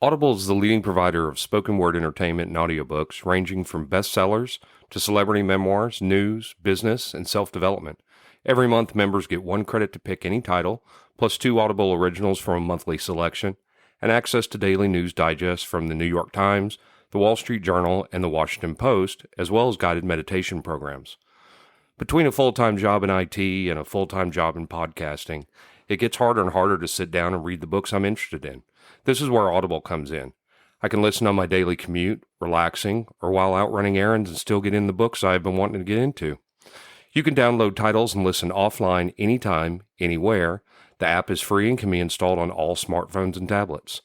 Audible is the leading provider of spoken word entertainment and audiobooks, ranging from bestsellers to celebrity memoirs, news, business, and self-development. Every month, members get 1 credit to pick any title, plus 2 Audible originals from a monthly selection, and access to daily news digests from the New York Times, the Wall Street Journal, and the Washington Post, as well as guided meditation programs. Between a full-time job in IT and a full-time job in podcasting, it gets harder and harder to sit down and read the books I'm interested in. This is where Audible comes in. I can listen on my daily commute, relaxing, or while out running errands and still get in the books I've been wanting to get into. You can download titles and listen offline anytime, anywhere. The app is free and can be installed on all smartphones and tablets.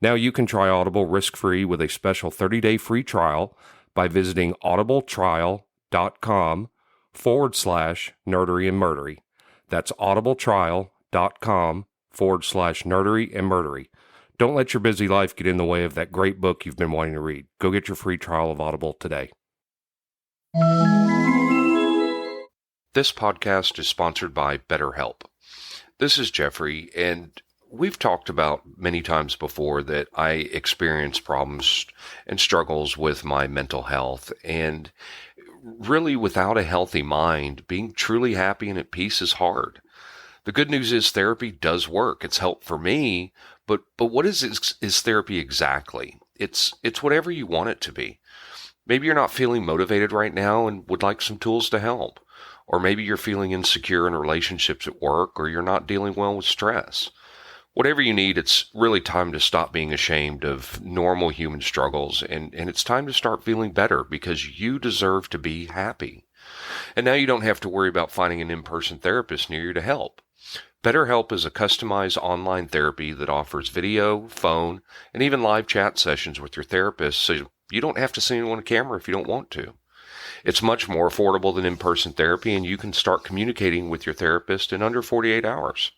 Now you can try Audible risk-free with a special 30-day free trial by visiting audibletrial.com/nerdery and murdery. That's audibletrial.com/nerdery and murdery. Don't let your busy life get in the way of that great book you've been wanting to read. Go get your free trial of Audible today. This podcast is sponsored by BetterHelp. This is Geoffrey, and we've talked about many times before that I experience problems and struggles with my mental health, and really without a healthy mind, being truly happy and at peace is hard. The good news is therapy does work. It's helped for me, but what is therapy exactly? It's whatever you want it to be. Maybe you're not feeling motivated right now and would like some tools to help. Or maybe you're feeling insecure in relationships at work, or you're not dealing well with stress. Whatever you need, it's really time to stop being ashamed of normal human struggles, and it's time to start feeling better because you deserve to be happy. And now you don't have to worry about finding an in-person therapist near you to help. BetterHelp is a customized online therapy that offers video, phone, and even live chat sessions with your therapist, so you don't have to see anyone on camera if you don't want to. It's much more affordable than in-person therapy, and you can start communicating with your therapist in under 48 hours.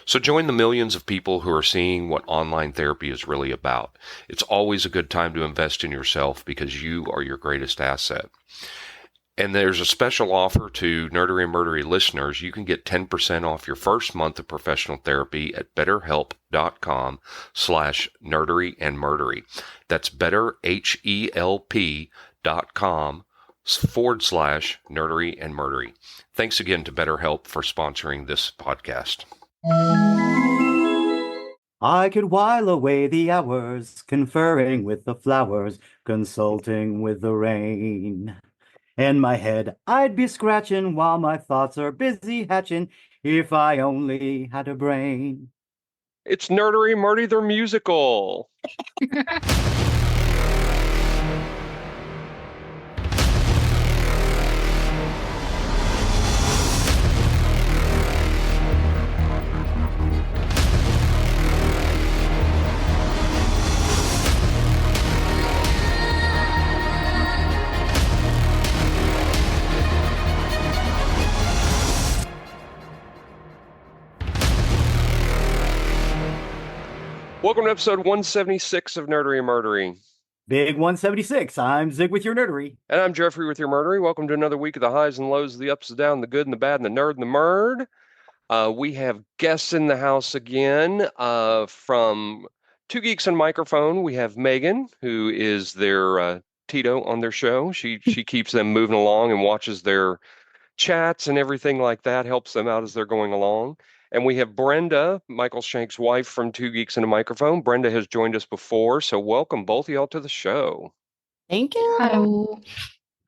So join the millions of people who are seeing what online therapy is really about. It's always a good time to invest in yourself because you are your greatest asset. And there's a special offer to Nerdery and Murdery listeners. You can get 10% off your first month of professional therapy at betterhelp.com/nerdery and murdery. That's betterhelp.com/nerdery and murdery. Thanks again to BetterHelp for sponsoring this podcast. I could while away the hours, conferring with the flowers, consulting with the rain. In my head, I'd be scratching while my thoughts are busy hatching, if I only had a brain. It's Nerdery Murdery, the musical. Welcome to episode 176 of Nerdery and Murdery. Big 176. I'm Zig with your nerdery. And I'm Geoffrey with your Murdery. Welcome to another week of the highs and lows, the ups and downs, the good and the bad, and the nerd and the murd. We have guests in the house again from Two Geeks and Microphone. We have Megan, who is their Tito on their show. She keeps them moving along and watches their chats and everything like that, helps them out as they're going along. And we have Brenda, Michael Shanks' wife from Two Geeks and a Microphone. Brenda has joined us before, so welcome both of y'all to the show. Thank you. Hello.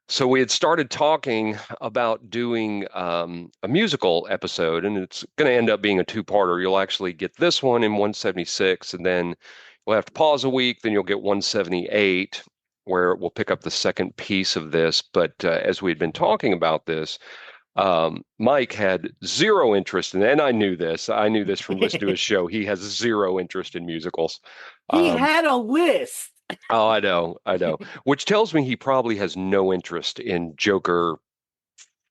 So we had started talking about doing a musical episode, and it's going to end up being a two-parter. You'll actually get this one in 176, and then we'll have to pause a week, then you'll get 178, where we'll pick up the second piece of this. But as we had been talking about this, Mike had zero interest in it, and I knew this from listening to his show. He has zero interest in musicals. He had a list. Oh, I know. Which tells me he probably has no interest in Joker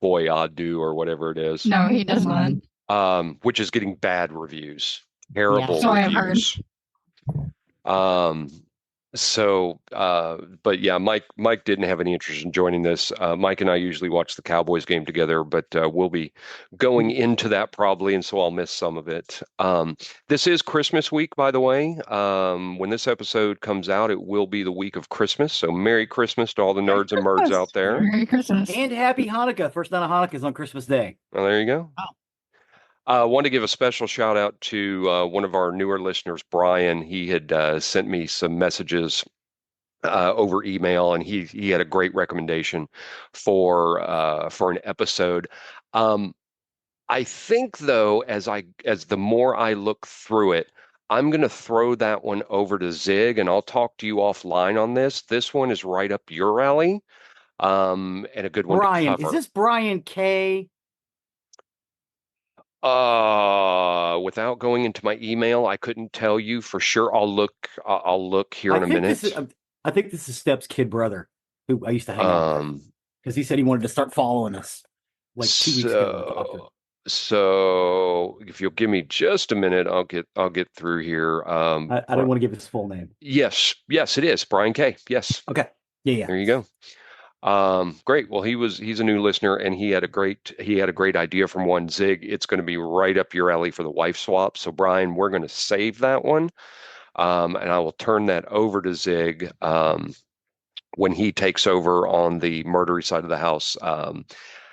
Boyadu or whatever it is. No, he does not. Which is getting bad reviews. Terrible So I've heard. reviews. But yeah, Mike didn't have any interest in joining this. Mike and I usually watch the Cowboys game together, but we'll be going into that probably, and so I'll miss some of it. This is Christmas week, by the way. When this episode comes out, it will be the week of Christmas. So Merry Christmas to all the Merry nerds and merds Christmas. out there. Merry Christmas. And happy Hanukkah. First night of Hanukkah is on Christmas Day. Well, there you go. Wow. I want to give a special shout out to one of our newer listeners, Brian. He had sent me some messages over email, and he had a great recommendation for an episode. I think though, as the more I look through it, I'm going to throw that one over to Zig, and I'll talk to you offline on this. This one is right up your alley, and a good one to Brian, cover. is this Brian K? Without going into my email, I couldn't tell you for sure. I'll look here in a minute. I think this is Step's kid brother, who I used to hang out with, because he said he wanted to start following us like 2 weeks ago. So if you'll give me just a minute, I'll get through here. I don't want to give his full name. Yes, it is Brian K. Yes. Okay. Yeah. There you go. Great. Well, he's a new listener, and he had a great idea from one. Zig, it's going to be right up your alley for the wife swap. So Brian, we're going to save that one, and I will turn that over to Zig when he takes over on the murdery side of the house.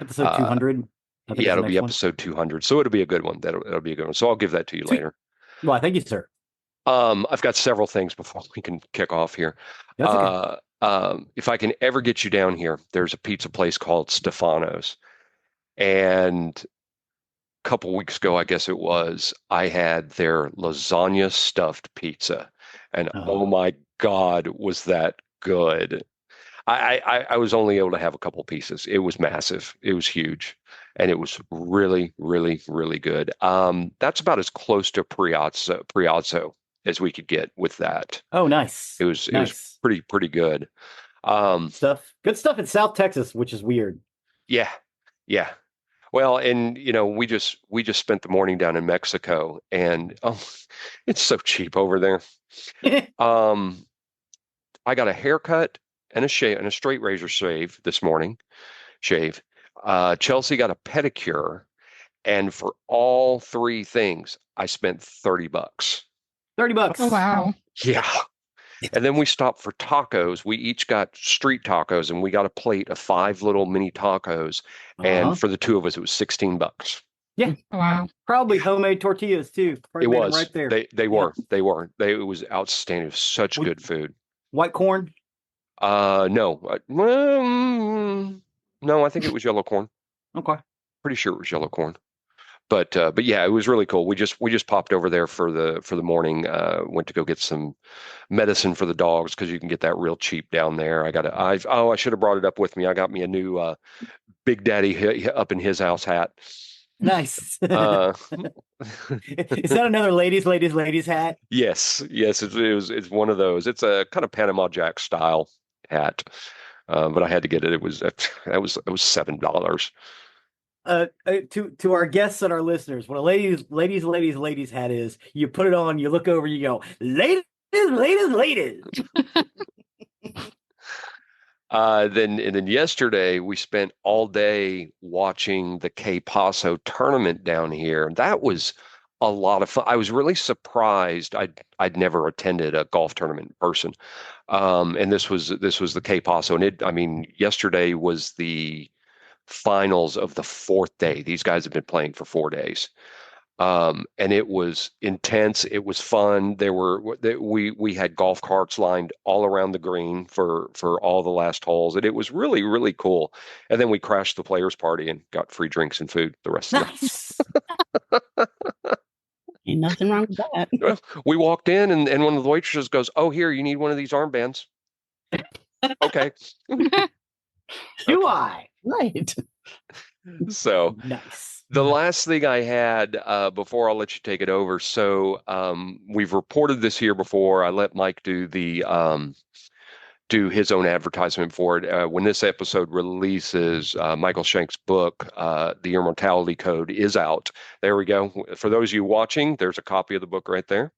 Episode 200. Yeah, it'll be episode 200. So it'll be a good one. It'll be a good one. So I'll give that to you later. Well, thank you, sir. I've got several things before we can kick off here. That's okay. If I can ever get you down here, there's a pizza place called Stefano's. And a couple weeks ago, I guess it was, I had their lasagna stuffed pizza. And oh my God, was that good. I was only able to have a couple pieces. It was massive. It was huge. And it was really, really, really good. That's about as close to Priazzo as we could get with that. Oh, nice. It was pretty good. Good stuff in South Texas, which is weird. Yeah. Well, and we just spent the morning down in Mexico, and it's so cheap over there. I got a haircut and a shave and a straight razor shave this morning. Chelsea got a pedicure, and for all three things, I spent $30. $30. Oh, wow. Yeah. And then we stopped for tacos. We each got street tacos, and we got a plate of 5 little mini tacos. And for the two of us, it was $16. Yeah. Wow. Probably homemade tortillas too. It was right there. They were. It was outstanding. It was such good food. White corn? No. No, I think it was yellow corn. Okay. Pretty sure it was yellow corn. But yeah, it was really cool. We just popped over there for the morning. Went to go get some medicine for the dogs because you can get that real cheap down there. I should have brought it up with me. I got me a new Big Daddy up in his house hat. Nice. Is that another ladies hat? Yes. It's one of those. It's a kind of Panama Jack style hat, but I had to get it. It was $7. To our guests and our listeners, what a ladies hat is, you put it on, you look over, you go, ladies. Then yesterday we spent all day watching the K Paso tournament down here. That was a lot of fun. I was really surprised. I'd never attended a golf tournament in person, and this was the K Paso, and yesterday was the finals of the 4th day. These guys have been playing for 4 days. And it was intense. It was fun. We had golf carts lined all around the green for all the last holes, and it was really, really cool. And then we crashed the players' party and got free drinks and food the rest of the night. Ain't nothing wrong with that. We walked in, and one of the waitresses goes, "Oh, here, you need one of these armbands." Okay. Do I? Right. So nice. The last thing I had before I'll let you take it over. So we've reported this here before. I let Mike do his own advertisement for it. When this episode releases, Michael Shanks' book, The Immortality Code, is out. There we go. For those of you watching, there's a copy of the book right there.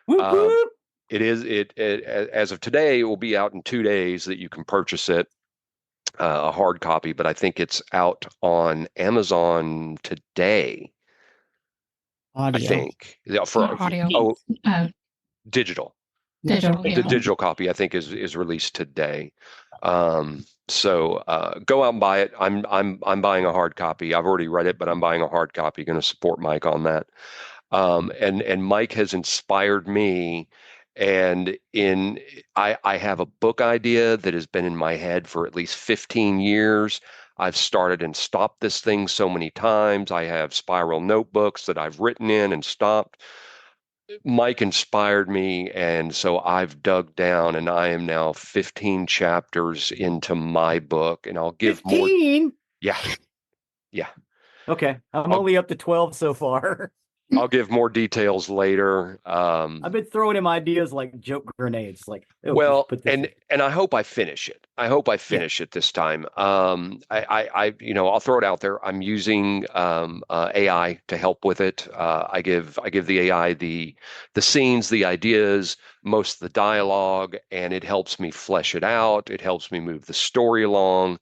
Whoop, whoop. It is. As of today, it will be out in 2 days that you can purchase it, a hard copy. But I think it's out on Amazon today. Audio. I think for audio. Digital. Digital. The Yeah. digital copy I think is released today. So go out and buy it. I'm buying a hard copy. I've already read it, but I'm buying a hard copy. Going to support Mike on that. And Mike has inspired me. And I have a book idea that has been in my head for at least 15 years. I've started and stopped this thing so many times. I have spiral notebooks that I've written in and stopped. Mike inspired me, and so I've dug down, and I am now 15 chapters into my book, and I'll give 15? more. Yeah. Okay, I'm only up to 12 so far. I'll give more details later. I've been throwing him ideas like joke grenades. Like, Well, put this in. and I hope I finish it. I hope I finish it this time. I'll throw it out there. I'm using AI to help with it. I give the AI the scenes, the ideas, most of the dialogue, and it helps me flesh it out. It helps me move the story along.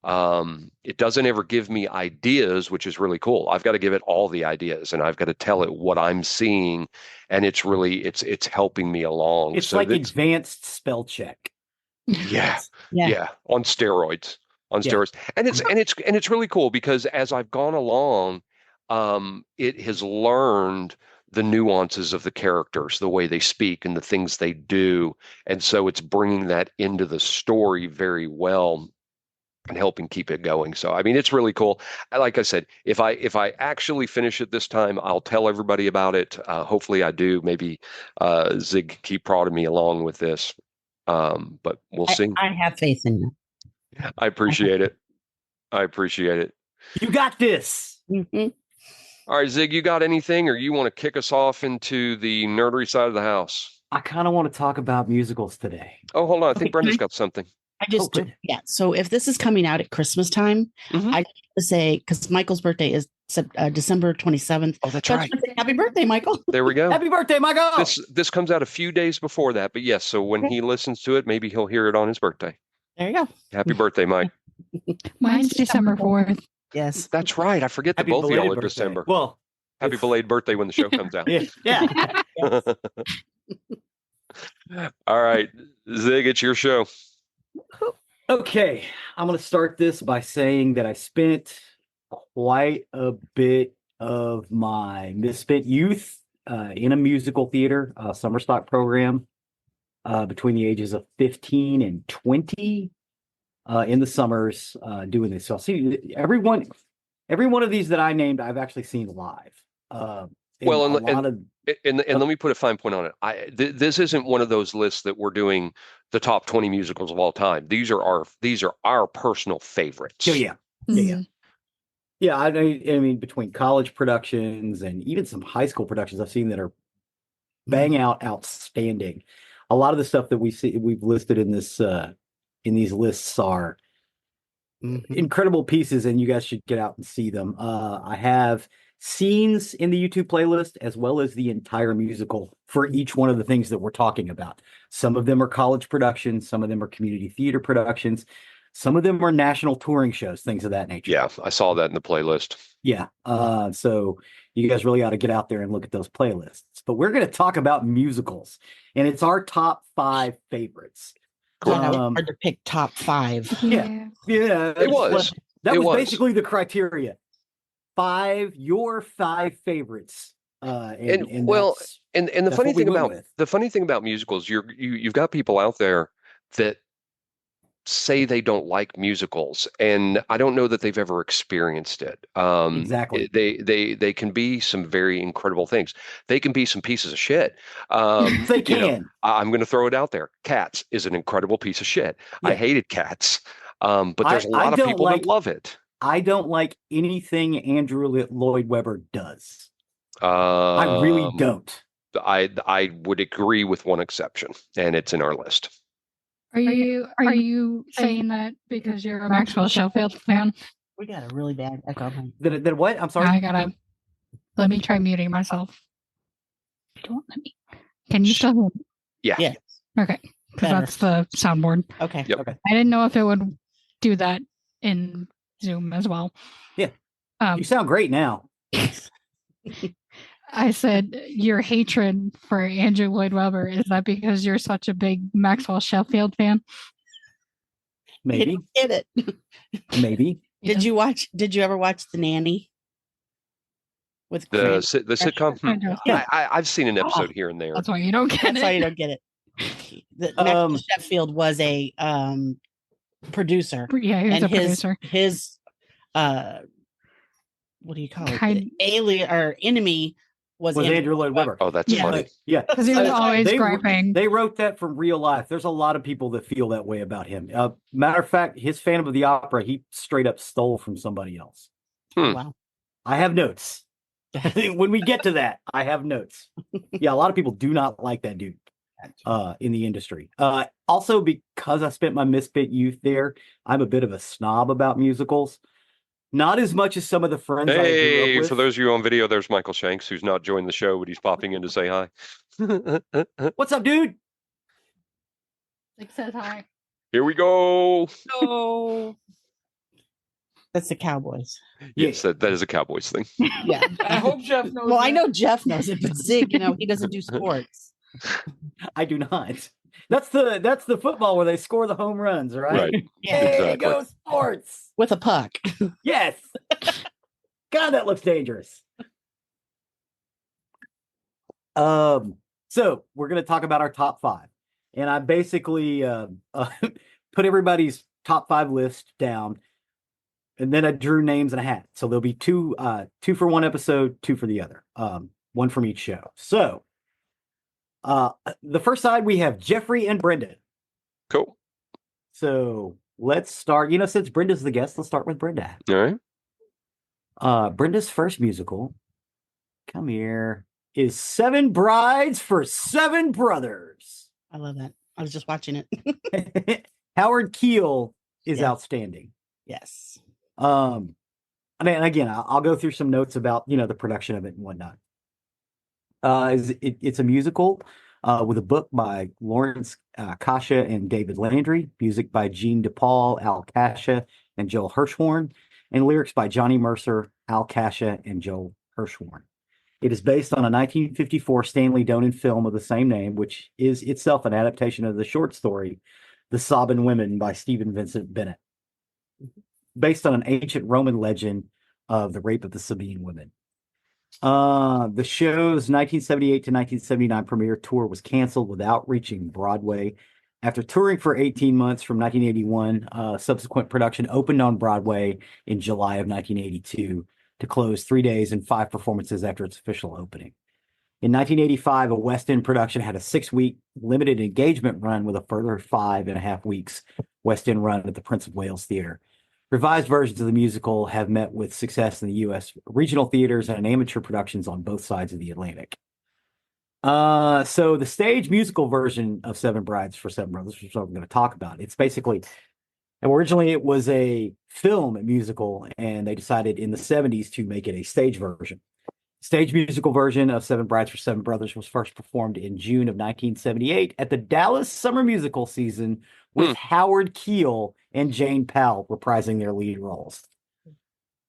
It doesn't ever give me ideas, which is really cool. I've got to give it all the ideas, and I've got to tell it what I'm seeing, and it's really it's helping me along. It's so like advanced spell check. Yeah, on steroids, and it's really cool because as I've gone along, it has learned the nuances of the characters, the way they speak, and the things they do, and so it's bringing that into the story very well and helping keep it going. So I mean, it's really cool. Like I said, if I actually finish it this time, I'll tell everybody about it. Hopefully I do. Maybe Zig keep prodding me along with this. But we'll see. I have faith in you. I appreciate it. I appreciate it. You got this. Mm-hmm. All right, Zig, you got anything, or you want to kick us off into the nerdery side of the house? I kind of want to talk about musicals today. Oh, hold on. I think Okay, Brenda's got something. I just good. yeah. So if this is coming out at Christmas time, Mhm. I just want to say because Michael's birthday is December 27th. Oh, that's So I right. just want to say happy birthday, Michael! There we go. Happy birthday, Michael! This comes out a few days before that, but yes. So when he listens to it, maybe he'll hear it on his birthday. There you go. Happy birthday, Mike. Mine's December 4th. Yes. That's right. I forget that Happy both of y'all belated are birthday. December. Well, Happy belated birthday when the show comes out. yeah. All right, Zig, it's your show. Okay, I'm going to start this by saying that I spent quite a bit of my misspent youth in a musical theater summer stock program between the ages of 15 and 20 in the summers doing this. So I'll see every one of these that I named, I've actually seen live. Well, and let me put a fine point on it. This isn't one of those lists that we're doing the top 20 musicals of all time. These are our personal favorites. Oh, yeah. Yeah, I mean, between college productions and even some high school productions I've seen that are bang out outstanding. A lot of the stuff that we've listed in this in these lists are incredible pieces, and you guys should get out and see them. I have scenes in the YouTube playlist as well as the entire musical for each one of the things that we're talking about. Some of them are college productions, some of them are community theater productions, some of them are national touring shows, things of that nature. Yeah, I saw that in the playlist. Yeah. So you guys really ought to get out there and look at those playlists. But we're going to talk about musicals, and it's our top 5 favorites. Cool. Hard to pick top 5. Yeah. It was. That was basically the criteria. Your 5 favorites. And the funny thing about musicals, you've got people out there that say they don't like musicals, and I don't know that they've ever experienced it. Exactly. They can be some very incredible things. They can be some pieces of shit. They can. I'm going to throw it out there. Cats is an incredible piece of shit. Yeah. I hated Cats, but there's a lot of people that love it. I don't like anything Andrew Lloyd Webber does. I really don't. I would agree with one exception, and it's in our list. Are you saying that because you're a Maxwell Schofield fan? We got a really bad echo. Then what? I'm sorry. Let me try muting myself. Don't let me. Can you still hear me? Yeah. Yeah. Okay. Because Better. that's the soundboard. Okay. Yep. Okay. I didn't know if it would do that in Zoom as well. Yeah. Um, You sound great now. I said your hatred for Andrew Lloyd Webber, is that because you're such a big Maxwell Sheffield fan? Maybe. You get it. Maybe. Did you ever watch The Nanny? With The Grant? the sitcom. Yeah. I've seen an episode here and there. That's why you don't get That's it. why you don't get it. Maxwell Um, Sheffield was a producer. Yeah, he was and a producer. His what do you call it? Kind- Alien or enemy was Andrew Lloyd Webber. Oh, that's Yeah. funny. Yeah. Because he was always They- griping. They wrote that from real life. There's a lot of people that feel that way about him. Matter of fact, his Phantom of the Opera, he straight up stole from somebody else. Wow. I have notes. When we get to that, I have notes. Yeah, a lot of people do not like that dude in the industry. Also, because I spent my misfit youth there, I'm a bit of a snob about musicals. Not as much as some of the friends I grew Hey, up with. for those of you on video, there's Michael Shanks, who's not joined the show, but he's popping in to say hi. What's up, dude? Like says hi. Here we go. Oh, that's the Cowboys. Yes, that is a Cowboys thing. Yeah. I hope Jeff knows. Well, I know Jeff knows it, but Zig, he doesn't do sports. I do not. That's the football where they score the home runs, right? Right. Yeah. Hey, Exactly. go sports! With a puck. Yes. God, that looks dangerous. So we're gonna talk about our top 5, and I basically put everybody's top 5 list down, and then I drew names in a hat. So there'll be two for one episode, 2 for the other, one from each show. So the first side we have Geoffrey and Brenda. Cool. So let's start. Since Brenda's the guest, let's start with Brenda. All right. Brenda's first musical, come here, is Seven Brides for Seven Brothers. I love that. I was just watching it. Howard Keel is Yeah. outstanding. Yes. I mean, again, I'll go through some notes about the production of it and whatnot. It's a musical with a book by Lawrence Kasha and David Landry, music by Gene DePaul, Al Kasha, and Joel Hirschhorn, and lyrics by Johnny Mercer, Al Kasha, and Joel Hirschhorn. It is based on a 1954 Stanley Donen film of the same name, which is itself an adaptation of the short story The Sobbin' Women by Stephen Vincent Bennett, based on an ancient Roman legend of the rape of the Sabine women. The show's 1978 to 1979 premiere tour was canceled without reaching Broadway. After touring for 18 months from 1981, subsequent production opened on Broadway in July of 1982 to close 3 days and 5 performances after its official opening. In 1985, a West End production had a 6-week limited engagement run with a further 5.5 weeks West End run at the Prince of Wales Theatre. Revised versions of the musical have met with success in the U.S. regional theaters and in amateur productions on both sides of the Atlantic. So the stage musical version of Seven Brides for Seven Brothers, which is what I'm going to talk about. It's basically, originally it was a film musical, and they decided in the 70s to make it a stage version. Stage musical version of Seven Brides for Seven Brothers was first performed in June of 1978 at the Dallas Summer Musical Season with Howard Keel and Jane Powell reprising their lead roles.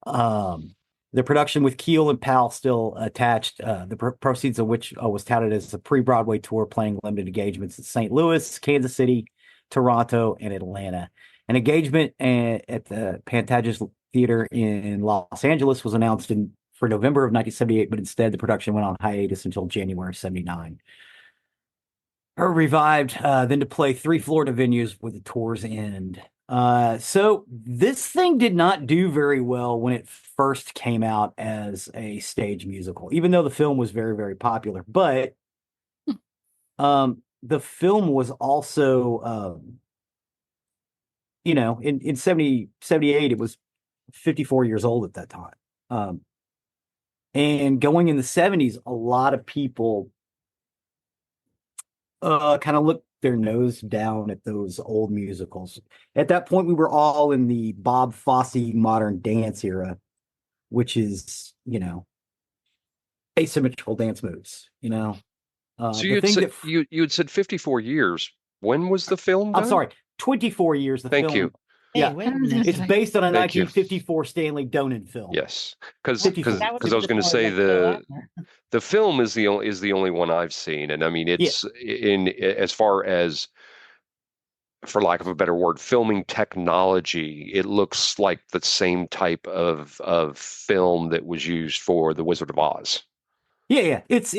The production with Keel and Powell still attached, the proceeds of which was touted as a pre-Broadway tour playing limited engagements in St. Louis, Kansas City, Toronto, and Atlanta. An engagement at the Pantages Theater in Los Angeles was announced for November of 1978, but instead the production went on hiatus until January 79. Her revived, then to play 3 Florida venues with the tour's end. So this thing did not do very well when it first came out as a stage musical, even though the film was very, very popular. But the film was also, in 78, it was 54 years old at that time. And going in the 70s, a lot of people kind of looked their nose down at those old musicals. At that point, we were all in the Bob Fosse modern dance era, which is, asymmetrical dance moves, So The thing that you had said 54 years. When was the film I'm done? sorry, 24 years. The Thank film. you. Hey, Yeah. wait a I was minute. It's based on a Thank you. 1954 Stanley Donen film. Yes, because 54. That I was going to before say Lil Abner. the film is the only one I've seen, and I mean Yeah. it's in as far as, for lack of a better word, filming technology, it looks like the same type of film that was used for The Wizard of Oz. Yeah. It's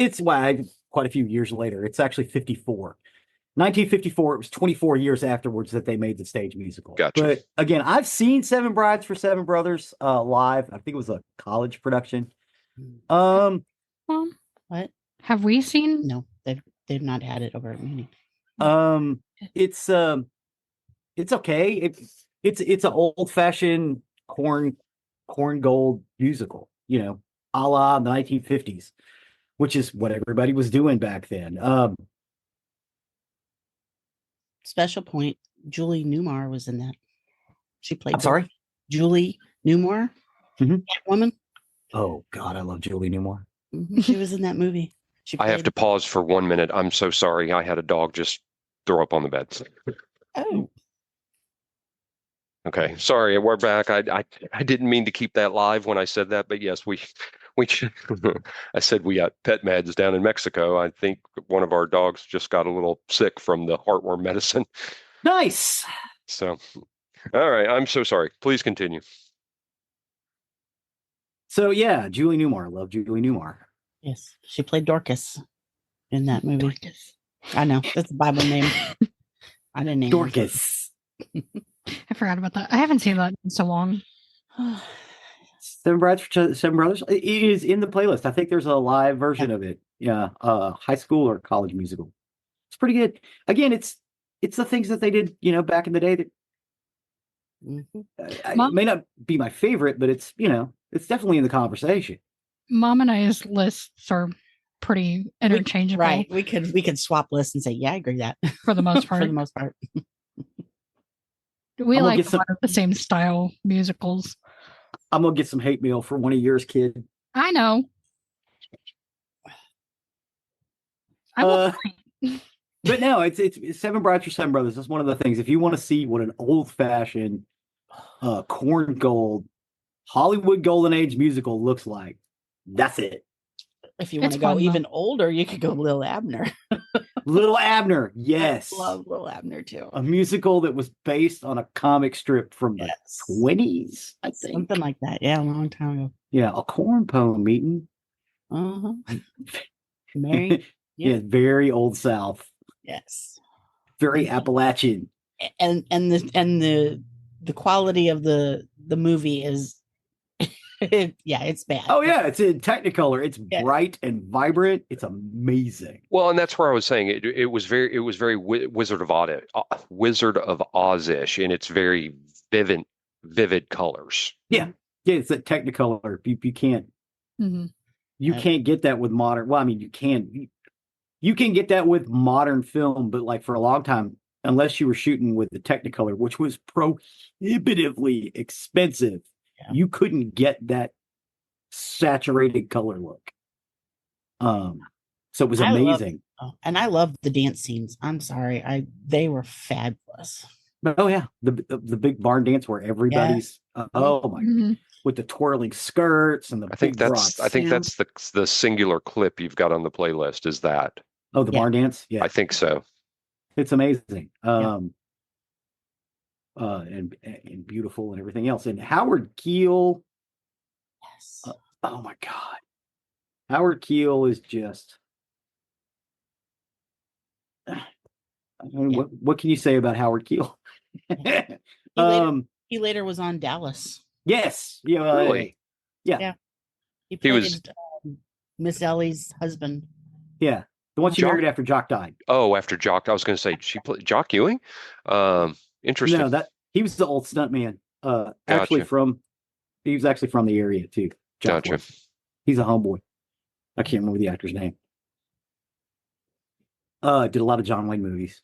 quite a few years later. It's actually 54. 1954. It was 24 years afterwards that they made the stage musical. Gotcha. But again, I've seen Seven Brides for Seven Brothers live. I think it was a college production. Mom, What? have we seen? No, they've not had it over at meeting. It's okay. It's an old-fashioned corn gold musical, a la the 1950s, which is what everybody was doing back then. Special point: Julie Newmar was in that. She played. I'm sorry? Julie Newmar, Catwoman. Oh God, I love Julie Newmar. She was in that movie. I have to pause for 1 minute. I'm so sorry. I had a dog just throw up on the bed. Oh, Okay, sorry, we're back. I didn't mean to keep that live when I said that, but yes, we I said we got pet meds down in Mexico. I think one of our dogs just got a little sick from the heartworm medicine. Nice. So, all right, I'm so sorry. Please continue. So yeah, Julie Newmar. I love Julie Newmar. yes, she played Dorcas in that movie. Dorcas. I know that's a Bible name. I didn't name Dorcas. I forgot about that. I haven't seen that in so long. Seven Brides for Seven Brothers. It is in the playlist. I think there's a live version of it. Yeah, high school or college musical. It's pretty good. Again, it's the things that they did, back in the day that it may not be my favorite, but it's definitely in the conversation. Mom and I's lists are pretty interchangeable, Right? We could swap lists and say, yeah, I agree with that for the most for part. the most part. We I'm gonna like get a some- lot of the same style musicals. I'm gonna get some hate mail for one of yours, kid. I know. I will. But no, it's Seven Brides for Seven Brothers. That's one of the things. If you want to see what an old-fashioned corn gold Hollywood Golden Age musical looks like, that's it. If you want It's to go fun, though. even older, you could go Lil Abner. Little Abner, yes. I love Lil Abner too. A musical that was based on a comic strip from the Yes. 20s, I think. Something like that. Yeah, a long time ago. Yeah, a corn poem meeting. Uh-huh. Mary. Yeah, very old South. Yes. Very Appalachian. And the quality of the movie is yeah, it's bad. Oh yeah, it's in Technicolor. It's bright and vibrant. It's amazing. Well, and that's where I was saying it was very Wizard of Oz-ish, and it's very vivid colors. Yeah, it's that Technicolor. You can't you can't get that with modern. Well, I mean, you can get that with modern film, but like for a long time, unless you were shooting with the Technicolor, which was prohibitively expensive, you couldn't get that saturated color look. So it was amazing. And I love the dance scenes. I'm sorry, they were fabulous. Oh yeah, the big barn dance where everybody's oh my with the twirling skirts and the I think that's the singular clip you've got on the playlist. Is that? Oh, the barn dance? Yeah. I think so. It's amazing. And beautiful and everything else. And Howard Keel. Yes. Oh my God. Howard Keel is just what can you say about Howard Keel? He later was on Dallas. Yes. Yeah. Really? Yeah. He played Miss Ellie's husband. Yeah. The one she married after Jock died. Oh, after Jock. I was going to say, she played Jock Ewing? Interesting. No, he was the old stuntman. Gotcha. He was actually from the area too. Jock Gotcha. was. He's a homeboy. I can't remember the actor's name. Did a lot of John Wayne movies.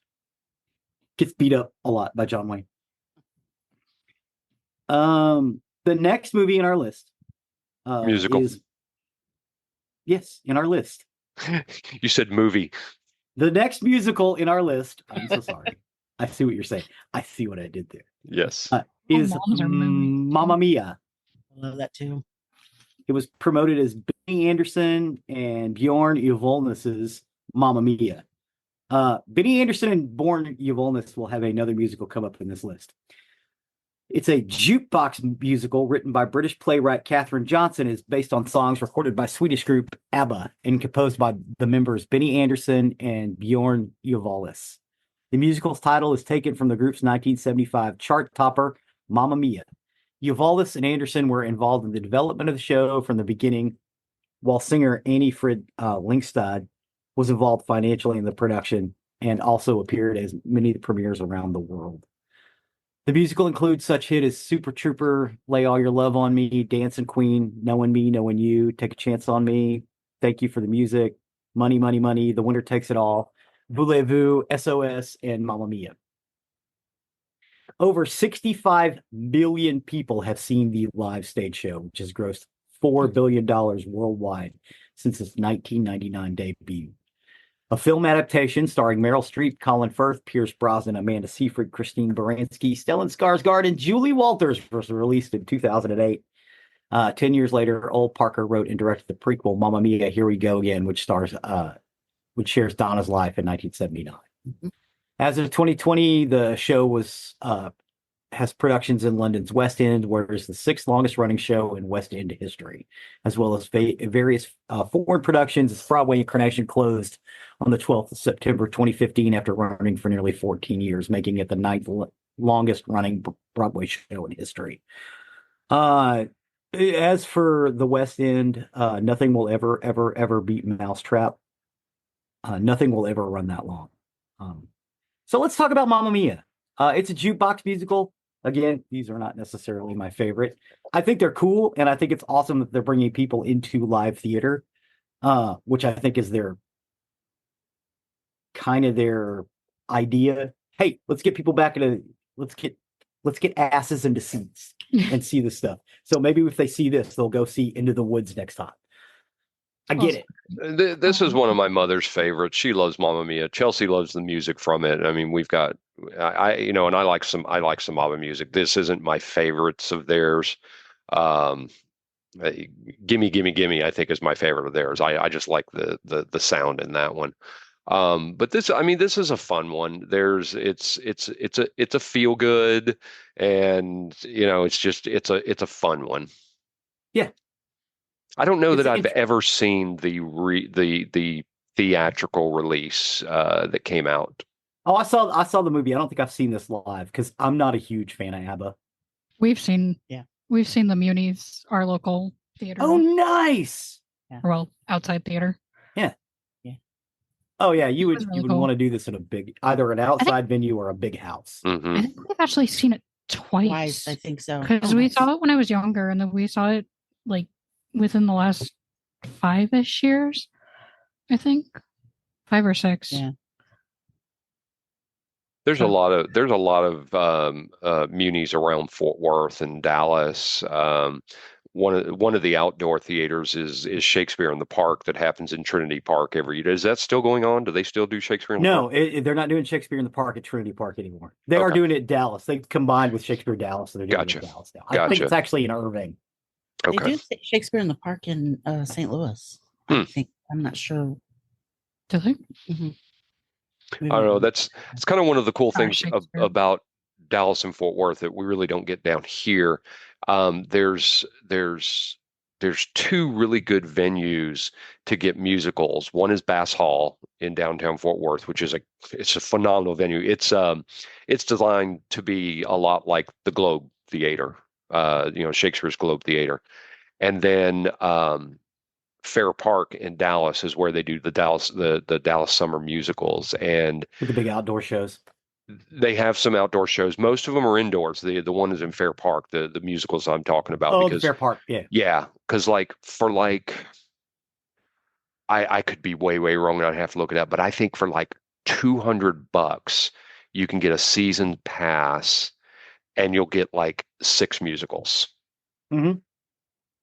Gets beat up a lot by John Wayne. The next movie in our list musical. is in our list You said movie. The next musical in our list, I'm so sorry. I see what you're saying. I see what I did there. Yes. Is moms are movies, too. Mamma Mia. I love that too. It was promoted as Benny Anderson and Bjorn Ulvaeus's Mamma Mia. Benny Anderson and Bjorn Ulvaeus will have another musical come up in this list. It's a jukebox musical written by British playwright Catherine Johnson. Is based on songs recorded by Swedish group ABBA and composed by the members Benny Anderson and Bjorn Ulvaeus. The musical's title is taken from the group's 1975 chart topper, Mamma Mia. Ulvaeus and Anderson were involved in the development of the show from the beginning, while singer Annie Frid Lyngstad was involved financially in the production and also appeared as many premieres around the world. The musical includes such hits as Super Trooper, Lay All Your Love on Me, Dancing Queen, Knowing Me, Knowing You, Take a Chance on Me, Thank You for the Music, Money, Money, Money, The Winner Takes It All, Voulez-Vous, SOS, and Mamma Mia. Over 65 million people have seen the live stage show, which has grossed $4 billion worldwide since its 1999 debut. A film adaptation starring Meryl Streep, Colin Firth, Pierce Brosnan, Amanda Seyfried, Christine Baranski, Stellan Skarsgård, and Julie Walters was released in 2008. 10 years later, Ol Parker wrote and directed the prequel, Mamma Mia, Here We Go Again, which shares Donna's life in 1979. Mhm. As of 2020, the show has productions in London's West End, where it's the sixth longest running show in West End history, as well as various foreign productions. Its Broadway incarnation closed on the 12th of September 2015 after running for nearly 14 years, making it the ninth longest running Broadway show in history. As for the West End, nothing will ever beat Mousetrap. Nothing will ever run that long. So let's talk about Mamma Mia. It's a jukebox musical. Again, these are not necessarily my favorite. I think they're cool, and I think it's awesome that they're bringing people into live theater, which I think is their idea. Hey, let's get people back into let's get asses into seats and see this stuff. So maybe if they see this, they'll go see Into the Woods next time. I get it. This is one of my mother's favorites. She loves Mamma Mia. Chelsea loves the music from it. I mean, we've got, and I like some ABBA music. This isn't my favorites of theirs. Gimme, Gimme, Gimme, I think is my favorite of theirs. I just like the sound in that one. But this is a fun one. It's a feel good, and it's a fun one. Yeah. I don't know that I've ever seen the theatrical release that came out. Oh, I saw the movie. I don't think I've seen this live because I'm not a huge fan of ABBA. We've seen the Munis, our local theater. Oh, nice. Yeah. Well, outside theater. Yeah. Yeah. Oh yeah, you would really cool. want to do this in either an outside venue or a big house. Mm-hmm. I think we've actually seen it twice. I think so. Because we saw it when I was younger, and then we saw it like within the last 5-ish years, I think 5 or 6. Yeah. There's a lot of munis around Fort Worth and Dallas. One of the outdoor theaters is Shakespeare in the Park that happens in Trinity Park every year. Is that still going on? Do they still do Shakespeare in the Park? No, they're not doing Shakespeare in the Park at Trinity Park anymore. They are doing it at Dallas. They combined with Shakespeare Dallas, so they're doing it at Dallas now. I think it's actually in Irving. Okay. They do Shakespeare in the Park in St. Louis. I think. I'm not sure. Do they? Mm-hmm. I don't know. It's kind of one of the cool things about Dallas and Fort Worth that we really don't get down here. There's 2 really good venues to get musicals. One is Bass Hall in downtown Fort Worth, which is it's a phenomenal venue. It's designed to be a lot like the Globe Theater, Shakespeare's Globe Theater, and then Fair Park in Dallas is where they do the Dallas summer musicals, and with the big outdoor shows. They have some outdoor shows. Most of them are indoors. The one is in Fair Park, the musicals I'm talking about. Oh, because, the Fair Park, yeah. Yeah, because I could be way wrong, and I'd have to look it up, but I think for like $200 you can get a season pass, and you'll get like 6 musicals. Mm-hmm.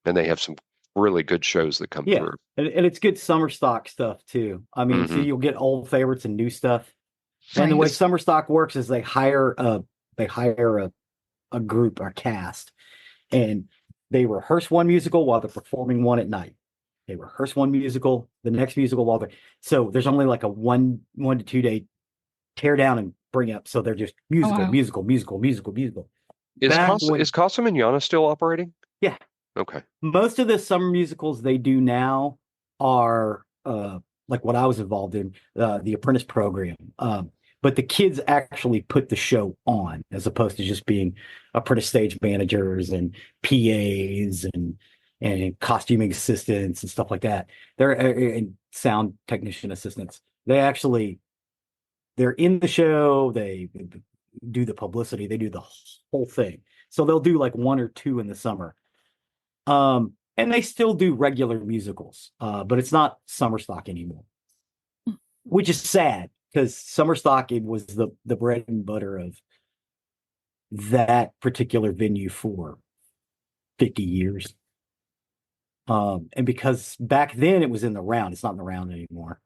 And they have some really good shows that come Yeah, through. and it's good summer stock stuff too. I mean, so Mhm. you'll get old favorites and new stuff. And the Right. way summer stock works is they hire a group or cast, and they rehearse one musical while they're performing one at night. They rehearse one musical, the next musical while they're so there's only like a 1 to 2 day tear down and bring up. So they're just Oh, musical, wow. musical, musical, musical, musical. Is Back Casa when is Casa Manana still operating? Yeah. Okay. Most of the summer musicals they do now are like what I was involved in, the Apprentice program. But the kids actually put the show on as opposed to just being apprentice stage managers and PAs and costuming assistants and stuff like that. They're and sound technician assistants. They're in the show. They do the publicity. They do the whole thing. So they'll do like one or two in the summer. And they still do regular musicals, but it's not summer stock anymore, which is sad because summer stock it was the bread and butter of that particular venue for 50 years. And because back then it was in the round, it's not in the round anymore.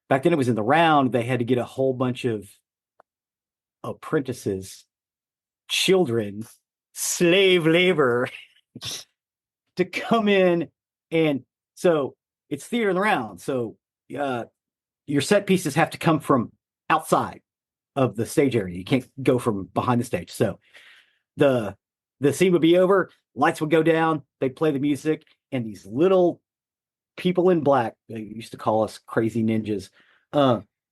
Back then it was in the round, they had to get a whole bunch of apprentices, children, slave labor to come in. And so it's theater in the round. So your set pieces have to come from outside of the stage area. You can't go from behind the stage. So the scene would be over, lights would go down, they'd play the music, and these little people in black, they used to call us crazy ninjas,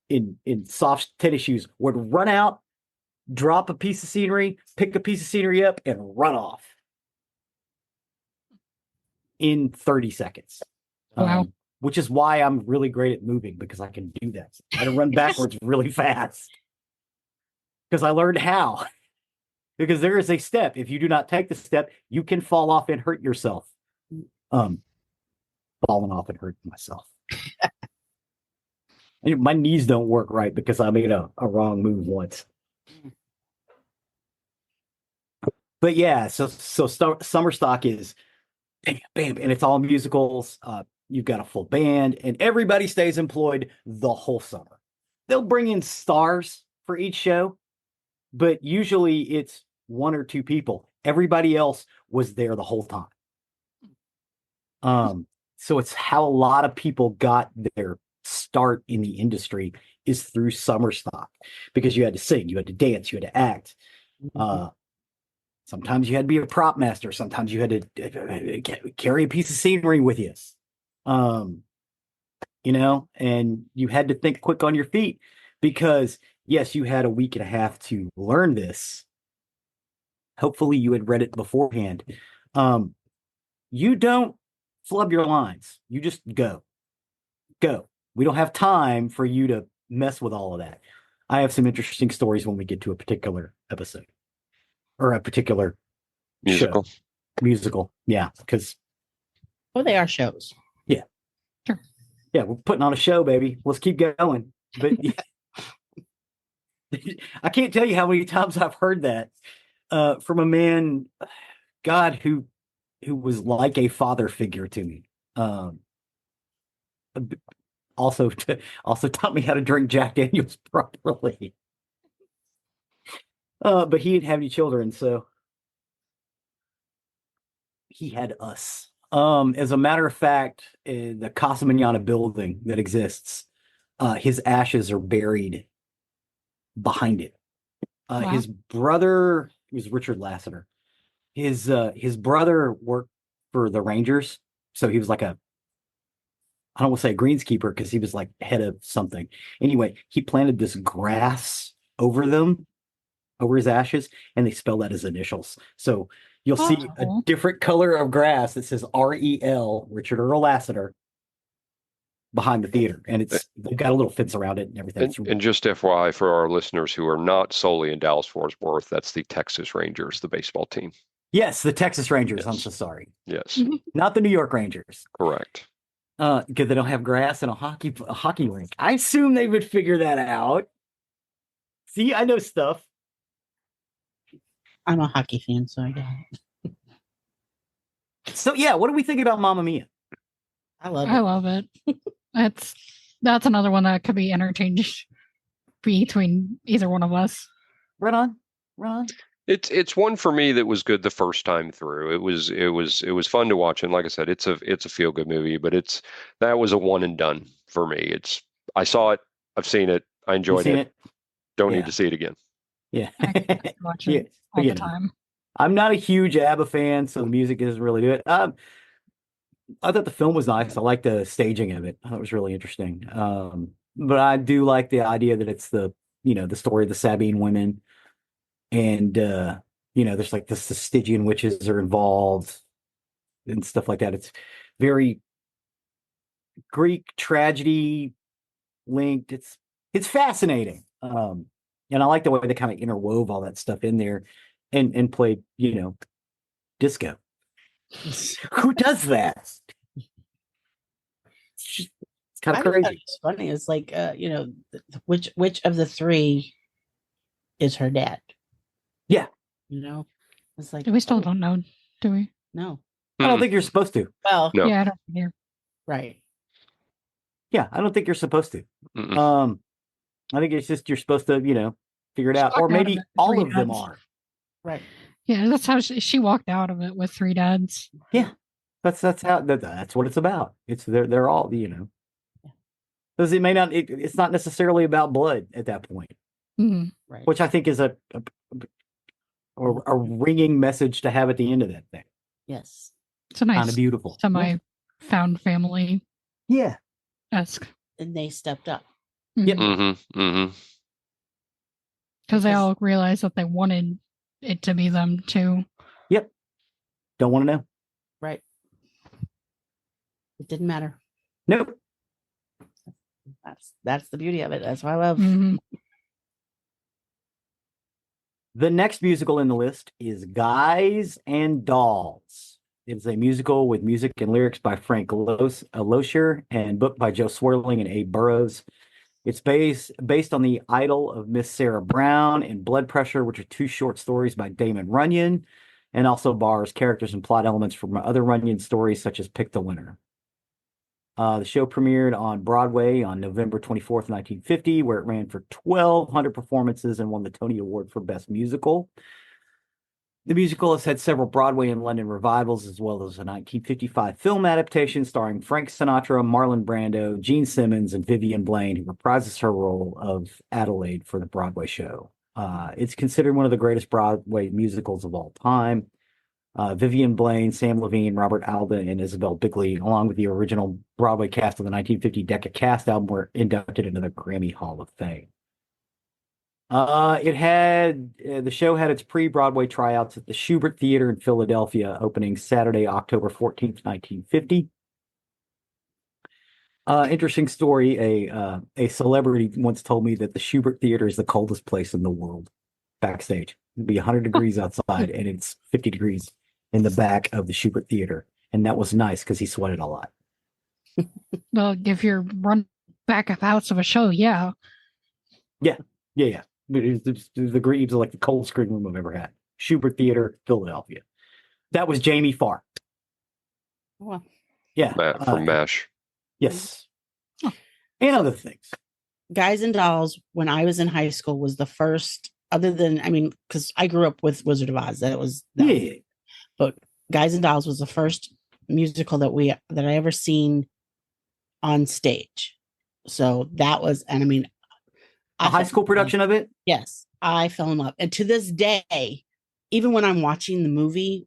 in soft tennis shoes, would run out, drop a piece of scenery, pick a piece of scenery up, and run off in 30 seconds. Wow. Which is why I'm really great at moving because I can do that. I can run backwards really fast because I learned how. Because there is a step. If you do not take the step, you can fall off and hurt yourself. Falling off and hurting myself. My knees don't work right because I made a wrong move once. But yeah, so summer stock is bam, bam, and it's all musicals. You've got a full band, and everybody stays employed the whole summer. They'll bring in stars for each show, but usually it's one or two people. Everybody else was there the whole time. So it's how a lot of people got their start in the industry is through summer stock because you had to sing, you had to dance, you had to act. Sometimes you had to be a prop master. Sometimes you had to carry a piece of scenery with you. And you had to think quick on your feet because yes, you had a week and a half to learn this. Hopefully you had read it beforehand. You don't flub your lines. You just go. We don't have time for you to mess with all of that. I have some interesting stories when we get to a particular episode or a particular Musical. show. Musical. Yeah. Because they are shows. Yeah. Sure. Yeah. We're putting on a show, baby. Let's keep going. But I can't tell you how many times I've heard that from a man, God, who was like a father figure to me. Also taught me how to drink Jack Daniels properly. But he didn't have any children, so he had us. As a matter of fact, the Casa Manana building that exists, his ashes are buried behind it. Wow. His brother was Richard Lassiter. His brother worked for the Rangers, so he was like I don't want to say a greenskeeper because he was like head of something. Anyway, he planted this grass over his ashes, and they spell that as initials. So you'll see a Oh. different color of grass that says REL, Richard Earl Lassiter, behind the theater. And they've got a little fence around it and everything. And just FYI for our listeners who are not solely in Dallas-Fort Worth, that's the Texas Rangers, the baseball team. Yes, the Texas Rangers. Yes. I'm so sorry. Yes, Not the New York Rangers. correct. Because they don't have grass and a hockey rink. I assume they would figure that out. See, I know stuff. I'm a hockey fan, so I get it. So yeah, what do we think about Mamma Mia? I love I it. love it. That's another one that could be interchanged between either one of us. Right on. Right on. It's one for me that was good the first time through. It was fun to watch, and like I said, it's a feel good movie. But that was a one and done for me. I saw it, I've seen it, I You enjoyed seen it. it? Don't Yeah. need to see it again. Yeah. I watch Yeah. it all You the know. time. I'm not a huge ABBA fan, so the music doesn't really do it. I thought the film was nice. I liked the staging of it. I thought it was really interesting. But I do like the idea that it's the story of the Sabine women, and there's like the Stygian witches are involved and stuff like that. It's very Greek tragedy linked. It's fascinating. And I like the way they kind of interwove all that stuff in there and played, disco. Who does that? It's kind of crazy. It's funny. It's like, which of the three is her dad? Yeah. It's like We still don't know, do we? no. I don't think you're supposed to. Well, No. Yeah, I don't hear. right. Yeah, I don't think you're supposed to. Mm-mm. I think it's just you're supposed to, figure it out. Talk Or out maybe of it, all three of them dads. are. Right. Yeah, that's how she walked out of it with three dads. Yeah. That's how that's what it's about. It's they're all, because it may not it's not necessarily about blood at that point, Mhm. Right. which I think is a ringing message to have at the end of that thing. Yes. It's a Kind nice of beautiful. semi found family Yeah. esque. And they stepped up. Yep. Mm-hmm. Mm-hmm. Because they Because- all realized that they wanted it to be them too. Yep. Don't want to know. Right. It didn't matter. Nope. That's the beauty of it. That's what I love. Mhm. The next musical in the list is Guys and Dolls. It's a musical with music and lyrics by Frank Loescher and book by Joe Swirling and Abe Burrows. It's based on the Idol of Miss Sarah Brown and Blood Pressure, which are two short stories by Damon Runyon, and also borrows characters and plot elements from other Runyon stories, such as Pick the Winner. The show premiered on Broadway on November 24th, 1950, where it ran for 1,200 performances and won the Tony Award for Best Musical. The musical has had several Broadway and London revivals, as well as a 1955 film adaptation starring Frank Sinatra, Marlon Brando, Gene Simmons, and Vivian Blaine, who reprises her role of Adelaide for the Broadway show. It's considered one of the greatest Broadway musicals of all time. Vivian Blaine, Sam Levine, Robert Alda, and Isabel Bigley, along with the original Broadway cast of the 1950 Decca Cast album, were inducted into the Grammy Hall of Fame. The show had its pre-Broadway tryouts at the Schubert Theater in Philadelphia, opening Saturday, October 14th, 1950. Interesting story. A celebrity once told me that the Schubert Theater is the coldest place in the world backstage. It'd be 100 degrees outside and it's 50 degrees in the back of the Schubert Theater. And that was nice because he sweated a lot. Well, if you're run back of house of a show, yeah. Yeah. The Greaves are like the coldest screen room I've ever had. Schubert Theater, Philadelphia. That was Jamie Farr. Well, Yeah. Matt from MASH. Yes. And other things. Guys and Dolls, when I was in high school, was the first, other than, because I grew up with Wizard of Oz. Yeah. But Guys and Dolls was the first musical that I ever seen on stage. So that was, and A high school production of it? Yes, I fell in love. And to this day, even when I'm watching the movie,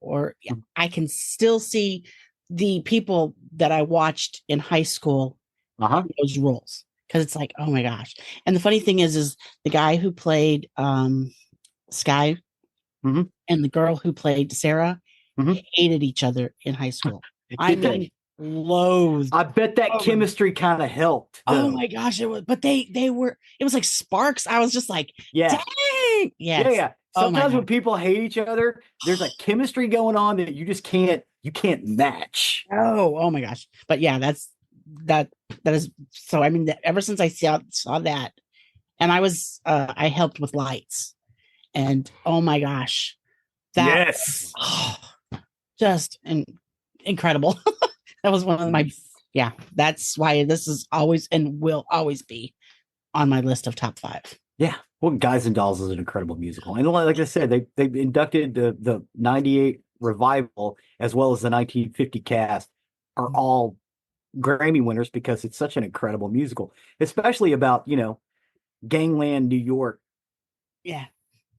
I can still see the people that I watched in high school in those roles. Because it's like, oh my gosh. And the funny thing is the guy who played Sky and the girl who played Sarah hated each other in high school. Loathed. I bet that chemistry kind of helped. Oh my gosh, it was, but it was like sparks. I was just like, yeah. Dang! Yes. Yeah. Sometimes when people hate each other, there's a chemistry going on that you just can't match. Oh my gosh. But yeah, that is so. Ever since I saw that, and I helped with lights, and oh my gosh, yes, just incredible. That was one of my Yeah, that's why this is always and will always be on my list of top 5. Yeah. Well, Guys and Dolls is an incredible musical. And like I said, they inducted the 98 revival as well as the 1950 cast are all Grammy winners because it's such an incredible musical, especially about, gangland New York. Yeah.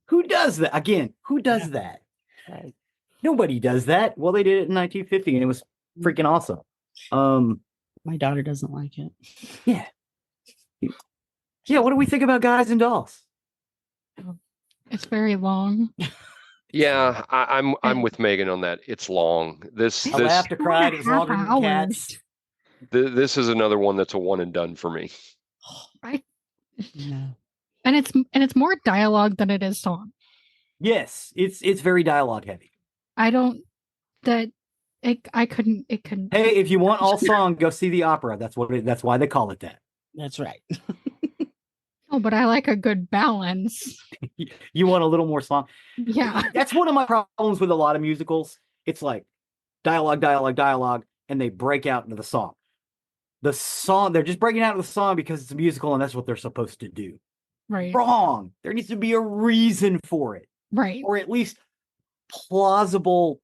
Who does that? Again, who does that? Right. Nobody does that. Well, they did it in 1950 and it was freaking awesome. My daughter doesn't like it. Yeah. Yeah, what do we think about Guys and Dolls? It's very long. Yeah, I'm with Megan on that. It's long. I laughed or cried. It was longer than Cats. This is another one that's a one and done for me. No. And it's more dialogue than it is song. Yes, it's very dialogue heavy. I couldn't. Hey, if you want all song, go see the opera. That's why they call it that. That's right. Oh, but I like a good balance. You want a little more song? Yeah. That's one of my problems with a lot of musicals. It's like dialogue, and they break out into the song. The song, they're just breaking out into the song because it's a musical and that's what they're supposed to do. Right. Wrong. There needs to be a reason for it. Right. Or at least plausible.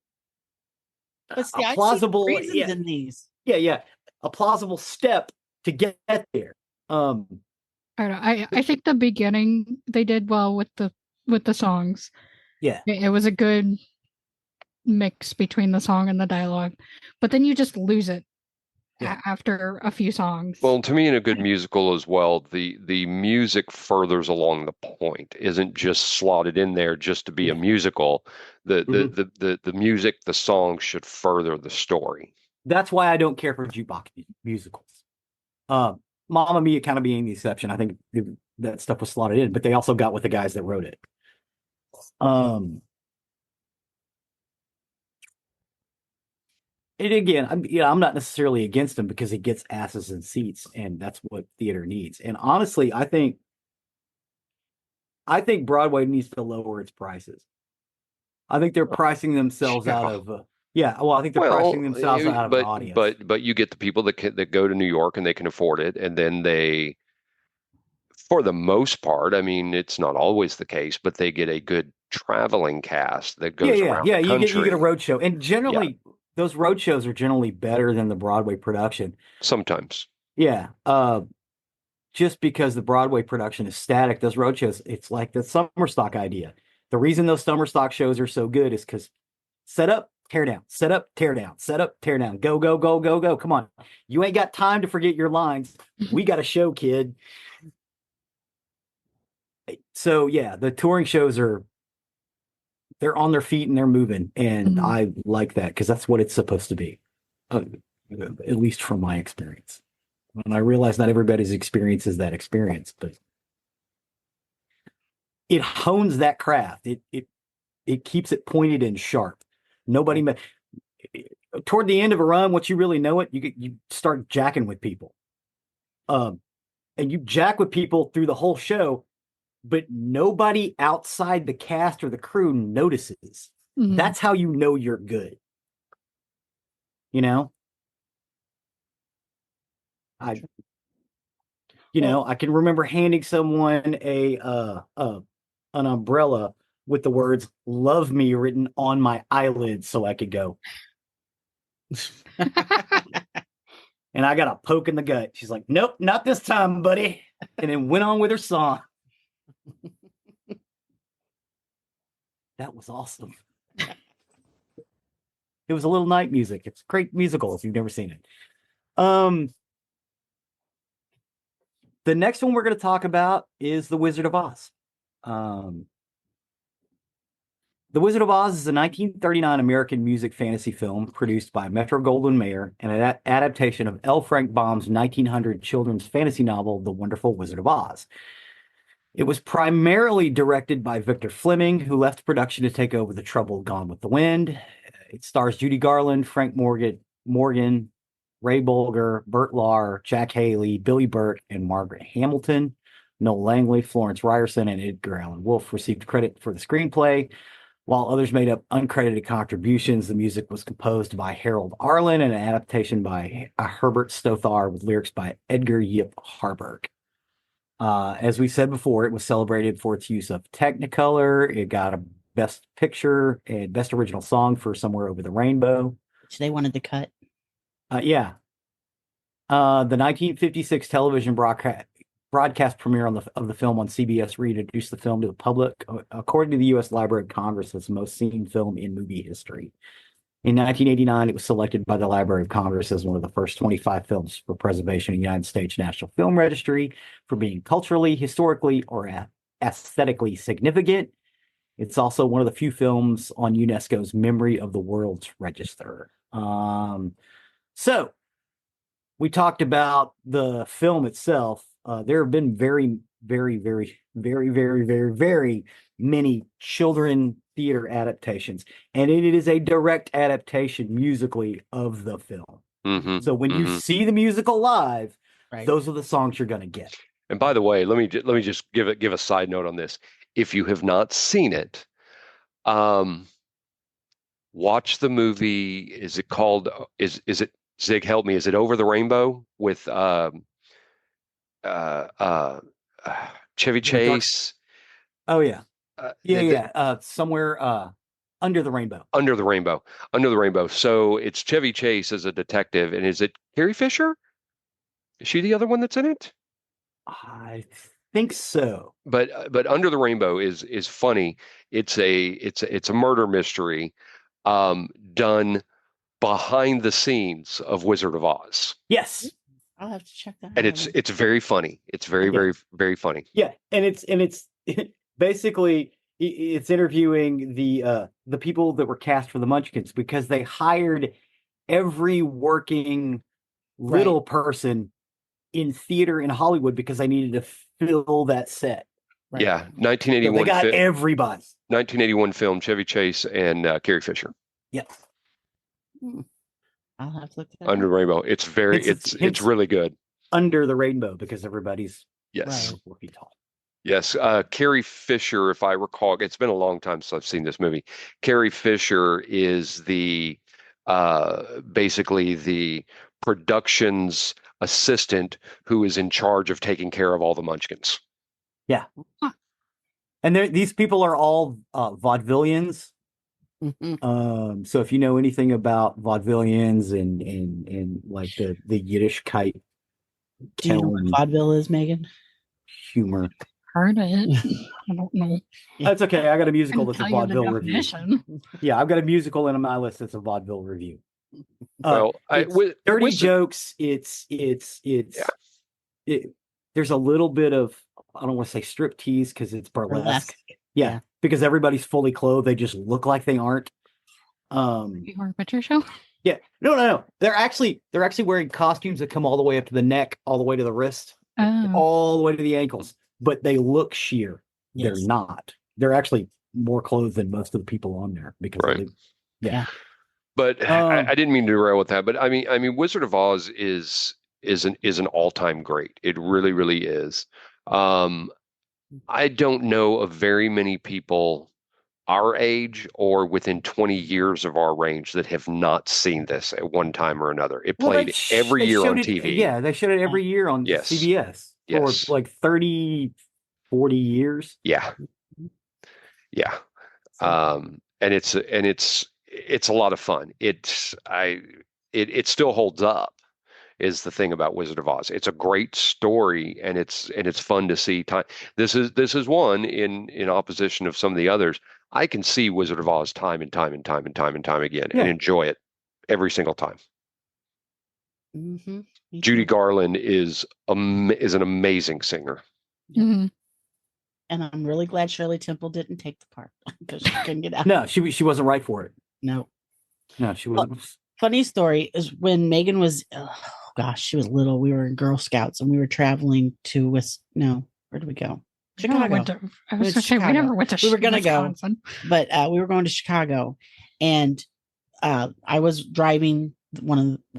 But see, a plausible I see reasons in these. Yeah. A plausible step to get there. I don't know. I think the beginning they did well with the songs. Yeah. It was a good mix between the song and the dialogue. But then you just lose it after a few songs. Well, to me, in a good musical as well, the music furthers along the point, isn't just slotted in there just to be a musical. The music, the song should further the story. That's why I don't care for jukebox musicals. Mamma Mia kind of being the exception. I think that stuff was slotted in, but they also got with the guys that wrote it. And again, I'm not necessarily against him because it gets asses in seats, and that's what theater needs. And honestly, I think Broadway needs to lower its prices. I think they're pricing themselves out of. I think they're pricing themselves out of an audience. But you get the people that go to New York and they can afford it, and then they, for the most part, I mean, it's not always the case, but they get a good traveling cast that goes around the country. You get a road show, and generally those road shows are generally better than the Broadway production. Sometimes, just because the Broadway production is static, those road shows, it's like the summer stock idea. The reason those summer stock shows are so good is because set up, tear down, set up, tear down, set up, tear down, go, go, go, go, go. Come on. You ain't got time to forget your lines. We got a show, kid. So the touring shows they're on their feet and they're moving. And I like that because that's what it's supposed to be. At least from my experience. And I realize not everybody's experience is that experience, but it hones that craft. It keeps it pointed and sharp. Nobody toward the end of a run, once you really know it, you start jacking with people. And you jack with people through the whole show, but nobody outside the cast or the crew notices. Mm-hmm. That's how you know you're good. I can remember handing someone an umbrella with the words "Love Me" written on my eyelids so I could go. And I got a poke in the gut. She's like, "Nope, not this time, buddy." And then went on with her song. That was awesome. It was a little night music. It's great musical if you've never seen it. The next one we're going to talk about is The Wizard of Oz. The Wizard of Oz is a 1939 American music fantasy film produced by Metro-Goldwyn-Mayer and an adaptation of L. Frank Baum's 1900 children's fantasy novel, The Wonderful Wizard of Oz. It was primarily directed by Victor Fleming, who left production to take over The Trouble Gone with the Wind. It stars Judy Garland, Frank Morgan, Ray Bolger, Burt Lahr, Jack Haley, Billy Burt, and Margaret Hamilton. Noel Langley, Florence Ryerson, and Edgar Allan Wolfe received credit for the screenplay. While others made up uncredited contributions, the music was composed by Harold Arlen and an adaptation by Herbert Stothar with lyrics by Edgar Yip Harburg. As we said before, it was celebrated for its use of Technicolor. It got a Best Picture and Best Original Song for Somewhere Over the Rainbow. Which they wanted to cut. Yeah. The 1956 television broadcast premiere of the film on CBS reintroduced the film to the public. According to the U.S. Library of Congress, it's the most seen film in movie history. In 1989, it was selected by the Library of Congress as one of the first 25 films for preservation in the United States National Film Registry for being culturally, historically, or aesthetically significant. It's also one of the few films on UNESCO's Memory of the World's Register. So we talked about the film itself. There have been very, very, very, very, very, very, very many children theater adaptations, and it is a direct adaptation musically of the film. So when you see the musical live, those are the songs you're going to get. And by the way, let me just give a side note on this. If you have not seen it, watch the movie. Is it called? Is it Zig? Help me. Is it Over the Rainbow with Chevy Chase? Oh yeah. Somewhere Under the Rainbow. Under the Rainbow. So it's Chevy Chase as a detective, and is it Carrie Fisher? Is she the other one that's in it? I think so. But Under the Rainbow is funny. It's a murder mystery, done behind the scenes of Wizard of Oz. Yes. I'll have to check that out. And it's very funny. It's very, very, very funny. Yeah, and it's basically it's interviewing the people that were cast for the Munchkins, because they hired every working little person in theater in Hollywood because they needed to fill that set. Right. Yeah, 1981. So they got everybody. 1981 film, Chevy Chase and Carrie Fisher. Yes. I'll have to look at that. Under the Rainbow. It's really good. Under the Rainbow, because everybody's working tall. Yes, Carrie Fisher, if I recall, it's been a long time since I've seen this movie. Carrie Fisher is the basically the production's assistant who is in charge of taking care of all the Munchkins. Yeah. And these people are all vaudevillians. So if you know anything about vaudevillians and like the Yiddishkeit, do you know what vaudeville is, Megan? Humor. Heard it. I don't know. That's okay. I got a musical that's a vaudeville review. Yeah, I've got a musical in my list that's a vaudeville review. Well, dirty jokes. There's a little bit of, I don't want to say strip tease because it's burlesque. Yeah, because everybody's fully clothed. They just look like they aren't. Your picture show? Yeah. No. They're actually wearing costumes that come all the way up to the neck, all the way to the wrist, all the way to the ankles. But they look sheer. Yes. They're not. They're actually more clothed than most of the people on there because yeah. But I didn't mean to derail with that. But I mean, Wizard of Oz is an all-time great. It really, really is. I don't know of very many people our age or within 20 years of our range that have not seen this at one time or another. It played every year on TV. Yeah, they showed it every year on CBS for like 30, 40 years. Yeah. Yeah. And it's a lot of fun. It still holds up, is the thing about Wizard of Oz. It's a great story, and it's fun to see. This is one in opposition of some of the others. I can see Wizard of Oz time and time again and enjoy it every single time. Mm-hmm. Judy Garland is an amazing singer. Mm-hmm. And I'm really glad Shirley Temple didn't take the part because she couldn't get out. No, she wasn't right for it. No, she wasn't. Funny story is when Megan was, she was little. We were in Girl Scouts and we were traveling to where did we go? Chicago. We never went to. We were going to go, Wisconsin. but we were going to Chicago, and I was driving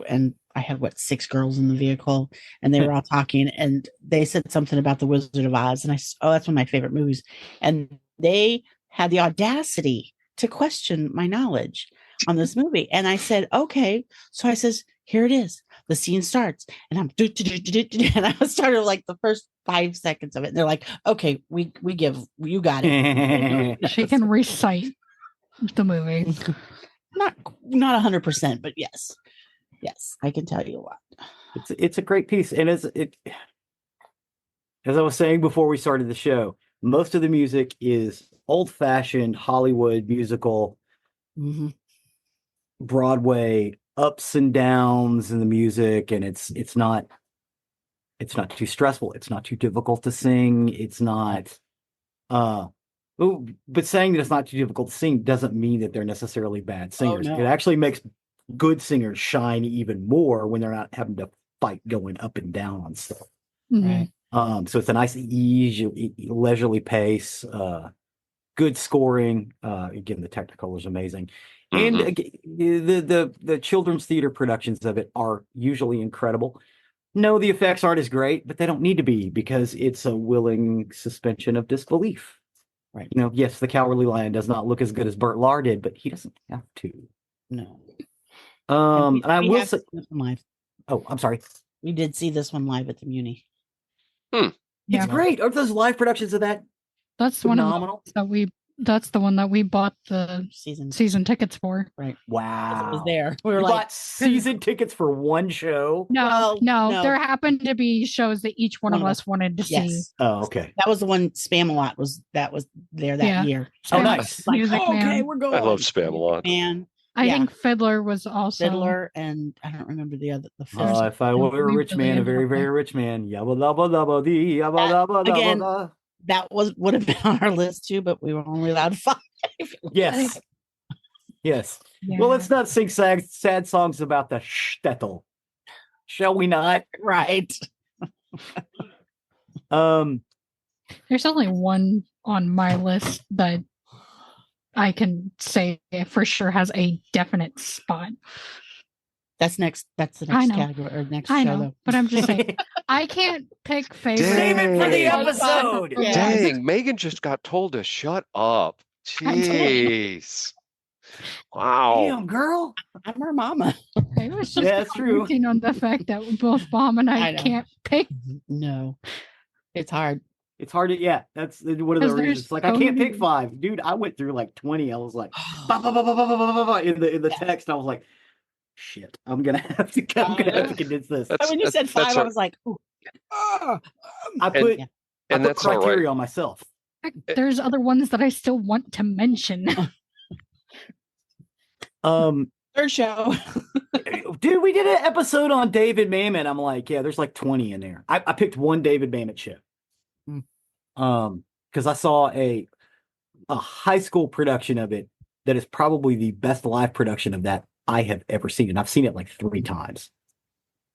and I had 6 girls in the vehicle, and they were all talking, and they said something about the Wizard of Oz, and I said, "Oh, that's one of my favorite movies," and they had the audacity to question my knowledge on this movie. And I said, okay. So I says, here it is. The scene starts, and I'm and I started like the first 5 seconds of it. And they're like, okay, we give, you got it. She can recite the movie. Not 100%, but yes, I can tell you a lot. It's a great piece, and as I was saying before we started the show, most of the music is old-fashioned Hollywood musical, Broadway ups and downs in the music, and it's not too stressful. It's not too difficult to sing. It's not. But saying that it's not too difficult to sing doesn't mean that they're necessarily bad singers. no. It actually makes good singers shine even more when they're not having to fight going up and down on stuff. Right. So it's a nice, easy, leisurely pace. Good scoring. Again, the Technicolor is amazing, and the children's theater productions of it are usually incredible. No, the effects aren't as great, but they don't need to be because it's a willing suspension of disbelief. Right. Yes, the Cowardly Lion does not look as good as Burt Lahr did, but he doesn't have to. No. And I will say, live. Oh, I'm sorry. We did see this one live at the Muni. It's great. Aren't those live productions of that? That's phenomenal. That's the one that we bought the season tickets for. Right. Wow. It was there. We were you like, bought season tickets for one show? No. There happened to be shows that each one of us wanted to see. Oh, okay. That was the one Spamalot was there that year. Oh, nice. Like, Music okay, Man. we're going. I love Spamalot. Man. I think Fiddler was also Fiddler, and I don't remember the fifth. If I were a rich man, a very, very rich man, yabba dabba dabba dee, yabba dabba dabba da. That would have been on our list too, but we were only allowed 5. Yes. Yes. Yeah. Well, let's not sing sad songs about the shtetl. Shall we not? Right. There's only one on my list that I can say for sure has a definite spot. That's the next category or next I show. know, Though. but I'm just saying I can't pick favorite. Save it for the Dang. episode. Yeah. Dang, Megan just got told to shut up. Jeez. Wow. Damn, girl. I'm her mama. I was just That's true. commenting on the fact that both Mom and I know. can't pick. No, it's hard. It's hard to, that's one of the Because reasons. there's Like, I so can't many- pick 5. Dude, I went through like 20. I was like, bah, bah, bah, bah, bah, bah, bah, bah, in the text. I was like, shit, I'm gonna have to condense this. But when you said 5, that's I was like, ooh. I put that's all criteria right. on myself. There's other ones that I still want to mention. Third show. Dude, we did an episode on David Mamet. I'm like, yeah, there's like 20 in there. I picked one David Mamet show. Because I saw a high school production of it that is probably the best live production of that I have ever seen, and I've seen it like 3 times.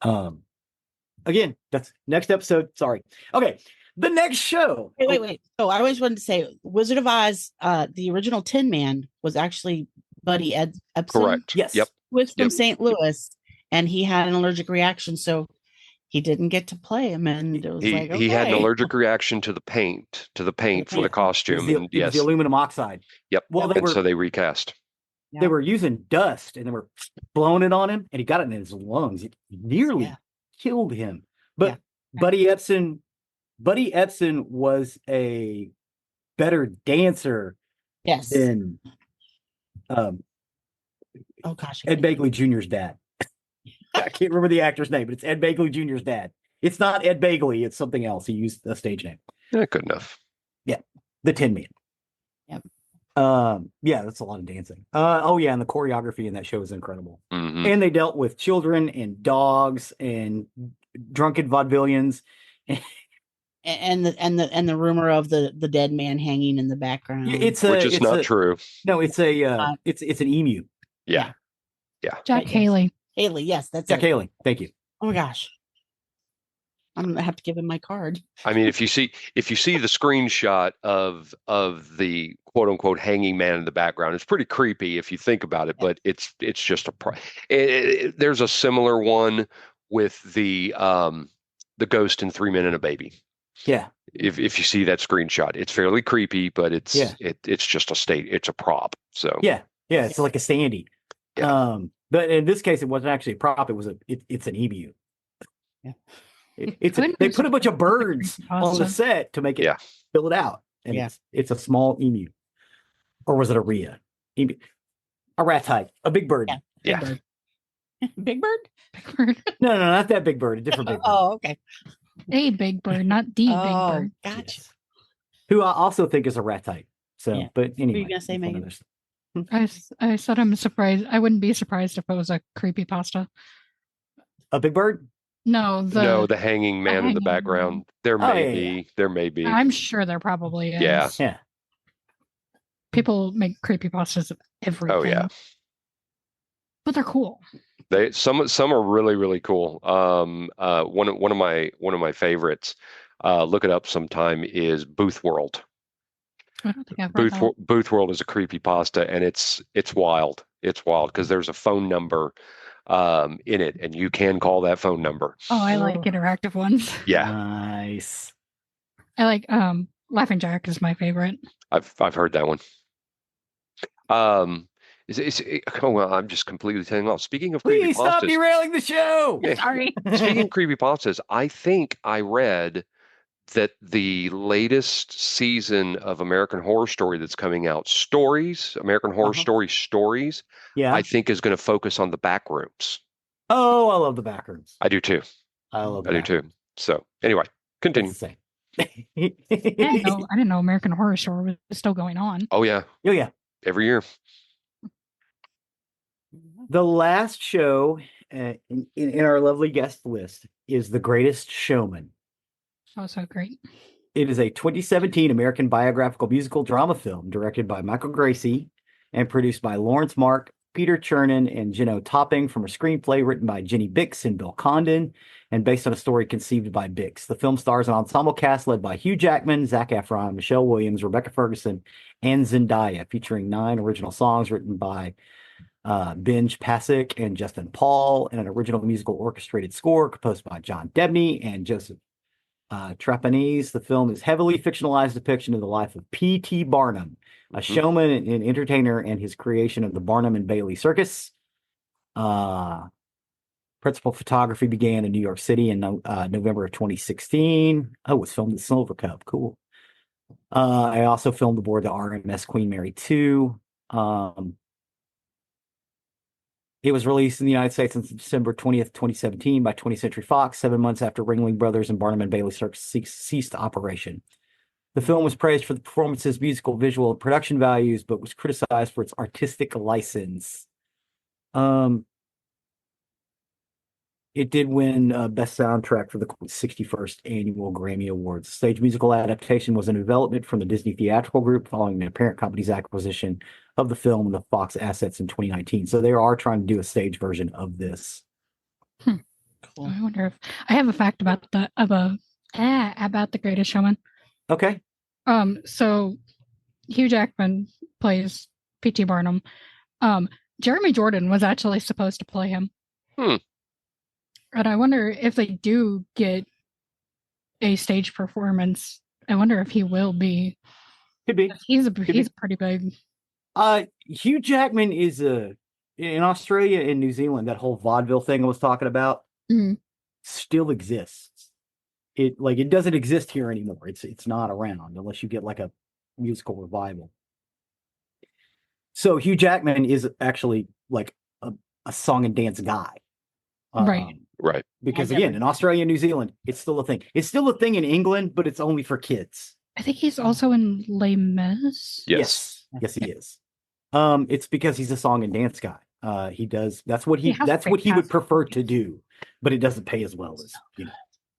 Again, that's next episode. Sorry. Okay, the next show. Wait. So I always wanted to say, Wizard of Oz, the original Tin Man was actually Buddy Ebsen. Correct. Yes. Yep. From St. Louis, and he had an allergic reaction, so he didn't get to play him. And it was like, okay. He had an allergic reaction to the paint for the costume. It was the aluminum oxide. Yep. Well, so they recast. Yeah. They were using dust and they were blowing it on him, and he got it in his lungs. It nearly killed him. But Buddy Ebsen was a better dancer than oh gosh, Ed Begley Jr.'s dad. I can't remember the actor's name, but it's Ed Begley Jr.'s dad. It's not Ed Begley, it's something else. He used a stage name. Yeah, good enough. Yeah. The Tin Man. Yep. Yeah, that's a lot of dancing. And the choreography in that show is incredible. Mm-hmm. And they dealt with children and dogs and drunken vaudevillians. And the rumor of the dead man hanging in the background. Which is not true. No, it's it's an emu. Yeah. Jack Haley. Haley, yes, that's Jack Haley. Thank you. Oh my gosh. I'm gonna have to give him my card. I mean, if you see the screenshot of the quote unquote hanging man in the background, it's pretty creepy if you think about it. But it's just there's a similar one with the ghost in 3 Men and a Baby. Yeah. If you see that screenshot, it's fairly creepy, but it's just it's a prop. So Yeah, it's like a standee. Yeah. But in this case, it wasn't actually a prop. It's an emu. Yeah. They put a bunch of birds on the set to make it fill it out, and it's a small emu, or was it a rhea? Emu, a rat type, a big bird. Big bird. Big bird? Big bird. No, not that big bird. A different big bird. Oh, okay. A big bird, not the big bird. Gotcha. Yes. Who I also think is a rat type. So, but anyway. What are you gonna say, Megan? I said I'm surprised. I wouldn't be surprised if it was a creepypasta. A big bird? No, the hanging man in the background. There may be. There may be. I'm sure there probably is. Yeah. People make creepypastas of everything. Oh yeah. But they're cool. Some are really, really cool. One of my favorites. Look it up sometime. Is Booth World. I don't think I've read that. Booth World is a creepypasta, and it's wild. It's wild because there's a phone number in it, and you can call that phone number. Oh, I like interactive ones. Yeah. Nice. I like Laughing Jack is my favorite. I've heard that one. Well, I'm just completely turning off. Speaking of Please stop creepypastas, derailing the show. Sorry. speaking of creepypastas, I think I read that the latest season of American Horror Story that's coming out, American Horror Story Stories, I think is going to focus on the back rooms. Oh, I love the back rooms. I do too. I do too. So anyway, continue. I didn't know American Horror Story was still going on. Oh yeah. Oh yeah. Every year. The last show in our lovely guest list is The Greatest Showman. Oh, so great. It is a 2017 American biographical musical drama film directed by Michael Gracie and produced by Lawrence Mark, Peter Chernin, and Jenno Topping from a screenplay written by Jenny Bix and Bill Condon and based on a story conceived by Bix. The film stars an ensemble cast led by Hugh Jackman, Zac Efron, Michelle Williams, Rebecca Ferguson, and Zendaya, featuring 9 original songs written by Benj Pasek and Justin Paul, and an original musical orchestrated score composed by John Debney and Joseph Trapanese. The film is heavily fictionalized depiction of the life of P.T. Barnum, a showman and entertainer, and his creation of the Barnum and Bailey Circus. Principal photography began in New York City in November of 2016. Oh, it was filmed at Silver Cup. Cool. I also filmed aboard the RMS Queen Mary 2. It was released in the United States on December 20th, 2017 by 20th Century Fox, 7 months after Ringling Brothers and Barnum and Bailey Circus ceased operation. The film was praised for the performance's musical, visual, and production values, but was criticized for its artistic license. It did win Best Soundtrack for the 61st Annual Grammy Awards. The stage musical adaptation was in development from the Disney Theatrical Group following the parent company's acquisition of the film and the Fox assets in 2019. So they are trying to do a stage version of this. Cool. I wonder if I have a fact about the Greatest Showman. Okay. So Hugh Jackman plays P.T. Barnum. Jeremy Jordan was actually supposed to play him. And I wonder if they do get a stage performance. I wonder if he will be. Could be. He's pretty big. Hugh Jackman is in Australia and New Zealand. That whole vaudeville thing I was talking about still exists. It doesn't exist here anymore. It's not around unless you get like a musical revival. So Hugh Jackman is actually like a song and dance guy. Right. Because again, in Australia and New Zealand, it's still a thing. It's still a thing in England, but it's only for kids. I think he's also in Les Mis. Yes, he is. It's because he's a song and dance guy. He does. That's what he would prefer to do, but it doesn't pay as well as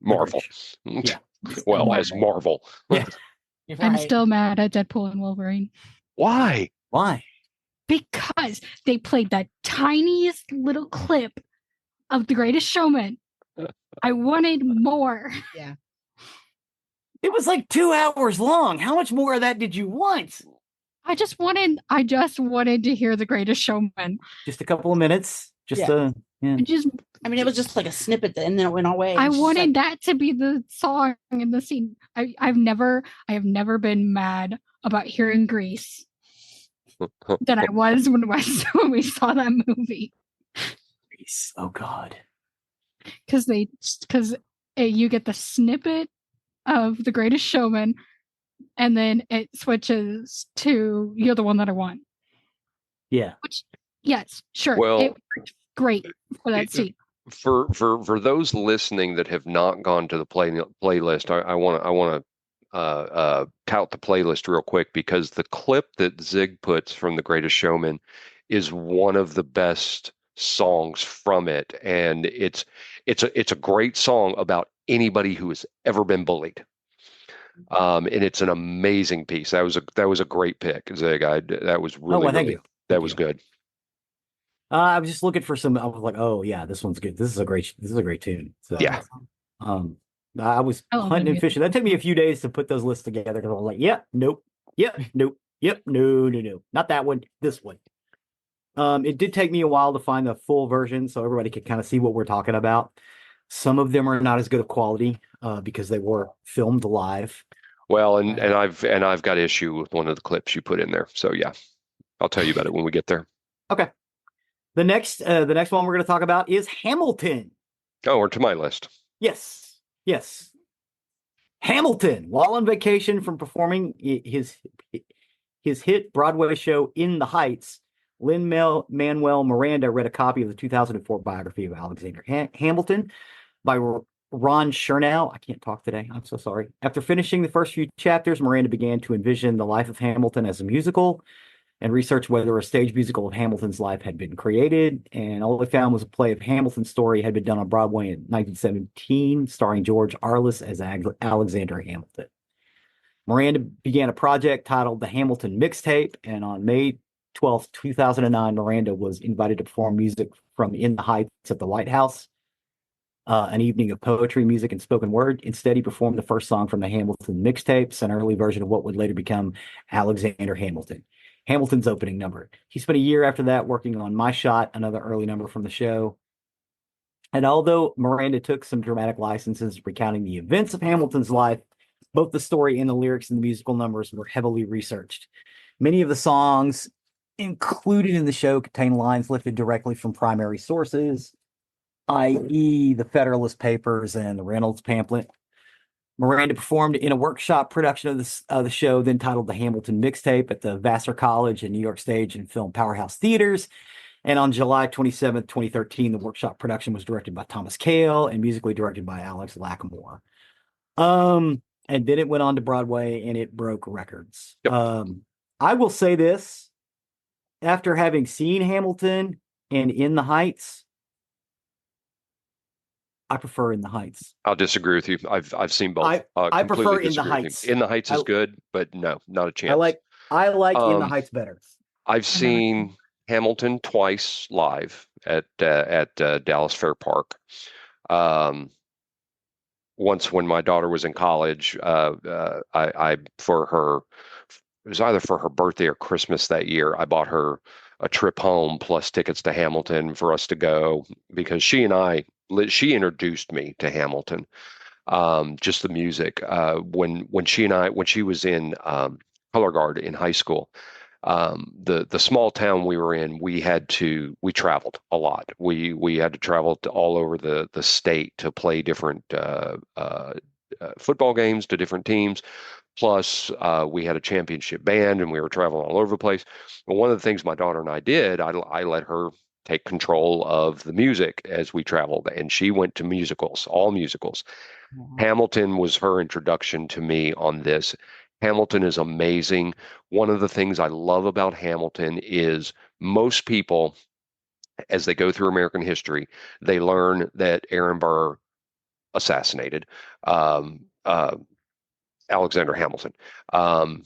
Marvel. Yeah. Well, as Marvel. Yeah. I'm still mad at Deadpool and Wolverine. Why? Because they played that tiniest little clip of The Greatest Showman. I wanted more. Yeah. It was like 2 hours long. How much more of that did you want? I just wanted to hear The Greatest Showman. Just a couple of minutes. It was just like a snippet and then it went away. I wanted that to be the song in the scene. I have never been mad about hearing Grease. than I was when we saw that movie. Oh God. Because you get the snippet of The Greatest Showman, and then it switches to You're the One That I Want. Yeah. Which, yes, sure, Well, it worked great for that scene. For those listening that have not gone to the playlist, I want to tout the playlist real quick, because the clip that Zig puts from The Greatest Showman is one of the best songs from it, and it's a great song about anybody who has ever been bullied. And it's an amazing piece. That was a great pick, Zig. That was really, thank really, you. that was good. I was just looking for some. I was like, oh yeah, this one's good. This is a great tune. So Yeah. I was hunting and fishing. That took me a few days to put those lists together, because I was like, yep, nope, yep, nope, yep, no, not that one, this one. It did take me a while to find the full version, so everybody could kind of see what we're talking about. Some of them are not as good of quality because they were filmed live. Well, and I've got issue with one of the clips you put in there. So yeah, I'll tell you about it when we get there. Okay. The next one we're going to talk about is Hamilton. Oh, we're to my list. Yes. Hamilton, while on vacation from performing his hit Broadway show In the Heights, Lin-Manuel Miranda read a copy of the 2004 biography of Alexander Hamilton by Ron Chernow. I can't talk today. I'm so sorry. After finishing the first few chapters, Miranda began to envision the life of Hamilton as a musical and researched whether a stage musical of Hamilton's life had been created. And all they found was a play of Hamilton's story had been done on Broadway in 1917, starring George Arliss as Alexander Hamilton. Miranda began a project titled The Hamilton Mixtape, and on May 12th, 2009, Miranda was invited to perform music from In the Heights at the White House, an evening of poetry, music, and spoken word. Instead, he performed the first song from the Hamilton Mixtapes, an early version of what would later become Alexander Hamilton, Hamilton's opening number. He spent a year after that working on My Shot, another early number from the show. And although Miranda took some dramatic licenses recounting the events of Hamilton's life, both the story and the lyrics in the musical numbers were heavily researched. Many of the songs included in the show contain lines lifted directly from primary sources, i.e. the Federalist Papers and the Reynolds pamphlet. Miranda performed in a workshop production of the show, then titled The Hamilton Mixtape, at the Vassar College and New York Stage and Film Powerhouse Theaters. And on July 27th, 2013, the workshop production was directed by Thomas Kail and musically directed by Alex Lacamoire. And then it went on to Broadway and it broke records. Yep. I will say this, after having seen Hamilton and In the Heights, I prefer In the Heights. I'll disagree with you. I've seen both. I prefer In the Heights. In the Heights is good, but no, not a chance. I like In the Heights better. I've seen Hamilton twice live at Dallas Fair Park. Once when my daughter was in college, I for her, it was either for her birthday or Christmas that year, I bought her a trip home plus tickets to Hamilton for us to go, because she introduced me to Hamilton, just the music. When she was in color guard in high school, the small town we were in, we traveled a lot. We had to travel all over the state to play different football games to different teams. Plus, we had a championship band and we were traveling all over the place. But one of the things my daughter and I did, I let her take control of the music as we traveled, and she went to musicals, all musicals. Mm-hmm. Hamilton was her introduction to me on this. Hamilton is amazing. One of the things I love about Hamilton is most people, as they go through American history, they learn that Aaron Burr assassinated Alexander Hamilton.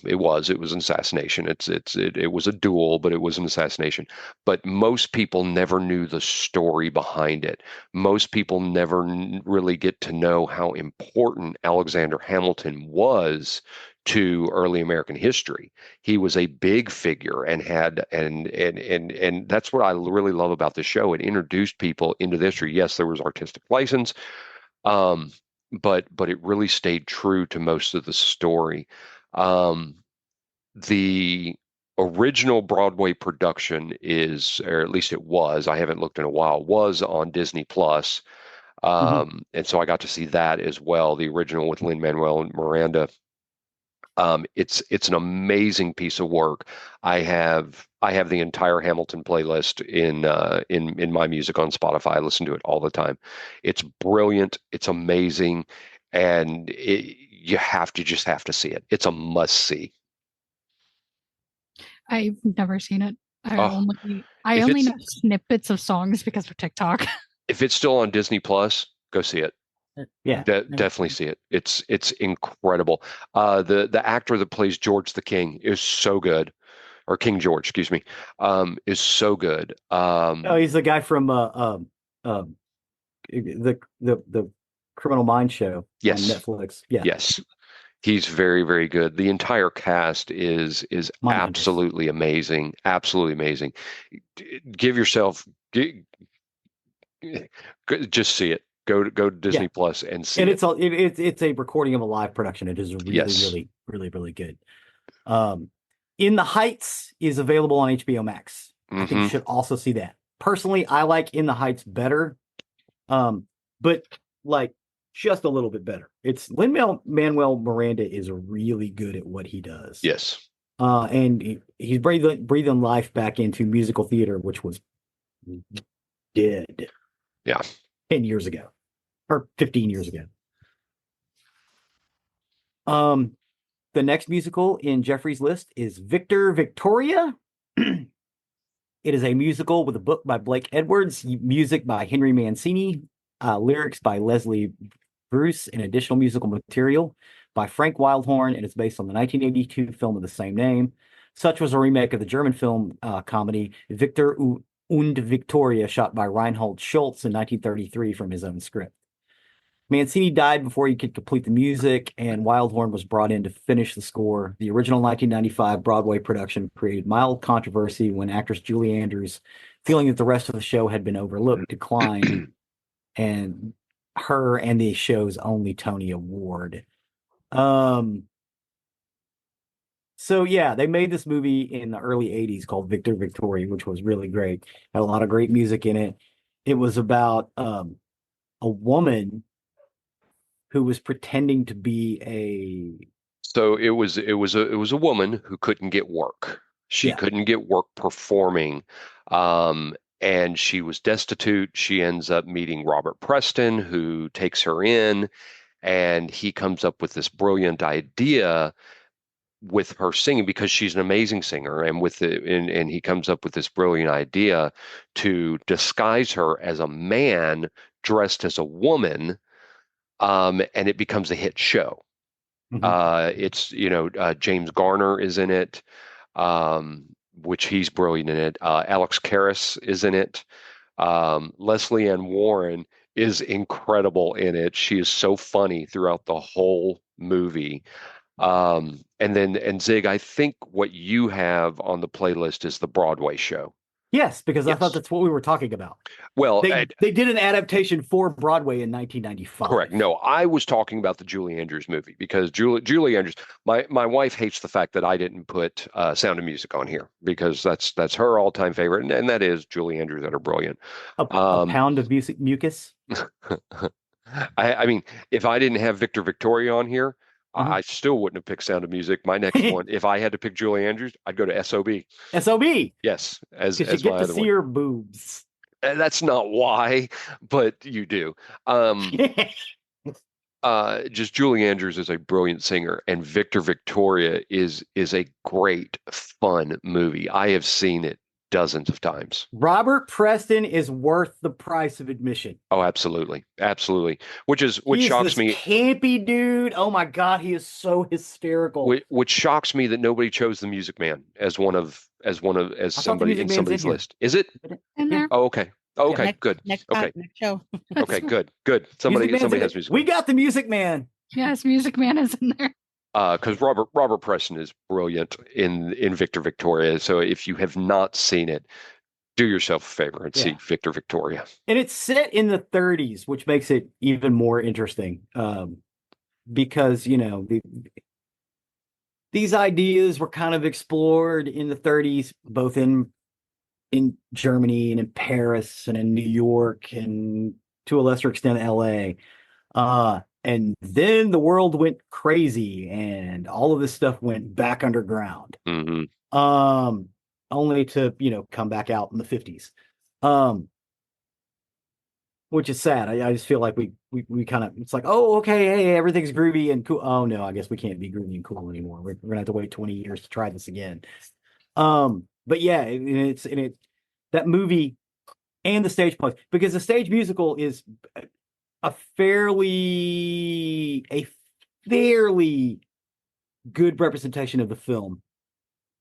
It was an assassination. It was a duel, but it was an assassination. But most people never knew the story behind it. Most people never really get to know how important Alexander Hamilton was to early American history. He was a big figure and that's what I really love about the show. It introduced people into the history. Yes, there was artistic license. But it really stayed true to most of the story. The original Broadway production is, or at least it was, I haven't looked in a while, was on Disney Plus. And so I got to see that as well, the original with Lin-Manuel Miranda. It's an amazing piece of work. I have the entire Hamilton playlist in my music on Spotify. I listen to it all the time. It's brilliant. It's amazing, and you just have to see it. It's a must see. I've never seen it. I Oh, only know snippets of songs because of TikTok. If it's still on Disney Plus, go see it. Yeah, Definitely see it. It's incredible. The actor that plays George the King is so good, or King George, excuse me, is so good. Oh, he's the guy from the Criminal Minds show Yes. on Netflix. Yeah. Yes. He's very, very good. The entire cast is absolutely amazing. Absolutely amazing. Give yourself just see it. Go to Disney Plus and see and it. It's a recording of a live production. It is really good. In the Heights is available on HBO Max. I think you should also see that. Personally, I like In the Heights better, but like just a little bit better. It's Lin-Manuel Miranda is really good at what he does. Yes. And he's breathing life back into musical theater, which was dead. Yeah. 10 years ago or 15 years ago. The next musical in Geoffrey's list is Victor Victoria. It is a musical with a book by Blake Edwards, music by Henry Mancini, lyrics by Leslie Bruce, and additional musical material by Frank Wildhorn, and it's based on the 1982 film of the same name. Such was a remake of the German film comedy Victor und Victoria, shot by Reinhold Schultz in 1933 from his own script. Mancini died before he could complete the music, and Wildhorn was brought in to finish the score. The original 1995 Broadway production created mild controversy when actress Julie Andrews, feeling that the rest of the show had been overlooked, declined and her and the show's only Tony Award. So yeah, they made this movie in the early 80s called Victor Victoria, which was really great. Had a lot of great music in it. It was about a woman who was pretending to be So it was a woman who couldn't get work. She couldn't get work performing. And she was destitute. She ends up meeting Robert Preston, who takes her in, and he comes up with this brilliant idea with her singing, because she's an amazing singer, and and he comes up with this brilliant idea to disguise her as a man dressed as a woman, and it becomes a hit show. It's James Garner is in it, which he's brilliant in it. Alex Karras is in it. Leslie Ann Warren is incredible in it. She is so funny throughout the whole movie. And Zig, I think what you have on the playlist is the Broadway show. Yes, because I thought that's what we were talking about. Well, they did an adaptation for Broadway in 1995. Correct. No, I was talking about the Julie Andrews movie, because Julie Andrews, my wife hates the fact that I didn't put Sound of Music on here, because that's her all-time favorite, and that is Julie Andrews that are brilliant. A pound of mucus. I mean, if I didn't have Victor Victoria on here, I still wouldn't have picked Sound of Music. My next one, if I had to pick Julie Andrews, I'd go to SOB. SOB. Yes, as you get to see her boobs. That's not why, but you do. Just Julie Andrews is a brilliant singer, and Victor Victoria is a great, fun movie. I have seen it dozens of times. Robert Preston is worth the price of admission. Oh, absolutely, absolutely. Which shocks me. Campy dude. Oh my God, he is so hysterical. Which shocks me that nobody chose The Music Man as somebody in somebody's list. Is it in there? Oh, okay. Okay, good. Next show. Okay, good. Somebody has Music Man. We got The Music Man. Yes, Music Man is in there. Because Robert Preston is brilliant in Victor Victoria. So if you have not seen it, do yourself a favor and see Victor Victoria. And it's set in the 30s, which makes it even more interesting. Because these ideas were kind of explored in the 30s, both in Germany and in Paris and in New York and to a lesser extent LA. And then the world went crazy and all of this stuff went back underground. Only to, come back out in the 50s. Which is sad. I just feel like we kind of, it's like, oh, okay, hey, everything's groovy and cool. Oh no, I guess we can't be groovy and cool anymore. We're gonna have to wait 20 years to try this again. But yeah, that movie and the stage play, because the stage musical is a fairly good representation of the film,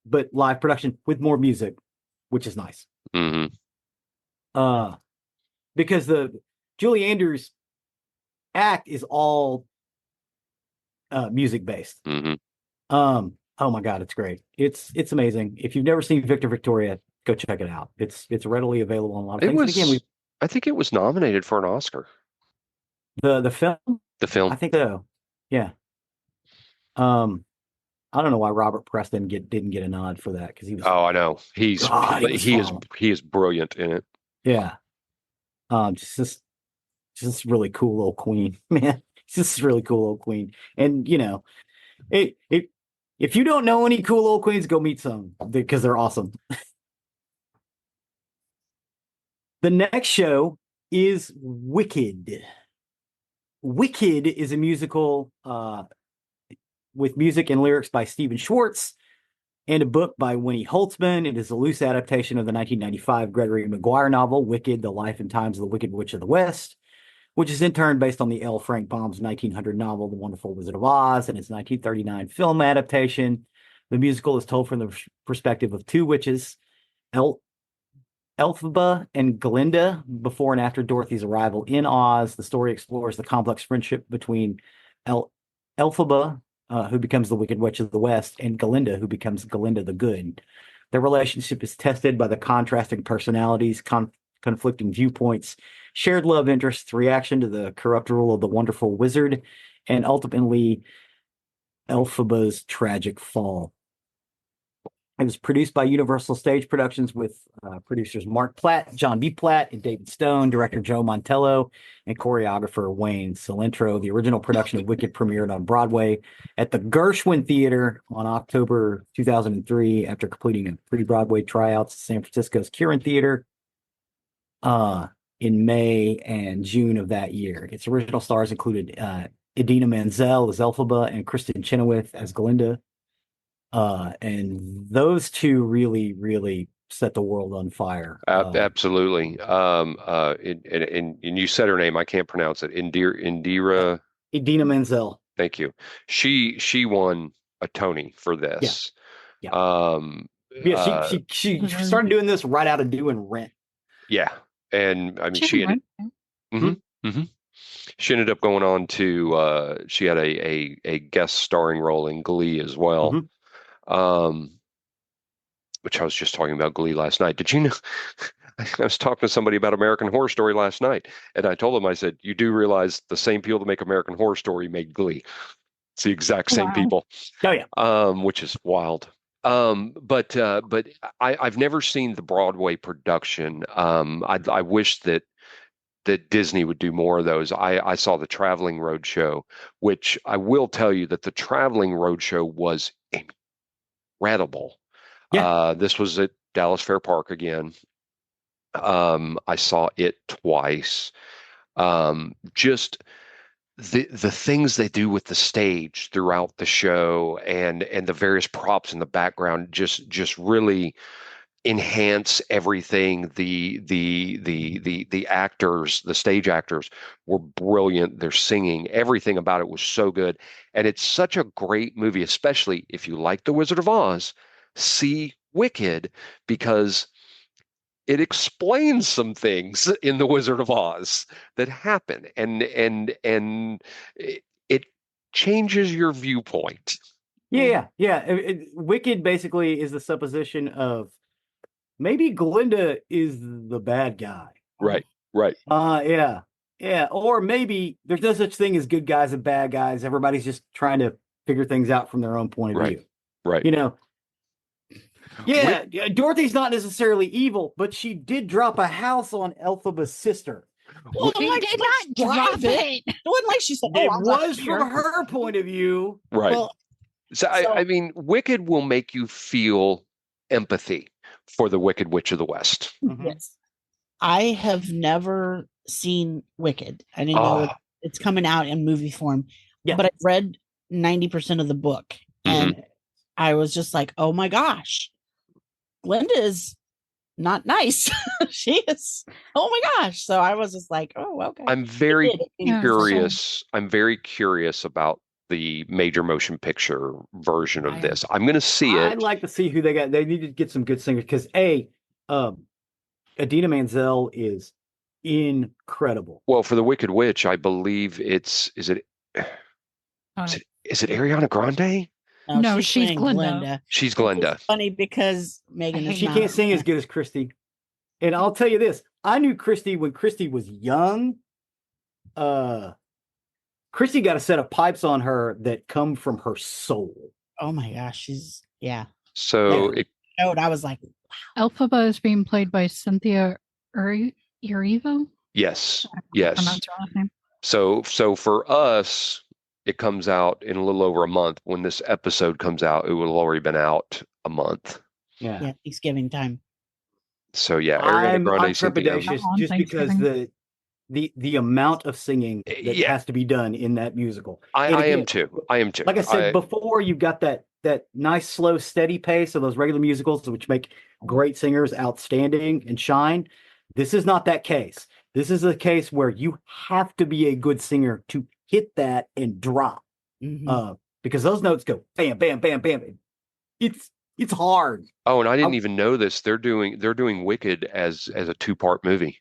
but live production with more music, which is nice. Because the Julie Andrews act is all music based. Oh my God, it's great. It's amazing. If you've never seen Victor Victoria, go check it out. It's readily available on a lot of things. Again, I think it was nominated for an Oscar. The film? The film. I think so. Yeah. I don't know why Robert Preston didn't get a nod for that, because he was. Oh, I know. He is brilliant in it. Yeah. Just really cool old queen, man. Just really cool old queen. And if you don't know any cool old queens, go meet some, because they're awesome. The next show is Wicked. Wicked is a musical with music and lyrics by Stephen Schwartz and a book by Winnie Holtzman. It is a loose adaptation of the 1995 Gregory Maguire novel, Wicked, The Life and Times of the Wicked Witch of the West, which is in turn based on the L. Frank Baum's 1900 novel, The Wonderful Wizard of Oz, and its 1939 film adaptation. The musical is told from the perspective of two witches, Elphaba and Glinda, before and after Dorothy's arrival in Oz. The story explores the complex friendship between Elphaba, who becomes the Wicked Witch of the West, and Glinda, who becomes Glinda the Good. Their relationship is tested by the contrasting personalities, conflicting viewpoints, shared love interests, reaction to the corrupt rule of the wonderful wizard, and ultimately Elphaba's tragic fall. It was produced by Universal Stage Productions with producers Mark Platt, John B. Platt, and David Stone, director Joe Montello, and choreographer Wayne Cilentro. The original production of Wicked premiered on Broadway at the Gershwin Theater on October 2003 after completing a pre-Broadway tryouts at San Francisco's Kieran Theater in May and June of that year. Its original stars included Idina Menzel as Elphaba and Kristen Chenoweth as Glinda. And those two really, really set the world on fire. Absolutely. And you said her name. I can't pronounce it. Idina Menzel. Thank you. She won a Tony for this. Yeah. She started doing this right out of doing Rent. Yeah, and I mean she ended up going on to she had a guest starring role in Glee as well. Which I was just talking about Glee last night. Did you know? I was talking to somebody about American Horror Story last night, and I told them, I said, you do realize the same people that make American Horror Story make Glee. It's the exact same people. Oh yeah. Which is wild. But I've never seen the Broadway production. I wish that Disney would do more of those. I saw the Traveling Roadshow, which I will tell you that the Traveling Roadshow was incredible. Yeah. This was at Dallas Fair Park again. I saw it twice. Just the things they do with the stage throughout the show and the various props in the background just really enhance everything. The actors, the stage actors were brilliant. They're singing. Everything about it was so good. And it's such a great movie, especially if you like The Wizard of Oz. See Wicked, because it explains some things in The Wizard of Oz that happen, and it changes your viewpoint. Yeah. Wicked basically is the supposition of maybe Glinda is the bad guy. Right. Yeah. Or maybe there's no such thing as good guys and bad guys. Everybody's just trying to figure things out from their own point of view. Right. You know, yeah, Dorothy's not necessarily evil, but she did drop a house on Elphaba's sister. Well, She like, did let's not drop drop it. It wasn't like she said, It I'm was not here. from her point of view. Right. Well, So, I mean, Wicked will make you feel empathy for the Wicked Witch of the West. yes. I have never seen Wicked. I didn't know it's coming out in movie form. Yeah. But I've read 90% of the book. And I was just like, oh my gosh, Glenda is not nice. She is, oh my gosh. So I was just like, oh, okay. I'm very Yeah, curious. I'm very curious about the major motion picture version of this. I'm going to see it. I'd like to see who they got. They need to get some good singers because Idina Menzel is incredible. Well, for the Wicked Witch, I believe is it Ariana Grande? No, she's playing Glenda. She's Glenda. It's funny because Megan is She not. can't sing as good as Christy. And I'll tell you this, I knew Christy when Christy was young. Christy got a set of pipes on her that come from her soul. Oh my gosh, she's So I was like, Elphaba is being played by Cynthia Erivo. yes. Pronounce her last name. So for us, it comes out in a little over a month. When this episode comes out, it will have already been out a month. Yeah, Thanksgiving time. So yeah, I'm Grande, Cynthia. trepidatious just because the amount of singing that has to be done in that musical. I am too. Like I said before, you've got that nice, slow, steady pace of those regular musicals, which make great singers outstanding and shine. This is not that case. This is a case where you have to be a good singer to hit that and drop, because those notes go bam, bam, bam, bam. It's hard. Oh, and I didn't even know this. They're doing Wicked as a 2-part movie.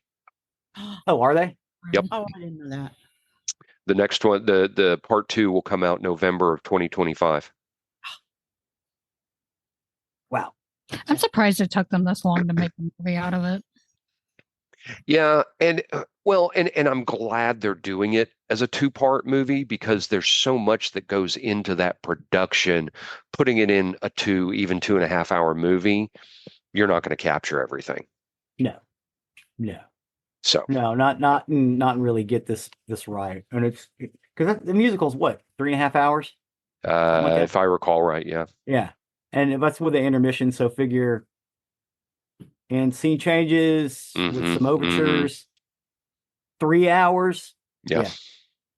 Oh, are they? Yep. Oh, I didn't know that. The next one, the part 2 will come out November of 2025. Wow. I'm surprised it took them this long to make a movie out of it. Yeah, and and I'm glad they're doing it as a 2-part movie because there's so much that goes into that production. Putting it in a 2.5 hour movie, you're not going to capture everything. No. So no, not really get this right, and it's because the musical's what 3.5 hours. If I recall right, yeah. Yeah, and that's with the intermission. So figure. And scene changes with some overtures. 3 hours. Yeah.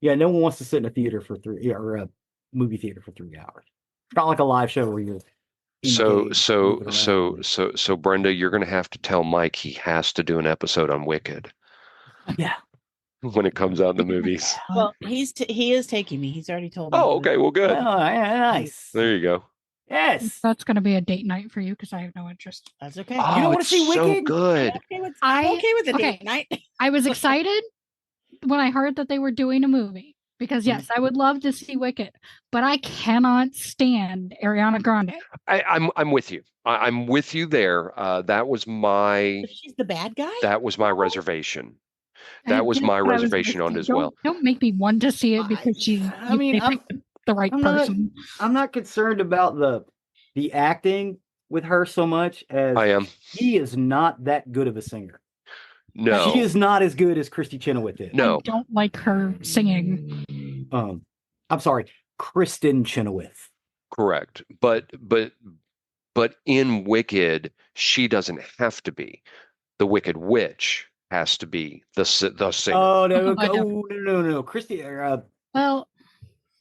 No one wants to sit in a theater for 3 or a movie theater for 3 hours. It's not like a live show where you're. So Brenda, you're going to have to tell Mike he has to do an episode on Wicked. Yeah. When it comes out in the movies. Well, he is taking me. He's already told me. Oh, okay. Well, good. Oh, yeah, nice. There you go. Yes. That's going to be a date night for you because I have no interest. That's okay. Oh, You don't want to see so Wicked? good. I'm okay with the date night. I was excited when I heard that they were doing a movie because yes, I would love to see Wicked, but I cannot stand Ariana Grande. I'm with you. I'm with you there. That was my. She's the bad guy. That was my reservation. That was my reservation on it as well. Don't make me want to see it because they picked the right person. I'm not concerned about the acting with her so much as I am. He is not that good of a singer. No, she is not as good as Kristy Chenoweth is. No, I don't like her singing. I'm sorry, Kristen Chenoweth. Correct, but in Wicked, she doesn't have to be. The Wicked Witch has to be the singer. Oh no! Kristy. Well,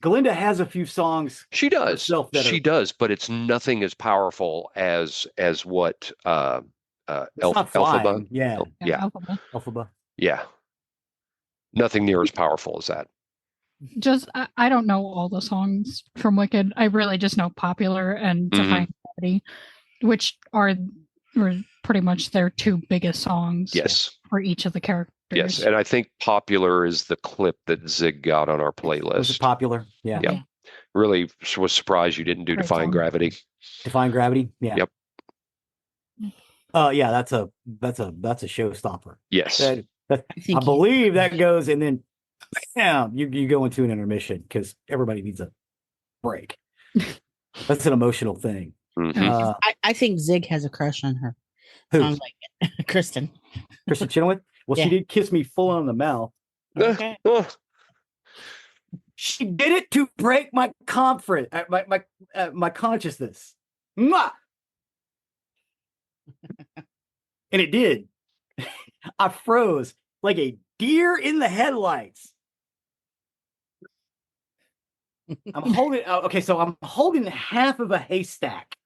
Glenda has a few songs. She does. She does, but it's nothing as powerful as what Elphaba. Yeah. Elphaba. Yeah. Nothing near as powerful as that. Just I don't know all the songs from Wicked. I really just know Popular and Defying Gravity, which are pretty much their 2 biggest songs. Yes. For each of the characters. Yes, and I think Popular is the clip that Zig got on our playlist. Was it Popular? Yeah. Yep. Really was surprised you didn't do Defying Gravity. Defying Gravity? Yeah. Yep. Yeah, that's a showstopper. Yes. I believe that goes, and then bam, you go into an intermission because everybody needs a break. That's an emotional thing. Mhm. I think Zig has a crush on her. Who? Sounds like it. Kristen. Kristen Chenoweth? Well, Yeah. she did kiss me full on the mouth. Okay. She did it to break my my consciousness. Mwah! And it did. I froze like a deer in the headlights. I'm holding. Okay, so I'm holding half of a haystack.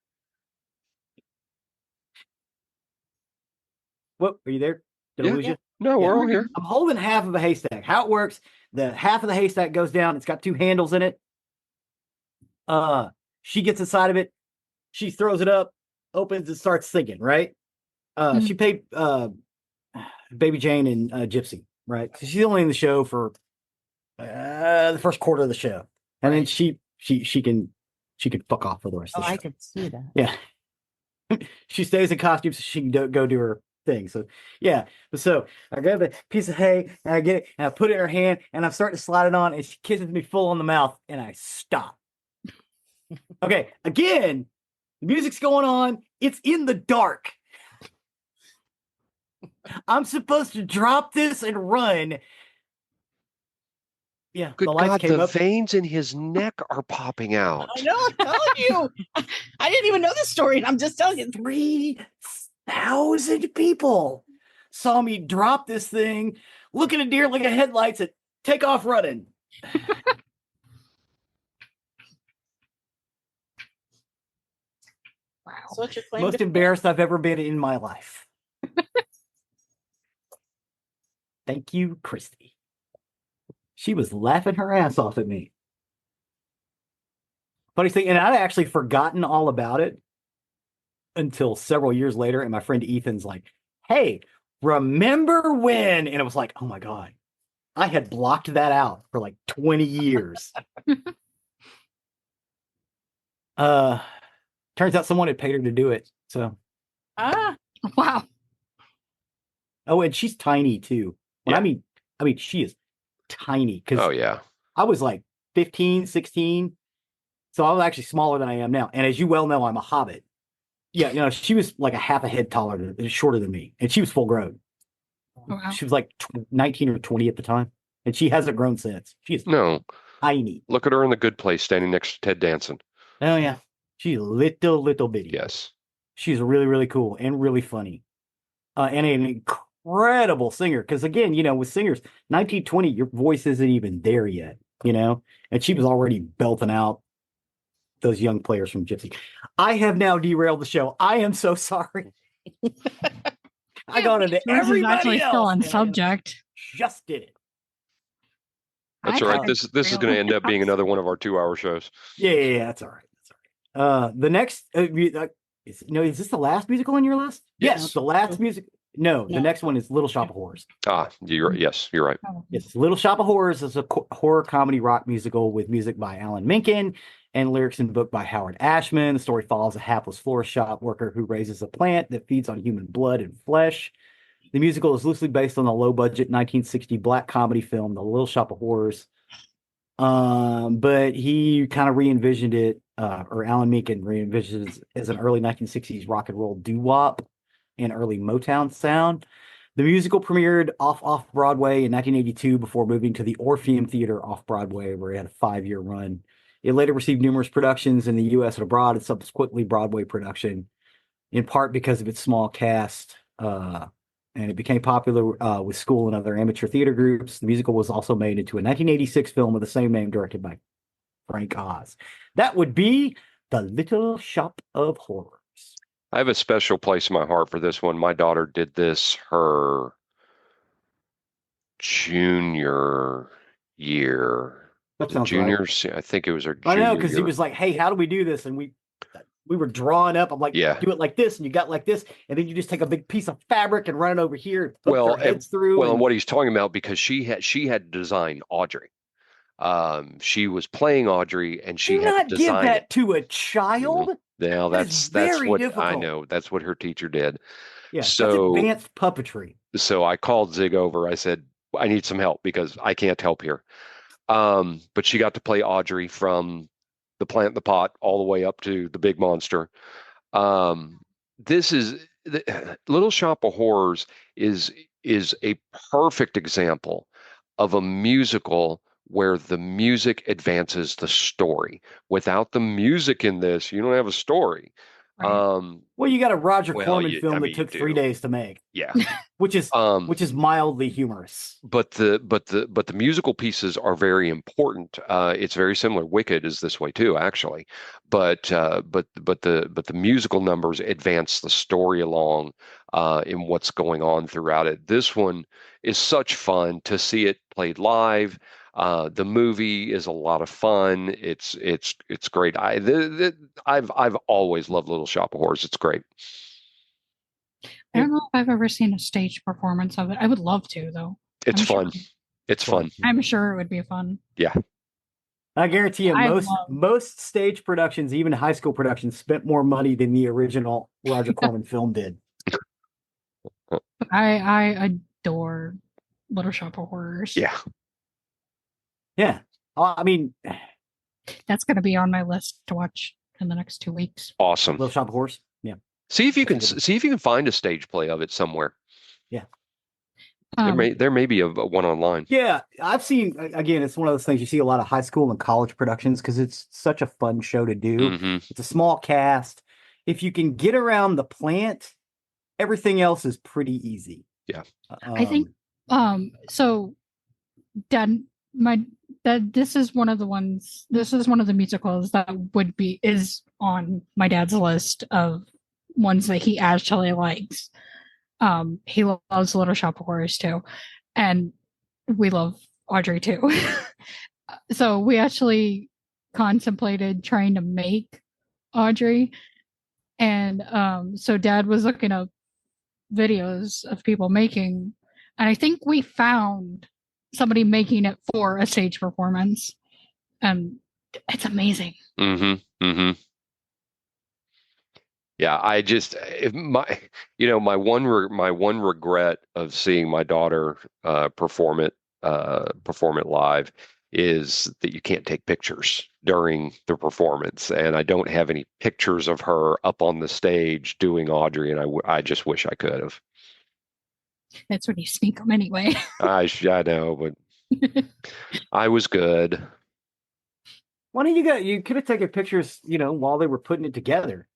What? Are you there? Did I lose you? No, we're all here. I'm holding half of a haystack. How it works? The half of the haystack goes down. It's got two handles in it. She gets inside of it. She throws it up, opens, and starts singing. Right. She paid Baby Jane and Gypsy. Right. So she's only in the show for the first quarter of the show, and then she can fuck off for the rest of the show. I can see that. Yeah. She stays in costume so she can go do her thing. So yeah. So I grab a piece of hay and I get it and I put it in her hand and I'm starting to slide it on and she kisses me full on the mouth and I stop. Okay, again, the music's going on. It's in the dark. I'm supposed to drop this and run. Yeah, Good the lights God, came the up. veins in his neck are popping out. I know, I'm telling you. I didn't even know this story, and I'm just telling you. 3,000 people saw me drop this thing, look at a deer like a headlights, and take off running. Wow. So what's your claim? Most embarrassed I've ever been in my life. Thank you, Christy. She was laughing her ass off at me. Funny thing, and I'd actually forgotten all about it until several years later. And my friend Ethan's like, hey, remember when? And it was like, oh my God, I had blocked that out for like 20 years. Turns out someone had paid her to do it. So, wow. Oh, and she's tiny too. Well, Yeah. I mean, she is tiny because Oh yeah. I was like 15, 16. So I was actually smaller than I am now. And as you well know, I'm a hobbit. Yeah, you know, she was like a half a head shorter than me. And she was full grown. Oh, wow. She was like 19 or 20 at the time. And she hasn't grown since. She is tiny. Look at her in The Good Place standing next to Ted Danson. Oh, yeah. She's little bitty. Yes. She's really, really cool and really funny. And an incredible singer. Because again, you know, with singers, 1920, your voice isn't even there yet, you know? And she was already belting out those young players from Gypsy. I have now derailed the show. I am so sorry. I got into everybody is actually else, still on subject. Just did it. That's all right. This is going to end up being another one of our 2-hour shows. Yeah, that's all right. That's all right. The next, is this the last musical on your list? Yes, the last music. No, the next one is Little Shop of Horrors. You're right. Yes, Little Shop of Horrors is a horror comedy rock musical with music by Alan Menken and lyrics and book by Howard Ashman. The story follows a hapless florist shop worker who raises a plant that feeds on human blood and flesh. The musical is loosely based on the low-budget 1960 black comedy film, The Little Shop of Horrors. But he kind of re-envisioned it, or Alan Menken re-envisioned it as an early 1960s rock and roll doo-wop and early Motown sound. The musical premiered off Broadway in 1982 before moving to the Orpheum Theater off Broadway, where it had a 5-year run. It later received numerous productions in the U.S. and abroad, and subsequently Broadway production, in part because of its small cast. And it became popular with school and other amateur theater groups. The musical was also made into a 1986 film of the same name, directed by Frank Oz. That would be The Little Shop of Horrors. I have a special place in my heart for this one. My daughter did this her junior year. That sounds juniors, right. I think it was her junior year. I know, because he was like, hey, how do we do this? And we were drawing up. I'm like, do it like this, and you got like this, and then you just take a big piece of fabric and run it over here, and put their heads through. And what he's talking about, because she had designed Audrey. She was playing Audrey, and she had to design give that to a child. Now that's what difficult. I know. That's what her teacher did. Yeah, so that's advanced puppetry. So I called Zig over. I said, I need some help because I can't help here. But she got to play Audrey from the plant in the pot all the way up to the big monster. This is Little Shop of Horrors is a perfect example of a musical where the music advances the story. Without the music in this, you don't have a story. Right. Well, you got a Roger Well, Corman you- film I that mean, took you 3 do. days to make, Yeah. which is mildly humorous. But the musical pieces are very important. It's very similar. Wicked is this way too, actually. But the musical numbers advance the story along in what's going on throughout it. This one is such fun to see it played live. The movie is a lot of fun. It's great. I've always loved Little Shop of Horrors. It's great. I don't know if I've ever seen a stage performance of it. I would love to, though. It's I'm fun. Sure. It's fun. I'm sure it would be fun. Yeah. I guarantee you, most stage productions, even high school productions, spent more money than the original Roger Corman film did. I adore Little Shop of Horrors. Yeah. Yeah. I mean, That's going to be on my list to watch in the next 2 weeks. Awesome. Little Shop of Horrors. Yeah. See if you can find a stage play of it somewhere. Yeah. There may be a one online. Yeah, I've seen, again, it's one of those things you see a lot of high school and college productions because it's such a fun show to do. Mm-hmm. It's a small cast. If you can get around the plant, everything else is pretty easy. Yeah. I think so Dad, this is one of the musicals that is on my dad's list of ones that he actually likes. He loves Little Shop of Horrors too, and we love Audrey too. So we actually contemplated trying to make Audrey, and so Dad was looking up videos of people making, and I think we found somebody making it for a stage performance, and it's amazing. Yeah, my one regret of seeing my daughter perform it live is that you can't take pictures during the performance, and I don't have any pictures of her up on the stage doing Audrey, and I just wish I could have. That's when you sneak them anyway. I know, but I was good. Why don't you could have taken pictures, while they were putting it together.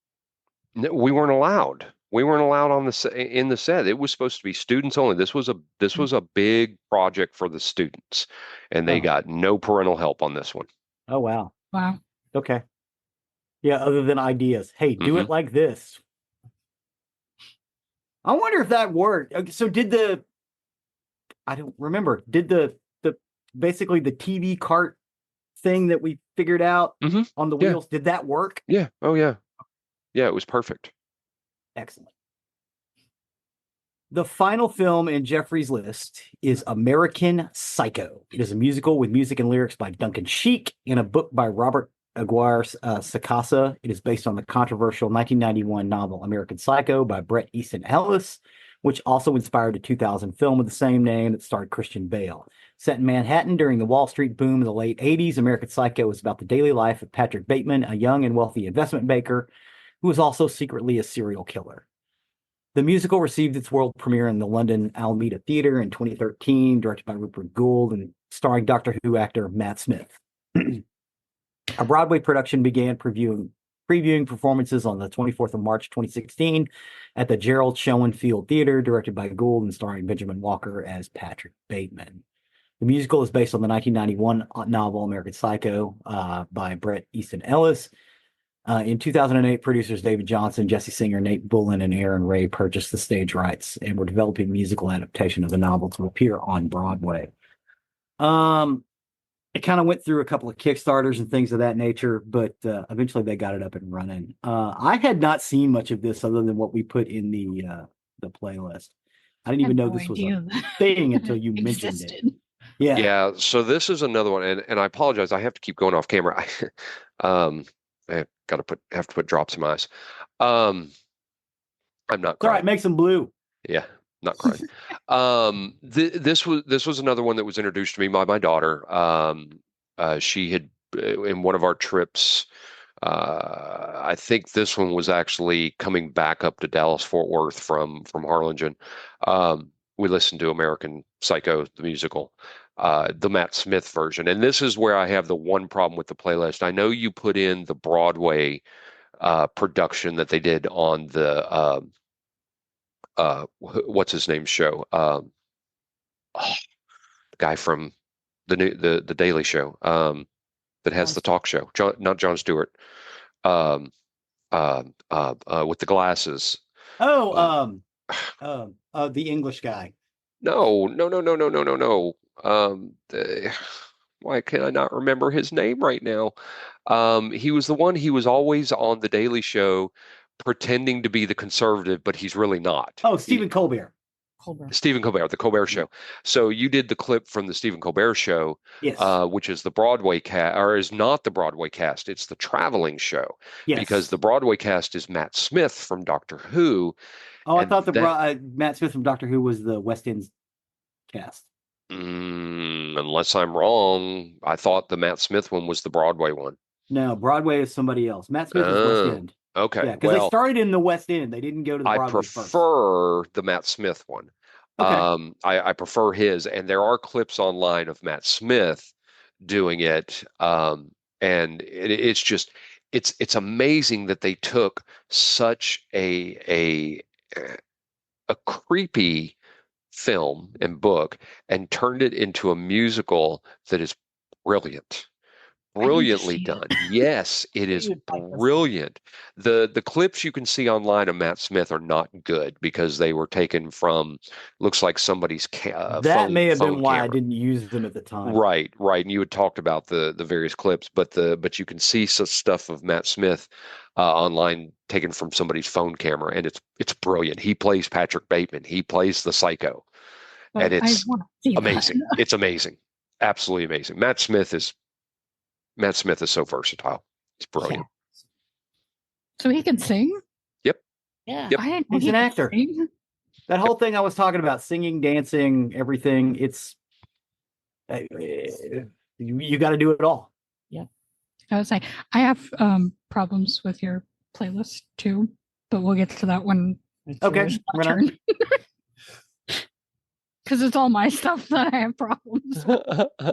No, we weren't allowed. We weren't allowed in the set. It was supposed to be students only. This was a big project for the students, and they got no parental help on this one. Oh wow. Wow. Okay. Yeah, other than ideas. Hey, do it like this. I wonder if that worked. So I don't remember. Did the basically the TV cart thing that we figured out on the wheels, did that work? Yeah. Oh yeah. Yeah, it was perfect. Excellent. The final film in Geoffrey's list is American Psycho. It is a musical with music and lyrics by Duncan Sheik and a book by Robert Aguirre Sacasa. It is based on the controversial 1991 novel American Psycho by Bret Easton Ellis, which also inspired a 2000 film of the same name that starred Christian Bale. Set in Manhattan during the Wall Street boom of the late 80s, American Psycho is about the daily life of Patrick Bateman, a young and wealthy investment banker who is also secretly a serial killer. The musical received its world premiere in the London Alameda Theatre in 2013, directed by Rupert Gould and starring Doctor Who actor Matt Smith. A Broadway production began previewing performances on the 24th of March 2016 at the Gerald Schoenfield Theatre, directed by Gould and starring Benjamin Walker as Patrick Bateman. The musical is based on the 1991 novel American Psycho by Bret Easton Ellis. In 2008, producers David Johnson, Jesse Singer, Nate Bullen, and Aaron Ray purchased the stage rights and were developing a musical adaptation of the novel to appear on Broadway. It kind of went through a couple of Kickstarters and things of that nature, but eventually they got it up and running. I had not seen much of this other than what we put in the playlist. I didn't even know this was a thing until you mentioned it. Yeah. Yeah. So this is another one, and I apologize. I have to keep going off camera. I have to put drops in my eyes. I'm not crying. All right, make some blue. Yeah, not crying. This was another one that was introduced to me by my daughter. She had in one of our trips. I think this one was actually coming back up to Dallas Fort Worth from Harlingen. We listened to American Psycho the musical, the Matt Smith version, and this is where I have the one problem with the playlist. I know you put in the Broadway production that they did on the what's his name show, the guy from the Daily Show, that has the talk show, not Jon Stewart, with the glasses. The English guy. No. Why can I not remember his name right now? He was the one. He was always on the Daily Show, pretending to be the conservative, but he's really not. Oh, Stephen Colbert. Stephen Colbert, the Colbert Show. So you did the clip from the Stephen Colbert Show, yes, which is the Broadway cast, or is not the Broadway cast. It's the traveling show, because the Broadway cast is Matt Smith from Doctor Who. Oh, I thought Matt Smith from Doctor Who was the West End cast. Unless I'm wrong, I thought the Matt Smith one was the Broadway one. No, Broadway is somebody else. Matt Smith is West End. Okay. Yeah, because they started in the West End. They didn't go to the Broadway first. I prefer the Matt Smith one. Okay. I prefer his, and there are clips online of Matt Smith doing it. And it's just, it's amazing that they took such a creepy film and book and turned it into a musical that is brilliantly done. Yes, it is brilliant. The clips you can see online of Matt Smith are not good because they were taken from, looks like somebody's that may have been why camera. I didn't use them at the time. Right. And you had talked about the various clips, but you can see such stuff of Matt Smith online taken from somebody's phone camera, and it's brilliant. He plays Patrick Bateman. He plays the Psycho, and it's amazing. It's amazing, absolutely amazing. Matt Smith is so versatile. It's brilliant. So he can sing? Yep. Yeah. Yep. He's an actor. Sing? That whole thing I was talking about, singing, dancing, everything, it's you got to do it all. Yeah. I was like, I have problems with your playlist too, but we'll get to that when it's my turn. Because it's all my stuff that I have problems with.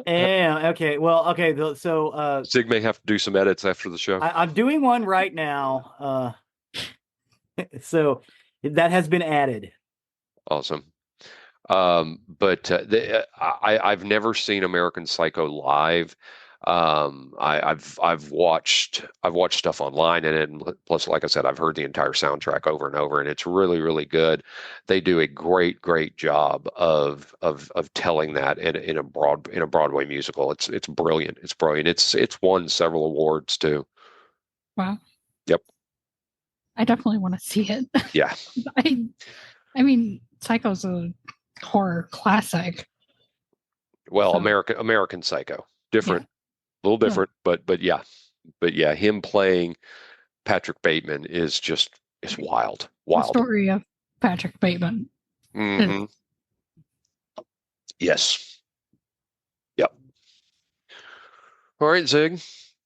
Yeah, okay. Well, okay. So Sig may have to do some edits after the show. I'm doing one right now. So that has been added. Awesome. But I've never seen American Psycho live. I've watched stuff online, and plus, like I said, I've heard the entire soundtrack over and over, and it's really, really good. They do a great job of telling that in a Broadway musical. It's brilliant. It's brilliant. It's won several awards too. Wow. Yep. I definitely want to see it. Yeah. I mean, Psycho's a horror classic. Well, so. American Psycho, different. Yeah. A little different, but yeah, him playing Patrick Bateman is wild. The story of Patrick Bateman. Mm-hmm. Yes. Yep. All right, Zig.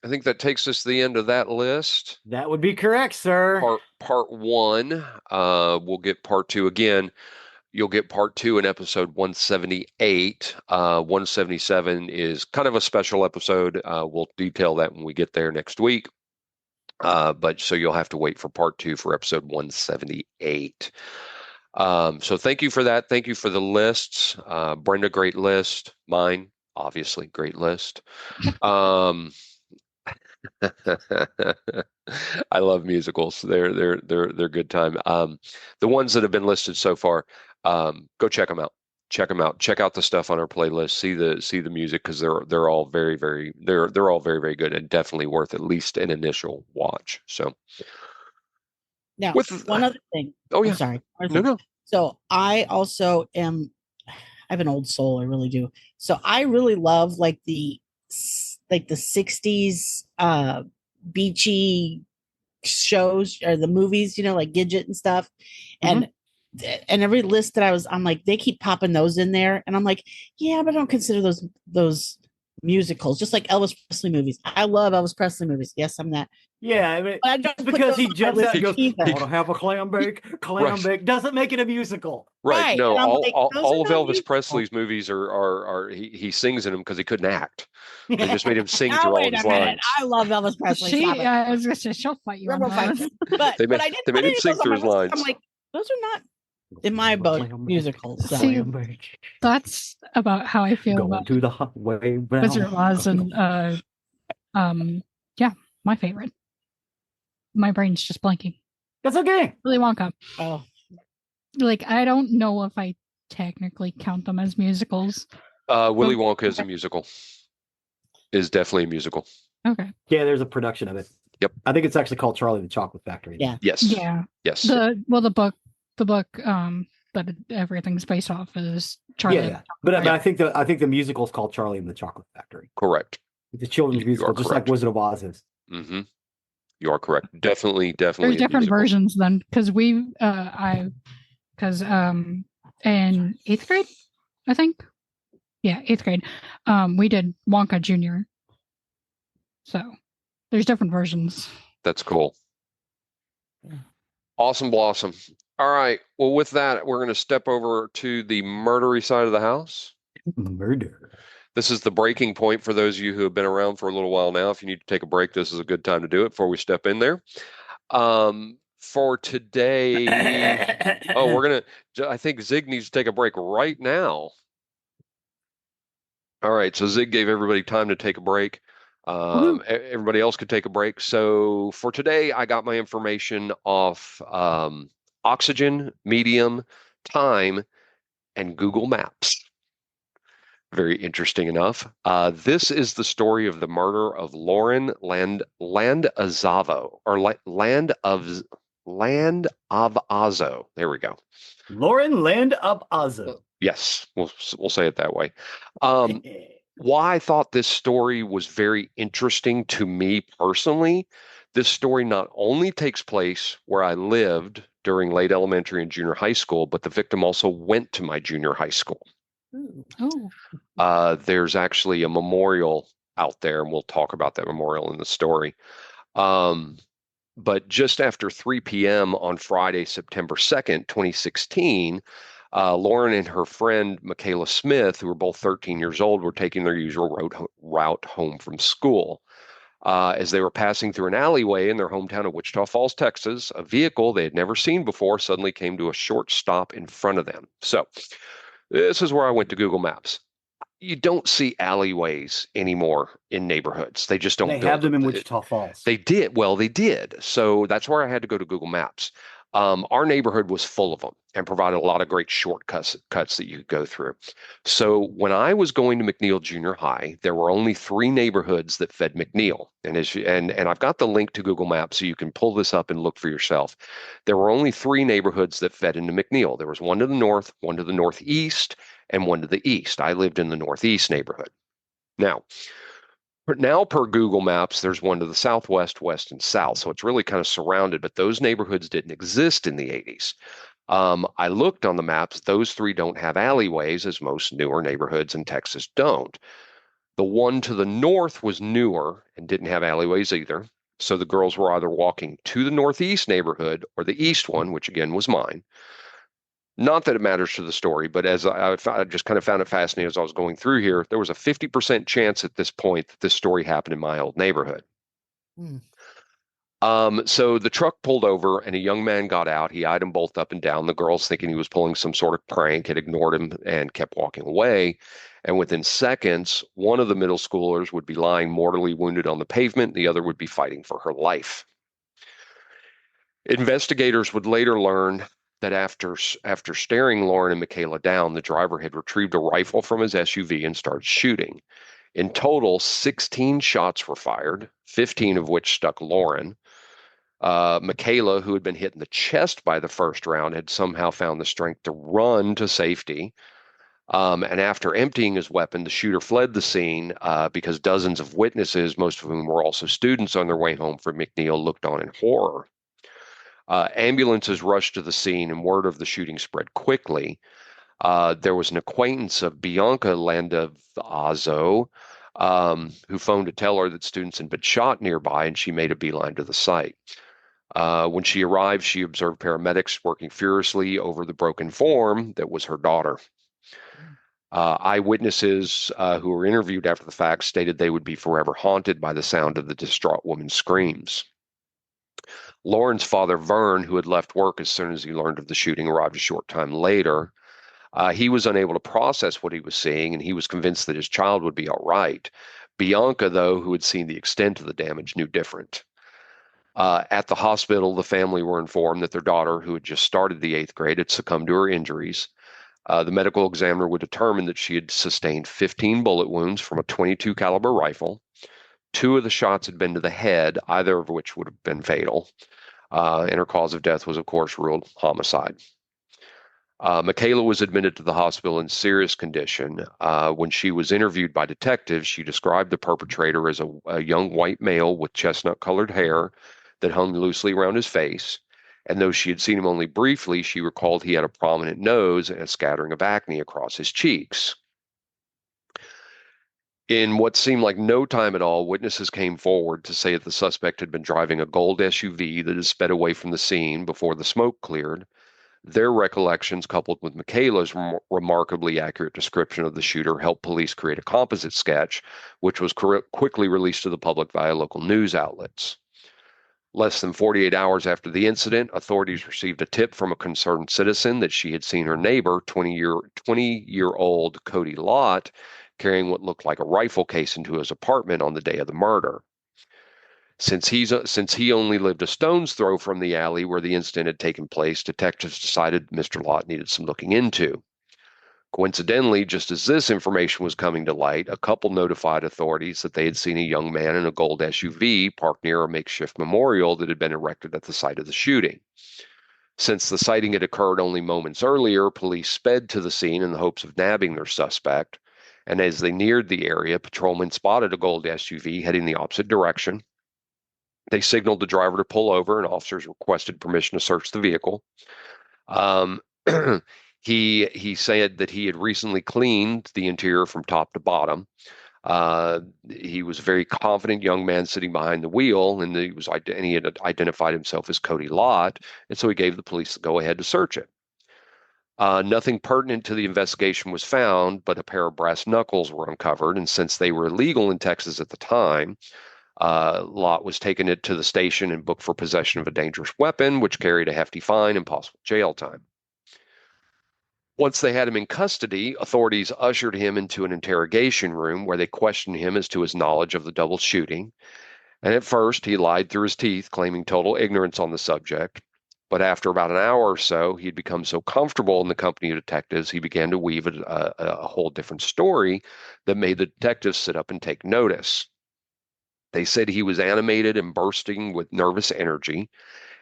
I think that takes us to the end of that list. That would be correct, sir. Part one. We'll get part two again. You'll get part two in episode 178. 177 is kind of a special episode. We'll detail that when we get there next week. But so you'll have to wait for part two for episode 178. So thank you for that. Thank you for the lists. Brenda, great list. Mine, obviously, great list. I love musicals. They're good time. The ones that have been listed so far, go check them out. Check out the stuff on our playlist. See the music, because they're all very very good, and definitely worth at least an initial watch. So now one other thing. Oh yeah. I'm sorry. No. So I also I have an old soul. I really do. So I really love like the 60s beachy shows or the movies, like Gidget and stuff. Mm-hmm. And every list that I'm like, they keep popping those in there, and I'm like, yeah, but I don't consider those musicals, just like Elvis Presley movies. I love Elvis Presley movies. Yes, I'm that. Yeah, I mean, But I don't put because those he on my jumps list out and goes, either. "Want to have a clam bake? Clam bake," doesn't make it a musical. Right. No, And I'm like, those all are of not Elvis musicals. Presley's movies are he sings in them because he couldn't act. They just made him sing Now, through all wait of his a minute. lines. I love Elvis Presley. Stop it. I was gonna say she'll fight you on River that. fight. But They I didn't made put him any of sing those on through my his list. lines. I'm like, those are not in my book musicals. So. See, Clam bake. That's about how I feel Going about to the highway. Wizard of Oz and yeah, my favorite. My brain's just blanking. That's okay. Willy Wonka. Oh, Like, I don't know if I technically count them as musicals. Willy Wonka is a musical. Is definitely a musical. Okay. Yeah, there's a production of it. Yep. I think it's actually called Charlie the Chocolate Factory. Yeah. Yes. Yeah. Yes. The book that everything's based off is Charlie. Yeah. But I think the musical is called Charlie and the Chocolate Factory. Correct. It's a children's musical, just like Wizard of Oz is. Mm-hmm. You are correct. Definitely. There's different versions then, because in 8th grade, I think. Yeah, 8th grade. We did Wonka Jr. So there's different versions. That's cool. Awesome blossom. All right. Well, with that, we're going to step over to the murdery side of the house. Murder. This is the breaking point for those of you who have been around for a little while now. If you need to take a break, this is a good time to do it before we step in there. For today, I think Zig needs to take a break right now. All right. So Zig gave everybody time to take a break. Everybody else could take a break. So for today, I got my information off Oxygen, Medium, Time, and Google Maps. Very interesting enough. This is the story of the murder of Lauren Landazazo, or Landazazo. There we go. Lauren Landazazo. Yes, we'll say it that way. Why I thought this story was very interesting to me personally. This story not only takes place where I lived during late elementary and junior high school, but the victim also went to my junior high school. Oh. There's actually a memorial out there, and we'll talk about that memorial in the story. But just after 3 p.m. on Friday, September 2nd, 2016, Lauren and her friend Michaela Smith, who were both 13 years old, were taking their usual route home from school. As they were passing through an alleyway in their hometown of Wichita Falls, Texas, a vehicle they had never seen before suddenly came to a short stop in front of them. So this is where I went to Google Maps. You don't see alleyways anymore in neighborhoods. They just don't. They have them in Wichita Falls. They did. Well, they did. So that's where I had to go to Google Maps. Our neighborhood was full of them and provided a lot of great shortcuts that you could go through. So when I was going to McNeil Junior High, there were only 3 neighborhoods that fed McNeil. And I've got the link to Google Maps so you can pull this up and look for yourself. There were only 3 neighborhoods that fed into McNeil. There was one to the north, one to the northeast, and one to the east. I lived in the northeast neighborhood. Now, per Google Maps, there's one to the southwest, west, and south. So it's really kind of surrounded, but those neighborhoods didn't exist in the 80s. I looked on the maps. Those 3 don't have alleyways, as most newer neighborhoods in Texas don't. The one to the north was newer and didn't have alleyways either. So the girls were either walking to the northeast neighborhood or the east one, which again was mine. Not that it matters to the story, but as I just kind of found it fascinating as I was going through here, there was a 50% chance at this point that this story happened in my old neighborhood. So the truck pulled over and a young man got out. He eyed them both up and down. The girls, thinking he was pulling some sort of prank, had ignored him and kept walking away. And within seconds, one of the middle schoolers would be lying mortally wounded on the pavement. The other would be fighting for her life. Investigators would later learn that after staring Lauren and Michaela down, the driver had retrieved a rifle from his SUV and started shooting. In total, 16 shots were fired, 15 of which struck Lauren. Michaela, who had been hit in the chest by the first round, had somehow found the strength to run to safety. And after emptying his weapon, the shooter fled the scene because dozens of witnesses, most of whom were also students on their way home from McNeil, looked on in horror. Ambulances rushed to the scene and word of the shooting spread quickly. There was an acquaintance of Bianca Landazazo who phoned to tell her that students had been shot nearby, and she made a beeline to the site. When she arrived, she observed paramedics working furiously over the broken form that was her daughter. Eyewitnesses who were interviewed after the fact stated they would be forever haunted by the sound of the distraught woman's screams. Lauren's father, Vern, who had left work as soon as he learned of the shooting, arrived a short time later. He was unable to process what he was seeing, and he was convinced that his child would be all right. Bianca, though, who had seen the extent of the damage, knew different. At the hospital, the family were informed that their daughter, who had just started the 8th grade, had succumbed to her injuries. The medical examiner would determine that she had sustained 15 bullet wounds from a .22 caliber rifle. 2 of the shots had been to the head, either of which would have been fatal. And her cause of death was, of course, ruled homicide. Michaela was admitted to the hospital in serious condition. When she was interviewed by detectives, she described the perpetrator as a young white male with chestnut-colored hair that hung loosely around his face. And though she had seen him only briefly, she recalled he had a prominent nose and a scattering of acne across his cheeks. In what seemed like no time at all, witnesses came forward to say that the suspect had been driving a gold SUV that had sped away from the scene before the smoke cleared. Their recollections, coupled with Michaela's remarkably accurate description of the shooter, helped police create a composite sketch, which was quickly released to the public via local news outlets. Less than 48 hours after the incident, authorities received a tip from a concerned citizen that she had seen her neighbor, 20-year-old Cody Lott, carrying what looked like a rifle case into his apartment on the day of the murder. Since he only lived a stone's throw from the alley where the incident had taken place, detectives decided Mr. Lott needed some looking into. Coincidentally, just as this information was coming to light, a couple notified authorities that they had seen a young man in a gold SUV parked near a makeshift memorial that had been erected at the site of the shooting. Since the sighting had occurred only moments earlier, police sped to the scene in the hopes of nabbing their suspect. And as they neared the area, patrolmen spotted a gold SUV heading the opposite direction. They signaled the driver to pull over, and officers requested permission to search the vehicle. He said that he had recently cleaned the interior from top to bottom. He was a very confident young man sitting behind the wheel, and he had identified himself as Cody Lott, and so he gave the police the go-ahead to search it. Nothing pertinent to the investigation was found, but a pair of brass knuckles were uncovered, and since they were illegal in Texas at the time, Lott was taken to the station and booked for possession of a dangerous weapon, which carried a hefty fine and possible jail time. Once they had him in custody, authorities ushered him into an interrogation room where they questioned him as to his knowledge of the double shooting. And at first, he lied through his teeth, claiming total ignorance on the subject. But after about an hour or so, he had become so comfortable in the company of detectives, he began to weave a whole different story that made the detectives sit up and take notice. They said he was animated and bursting with nervous energy,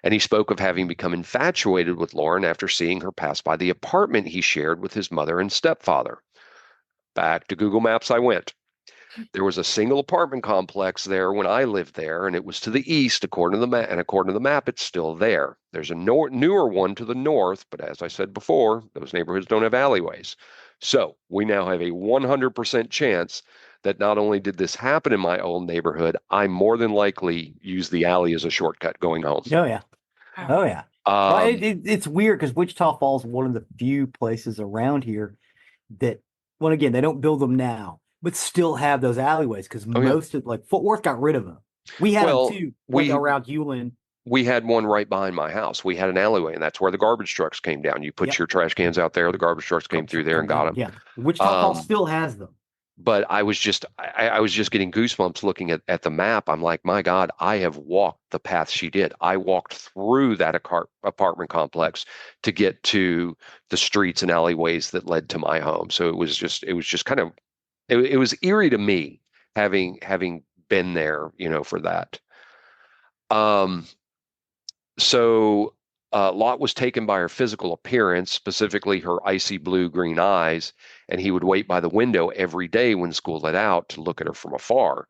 and he spoke of having become infatuated with Lauren after seeing her pass by the apartment he shared with his mother and stepfather. Back to Google Maps I went. There was a single apartment complex there when I lived there, and it was to the east, according to the map, it's still there. There's a newer one to the north, but as I said before, those neighborhoods don't have alleyways. So we now have a 100% chance that not only did this happen in my old neighborhood, I more than likely used the alley as a shortcut going home. Oh, yeah. Oh, yeah. Well, it's weird because Wichita Falls is one of the few places around here that, well, again, they don't build them now, but still have those alleyways because most of, like, Fort Worth got rid of them. We had them too, around Hewlin. We had one right behind my house. We had an alleyway, and that's where the garbage trucks came down. You put your trash cans out there, the garbage trucks came through there and got them. Yeah, Wichita Falls still has them. But I was just getting goosebumps looking at the map. I'm like, my God, I have walked the path she did. I walked through that apartment complex to get to the streets and alleyways that led to my home. So it was just kind of, it was eerie to me having been there, for that. So Lot was taken by her physical appearance, specifically her icy blue-green eyes, and he would wait by the window every day when school let out to look at her from afar.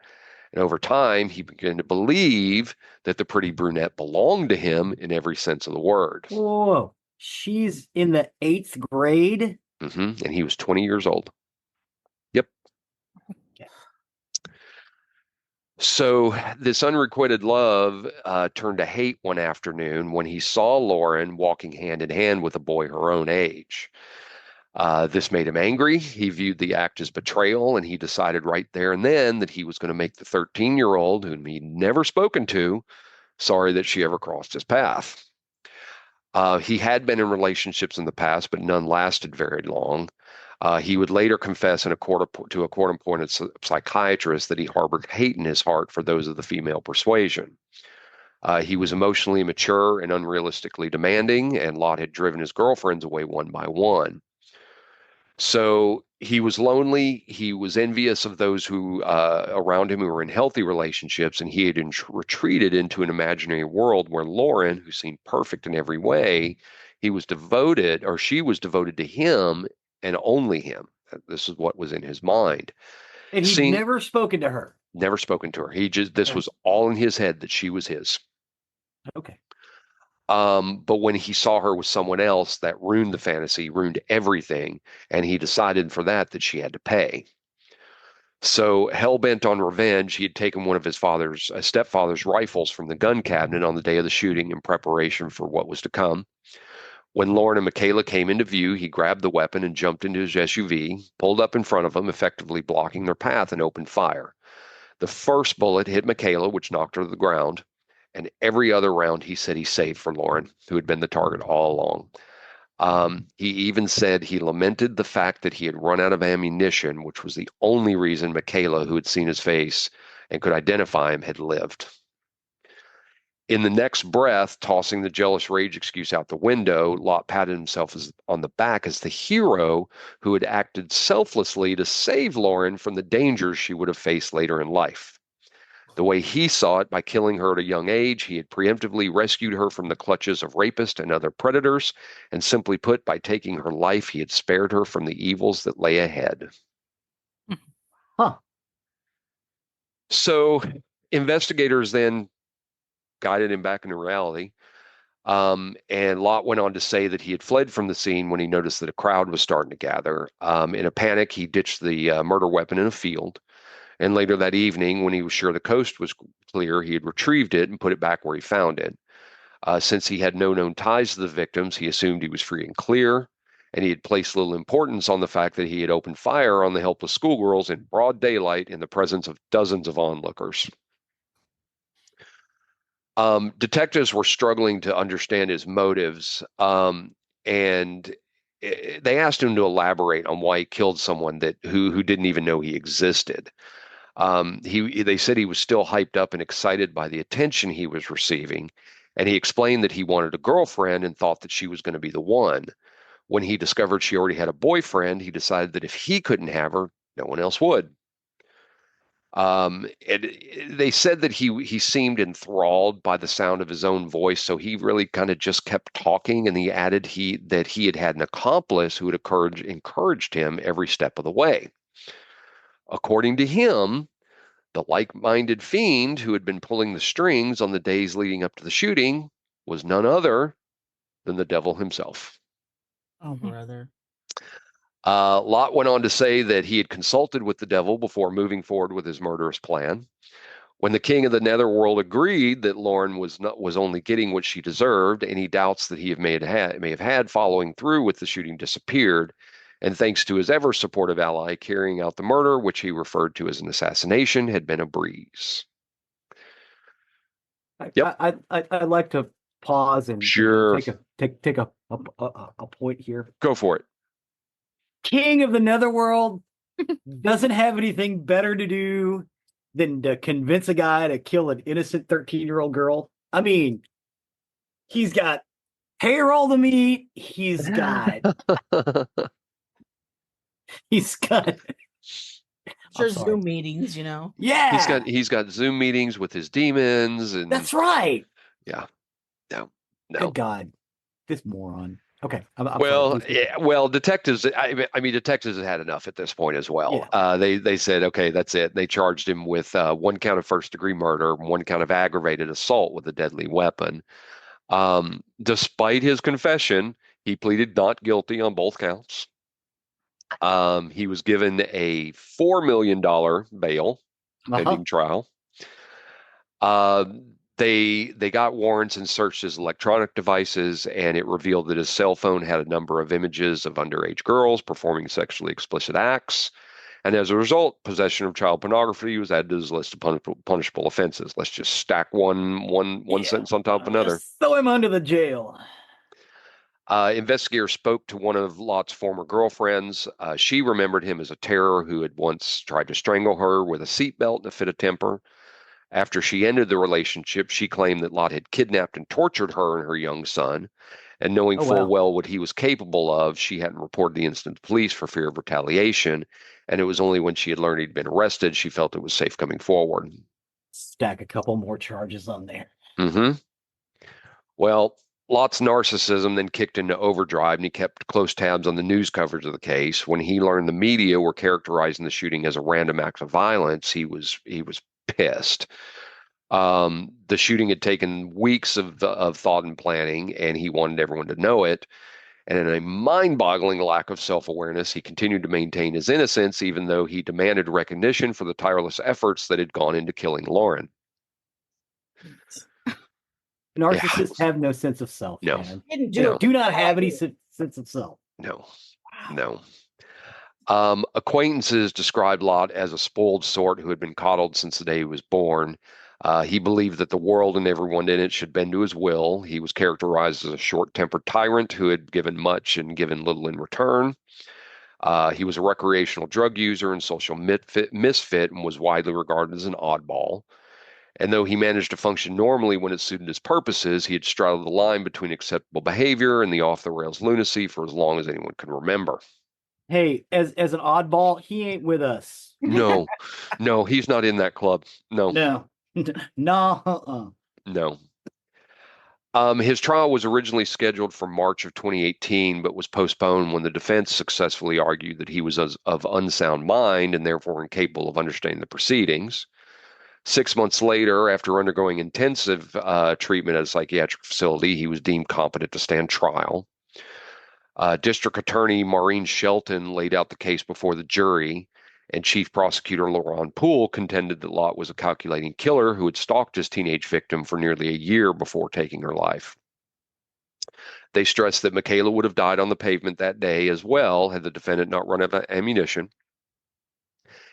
And over time, he began to believe that the pretty brunette belonged to him in every sense of the word. Whoa, she's in the 8th grade? And he was 20 years old. Yep. So this unrequited love turned to hate one afternoon when he saw Lauren walking hand in hand with a boy her own age. This made him angry. He viewed the act as betrayal, and he decided right there and then that he was going to make the 13-year-old, whom he'd never spoken to, sorry that she ever crossed his path. He had been in relationships in the past, but none lasted very long. He would later confess to a court-appointed psychiatrist that he harbored hate in his heart for those of the female persuasion. He was emotionally immature and unrealistically demanding, and Lot had driven his girlfriends away one by one. So he was lonely. He was envious of those who around him who were in healthy relationships, and he had retreated into an imaginary world where Lauren, who seemed perfect in every way, she was devoted to him and only him. This is what was in his mind. And he'd never spoken to her. Never spoken to her. This was all in his head that she was his. Okay. But when he saw her with someone else, that ruined the fantasy, ruined everything, and he decided for that she had to pay. So, hell-bent on revenge, he had taken one of his stepfather's rifles from the gun cabinet on the day of the shooting in preparation for what was to come. When Lauren and Michaela came into view, he grabbed the weapon and jumped into his SUV, pulled up in front of them, effectively blocking their path, and opened fire. The first bullet hit Michaela, which knocked her to the ground. And every other round, he said he saved from Lauren, who had been the target all along. He even said he lamented the fact that he had run out of ammunition, which was the only reason Michaela, who had seen his face and could identify him, had lived. In the next breath, tossing the jealous rage excuse out the window, Lot patted himself on the back as the hero who had acted selflessly to save Lauren from the dangers she would have faced later in life. The way he saw it, by killing her at a young age, he had preemptively rescued her from the clutches of rapists and other predators, and simply put, by taking her life, he had spared her from the evils that lay ahead. Huh. So investigators then guided him back into reality. And Lot went on to say that he had fled from the scene when he noticed that a crowd was starting to gather. In a panic, he ditched the murder weapon in a field. And later that evening, when he was sure the coast was clear, he had retrieved it and put it back where he found it. Since he had no known ties to the victims, he assumed he was free and clear, and he had placed little importance on the fact that he had opened fire on the helpless schoolgirls in broad daylight in the presence of dozens of onlookers. Detectives were struggling to understand his motives, and they asked him to elaborate on why he killed someone who didn't even know he existed. They said he was still hyped up and excited by the attention he was receiving, and he explained that he wanted a girlfriend and thought that she was going to be the one. When he discovered she already had a boyfriend, he decided that if he couldn't have her, no one else would. And they said that he seemed enthralled by the sound of his own voice, so he really kind of just kept talking, and he added that he had an accomplice who had encouraged him every step of the way. According to him, the like-minded fiend who had been pulling the strings on the days leading up to the shooting was none other than the devil himself. Oh, brother. Lot went on to say that he had consulted with the devil before moving forward with his murderous plan. When the king of the netherworld agreed that Lauren was only getting what she deserved, any doubts that he may have had following through with the shooting disappeared, and thanks to his ever supportive ally, carrying out the murder, which he referred to as an assassination, had been a breeze. I'd like to pause and sure take a point here. Go for it. King of the netherworld doesn't have anything better to do than to convince a guy to kill an innocent 13-year-old girl. I mean, he's got payroll to meet. He's got Zoom meetings, you know. Yeah. He's got Zoom meetings with his demons, and that's right. Yeah. No. Good God. This moron. Okay. I'm detectives. I mean, detectives have had enough at this point as well. Yeah. They said, okay, that's it. They charged him with one count of first-degree murder, one count of aggravated assault with a deadly weapon. Despite his confession, he pleaded not guilty on both counts. He was given a $4 million bail pending trial. Uh, they got warrants and searched his electronic devices, and it revealed that his cell phone had a number of images of underage girls performing sexually explicit acts. And as a result, possession of child pornography was added to his list of punishable offenses. Let's just stack one sentence on top of another. Just throw him under the jail. Investigators spoke to one of Lot's former girlfriends. She remembered him as a terror who had once tried to strangle her with a seatbelt in a fit of temper. After she ended the relationship, she claimed that Lot had kidnapped and tortured her and her young son. And knowing full well what he was capable of, she hadn't reported the incident to police for fear of retaliation. And it was only when she had learned he'd been arrested, she felt it was safe coming forward. Stack a couple more charges on there. Mm-hmm. Well, Lot's narcissism then kicked into overdrive, and he kept close tabs on the news coverage of the case. When he learned the media were characterizing the shooting as a random act of violence, he was pissed. The shooting had taken weeks of thought and planning, and he wanted everyone to know it. And in a mind-boggling lack of self-awareness, he continued to maintain his innocence, even though he demanded recognition for the tireless efforts that had gone into killing Lauren. Narcissists have no sense of self. No. Man. No. Do not have any sense of self. No. Wow. No. Acquaintances described Lot as a spoiled sort who had been coddled since the day he was born. He believed that the world and everyone in it should bend to his will. He was characterized as a short-tempered tyrant who had given much and given little in return. He was a recreational drug user and social misfit and was widely regarded as an oddball. And though he managed to function normally when it suited his purposes, he had straddled the line between acceptable behavior and the off-the-rails lunacy for as long as anyone can remember. Hey, as an oddball, he ain't with us. No, he's not in that club. No. No. His trial was originally scheduled for March of 2018, but was postponed when the defense successfully argued that he was of unsound mind and therefore incapable of understanding the proceedings. 6 months later, after undergoing intensive treatment at a psychiatric facility, he was deemed competent to stand trial. District Attorney Maureen Shelton laid out the case before the jury, and Chief Prosecutor Lauren Poole contended that Lot was a calculating killer who had stalked his teenage victim for nearly a year before taking her life. They stressed that Michaela would have died on the pavement that day as well had the defendant not run out of ammunition.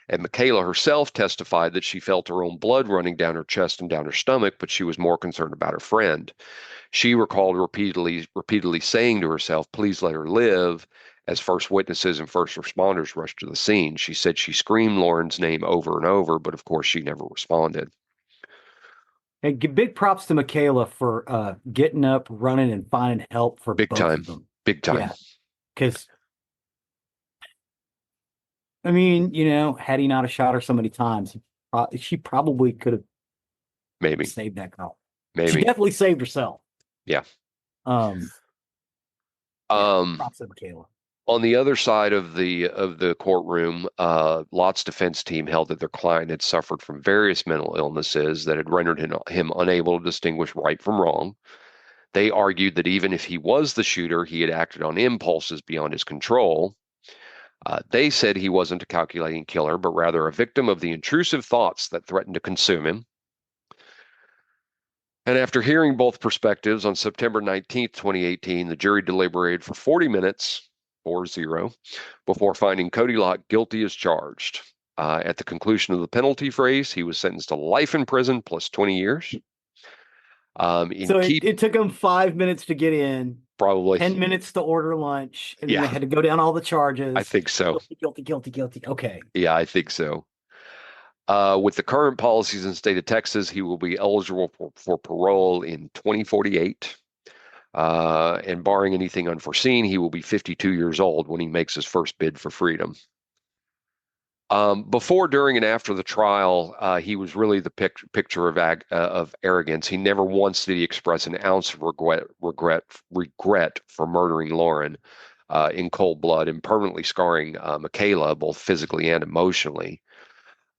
And Michaela herself testified that she felt her own blood running down her chest and down her stomach, but she was more concerned about her friend. She recalled repeatedly saying to herself, "Please let her live," as first witnesses and first responders rushed to the scene. She said she screamed Lauren's name over and over, but of course she never responded. And big props to Michaela for getting up, running, and finding help for Big both time. of them. Big time. Because, I mean, had he not have shot her so many times, she probably could have saved that girl. Maybe. She definitely saved herself. Yeah. Props to Michaela. On the other side of the courtroom, Lot's defense team held that their client had suffered from various mental illnesses that had rendered him unable to distinguish right from wrong. They argued that even if he was the shooter, he had acted on impulses beyond his control. They said he wasn't a calculating killer, but rather a victim of the intrusive thoughts that threatened to consume him. And after hearing both perspectives on September 19th, 2018, the jury deliberated for 40 minutes, 4-0, before finding Cody Lot guilty as charged. At the conclusion of the penalty phase, he was sentenced to life in prison plus 20 years. It took him 5 minutes to get in. Probably 10 minutes to order lunch, and then they had to go down all the charges. I think so. Guilty. Okay. Yeah, I think so. With the current policies in the state of Texas, he will be eligible for parole in 2048. And barring anything unforeseen, he will be 52 years old when he makes his first bid for freedom. Before, during, and after the trial, he was really the picture of arrogance. He never once did he express an ounce of regret for murdering Lauren in cold blood and permanently scarring Michaela, both physically and emotionally.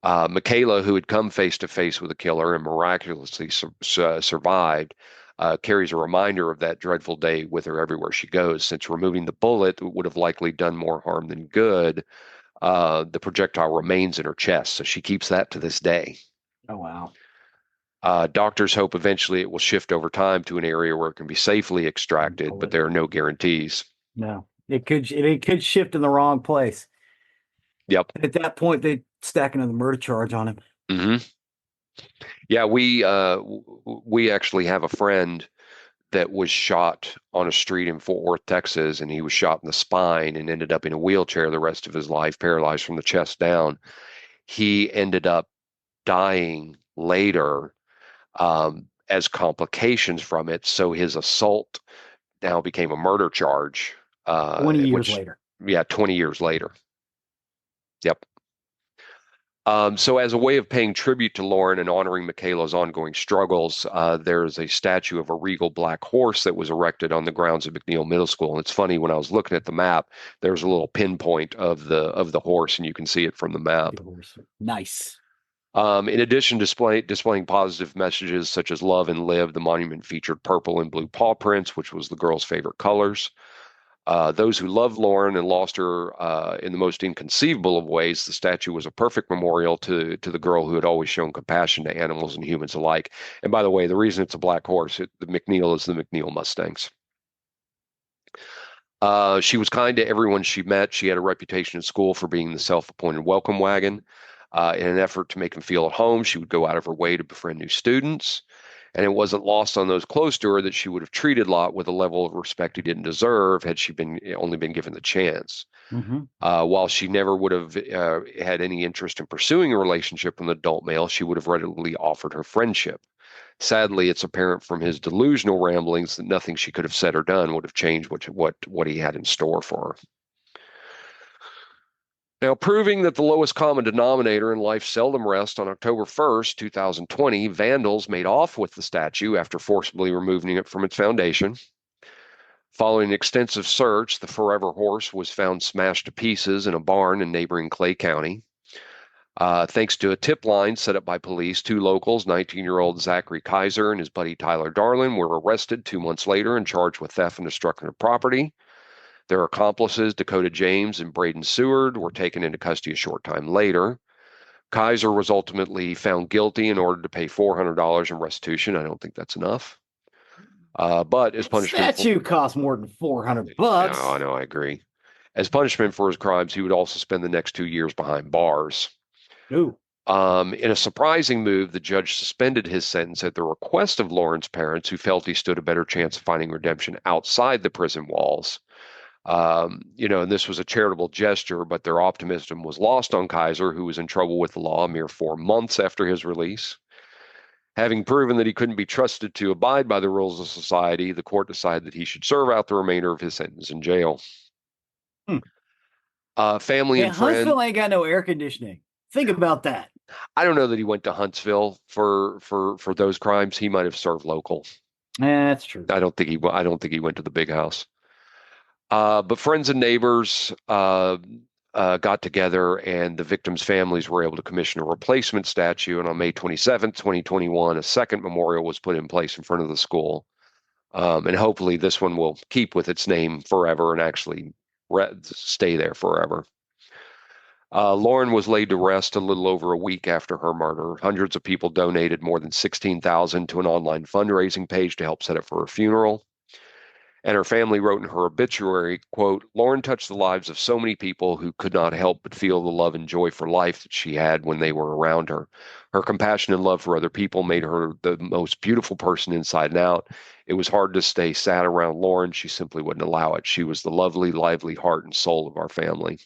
Michaela, who had come face to face with a killer and miraculously survived, carries a reminder of that dreadful day with her everywhere she goes, since removing the bullet would have likely done more harm than good. The projectile remains in her chest, so she keeps that to this day. Oh, wow. Doctors hope eventually it will shift over time to an area where it can be safely extracted, but there are no guarantees. No, it could shift in the wrong place. Yep. At that point, they stack another murder charge on him. Mm-hmm. Yeah, we actually have a friend that was shot on a street in Fort Worth, Texas, and he was shot in the spine and ended up in a wheelchair the rest of his life, paralyzed from the chest down. He ended up dying later as complications from it. So his assault now became a murder charge. 20 years later. Yeah, 20 years later. Yep. So as a way of paying tribute to Lauren and honoring Michaela's ongoing struggles, there's a statue of a regal black horse that was erected on the grounds of McNeil Middle School. And it's funny, when I was looking at the map, there's a little pinpoint of the horse, and you can see it from the map. Nice. In addition to displaying positive messages such as love and live, the monument featured purple and blue paw prints, which was the girl's favorite colors. Those who loved Lauren and lost her in the most inconceivable of ways, the statue was a perfect memorial to the girl who had always shown compassion to animals and humans alike. And by the way, the reason it's a black horse, the McNeil is the McNeil Mustangs. She was kind to everyone she met. She had a reputation in school for being the self-appointed welcome wagon. In an effort to make them feel at home, she would go out of her way to befriend new students. And it wasn't lost on those close to her that she would have treated Lot with a level of respect he didn't deserve had she only been given the chance. Mm-hmm. While she never would have had any interest in pursuing a relationship with an adult male, she would have readily offered her friendship. Sadly, it's apparent from his delusional ramblings that nothing she could have said or done would have changed what he had in store for her. Now, proving that the lowest common denominator in life seldom rests, on October 1st, 2020, vandals made off with the statue after forcibly removing it from its foundation. Following an extensive search, the forever horse was found smashed to pieces in a barn in neighboring Clay County. Thanks to a tip line set up by police, two locals, 19-year-old Zachary Kaiser and his buddy Tyler Darlin, were arrested 2 months later and charged with theft and destruction of property. Their accomplices, Dakota James and Braden Seward, were taken into custody a short time later. Kaiser was ultimately found guilty and ordered to pay $400 in restitution. I don't think that's enough. But as punishment, statue costs more than $400. No, I know, I agree. As punishment for his crimes, he would also spend the next 2 years behind bars. Ooh. In a surprising move, the judge suspended his sentence at the request of Lauren's parents, who felt he stood a better chance of finding redemption outside the prison walls. And this was a charitable gesture, but their optimism was lost on Kaiser, who was in trouble with the law a mere 4 months after his release. Having proven that he couldn't be trusted to abide by the rules of society, the court decided that he should serve out the remainder of his sentence in jail. Family and friends. Huntsville ain't got no air conditioning. Think about that. I don't know that he went to Huntsville for those crimes. He might have served local. That's true. I don't think he went to the big house. But friends and neighbors got together, and the victims' families were able to commission a replacement statue. And on May 27th, 2021, a second memorial was put in place in front of the school. And hopefully this one will keep with its name forever and actually stay there forever. Lauren was laid to rest a little over a week after her murder. Hundreds of people donated more than $16,000 to an online fundraising page to help set up for her funeral. And her family wrote in her obituary, quote, "Lauren touched the lives of so many people who could not help but feel the love and joy for life that she had when they were around her. Her compassion and love for other people made her the most beautiful person inside and out. It was hard to stay sad around Lauren. She simply wouldn't allow it. She was the lovely, lively heart and soul of our family."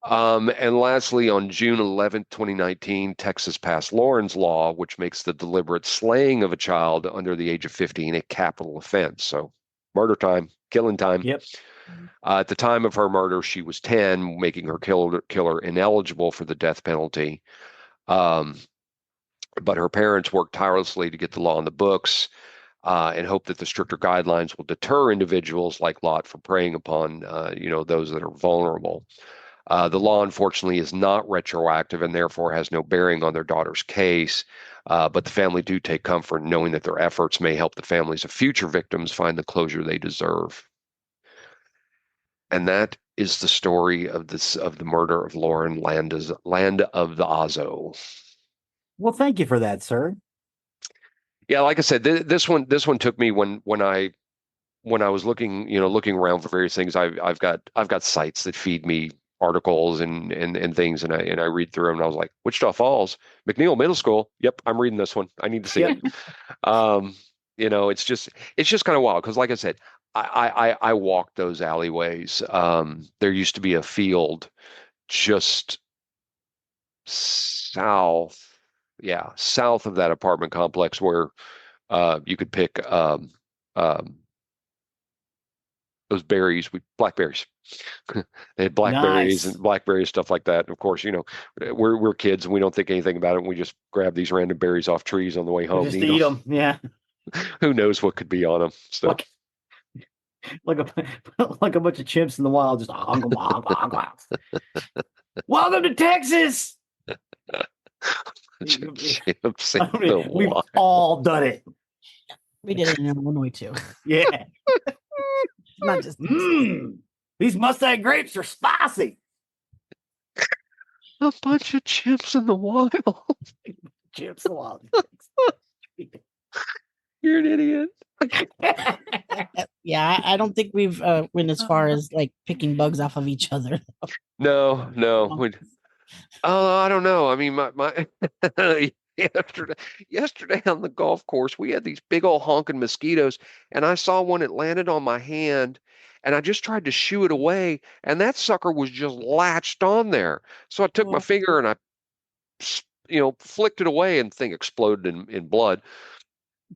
And lastly, on June 11th, 2019, Texas passed Lauren's law, which makes the deliberate slaying of a child under the age of 15 a capital offense. So murder time, killing time. Yep. At the time of her murder, she was 10, making her killer ineligible for the death penalty. But her parents worked tirelessly to get the law in the books and hope that the stricter guidelines will deter individuals like Lot from preying upon, those that are vulnerable. The law, unfortunately, is not retroactive and therefore has no bearing on their daughter's case. But the family do take comfort in knowing that their efforts may help the families of future victims find the closure they deserve. And that is the story of the murder of Lauren Landazazo. Well, thank you for that, sir. Yeah, like I said, this one took me when I was looking, looking around for various things. I've got sites that feed me articles and things, and I read through them, and I was like, Wichita Falls, McNeil Middle School. Yep, I'm reading this one. I need to see it. It's just kind of wild because, like I said, I walked those alleyways. There used to be a field just south, yeah, south of that apartment complex where you could pick um, those berries, blackberries. They had blackberries Nice. and blackberries, stuff like that. And of course, we're kids and we don't think anything about it. And we just grab these random berries off trees on the way home and Just eat to eat them. them. Yeah. Who knows what could be on them? So Like, like a like a bunch of chimps in the wild, just welcome to Texas. chips in the We've wild. all done it. We did it in Illinois too. Yeah. Not just These Mustang grapes are spicy. A bunch of chips in the wild. Chimps in the wild. You're an idiot. Yeah, I don't think we've went as far as like picking bugs off of each other. No. I don't know. I mean, my yesterday on the golf course, we had these big old honking mosquitoes, and I saw one that landed on my hand, and I just tried to shoo it away, and that sucker was just latched on there. So I took my finger and I, flicked it away, and the thing exploded in blood.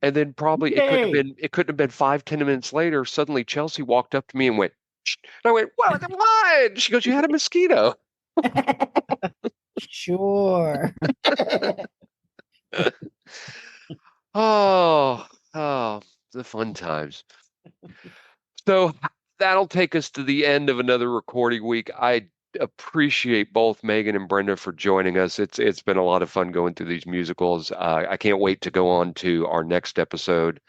And then probably it couldn't have been 5-10 minutes later. Suddenly Chelsea walked up to me and went, "Shh." And I went, what? She goes, you had a mosquito. Sure. Oh, the fun times. So that'll take us to the end of another recording week. I appreciate both Megan and Brenda for joining us. It's been a lot of fun going through these musicals. I can't wait to go on to our next episode.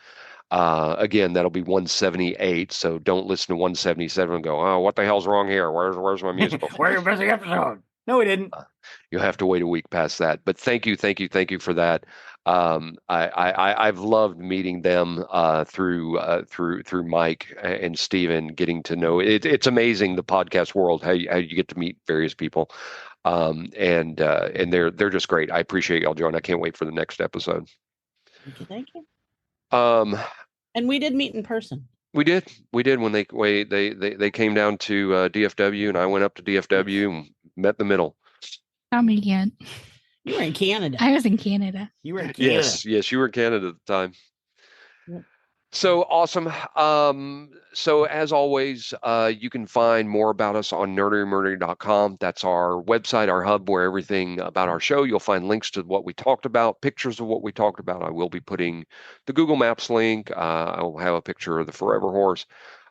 Again, that'll be 178. So don't listen to 177 and go, oh, what the hell's wrong here? Where's my musical? Where's your missing episode? No, we didn't. You'll have to wait a week past that. But thank you for that. I've loved meeting them through Mike and Steven, getting to know it. It's amazing, the podcast world, how you get to meet various people, and they're just great. I appreciate y'all joining. I can't wait for the next episode. Thank you. And we did meet in person. We did when they came down to DFW, and I went up to DFW and met in the middle. Not me again. You were in Canada. I was in Canada. You were in Canada. Yes, you were in Canada at the time. Yep. So awesome. So as always, you can find more about us on nerderymurdery.com. That's our website, our hub, where everything about our show. You'll find links to what we talked about, pictures of what we talked about. I will be putting the Google Maps link. I will have a picture of the Forever Horse.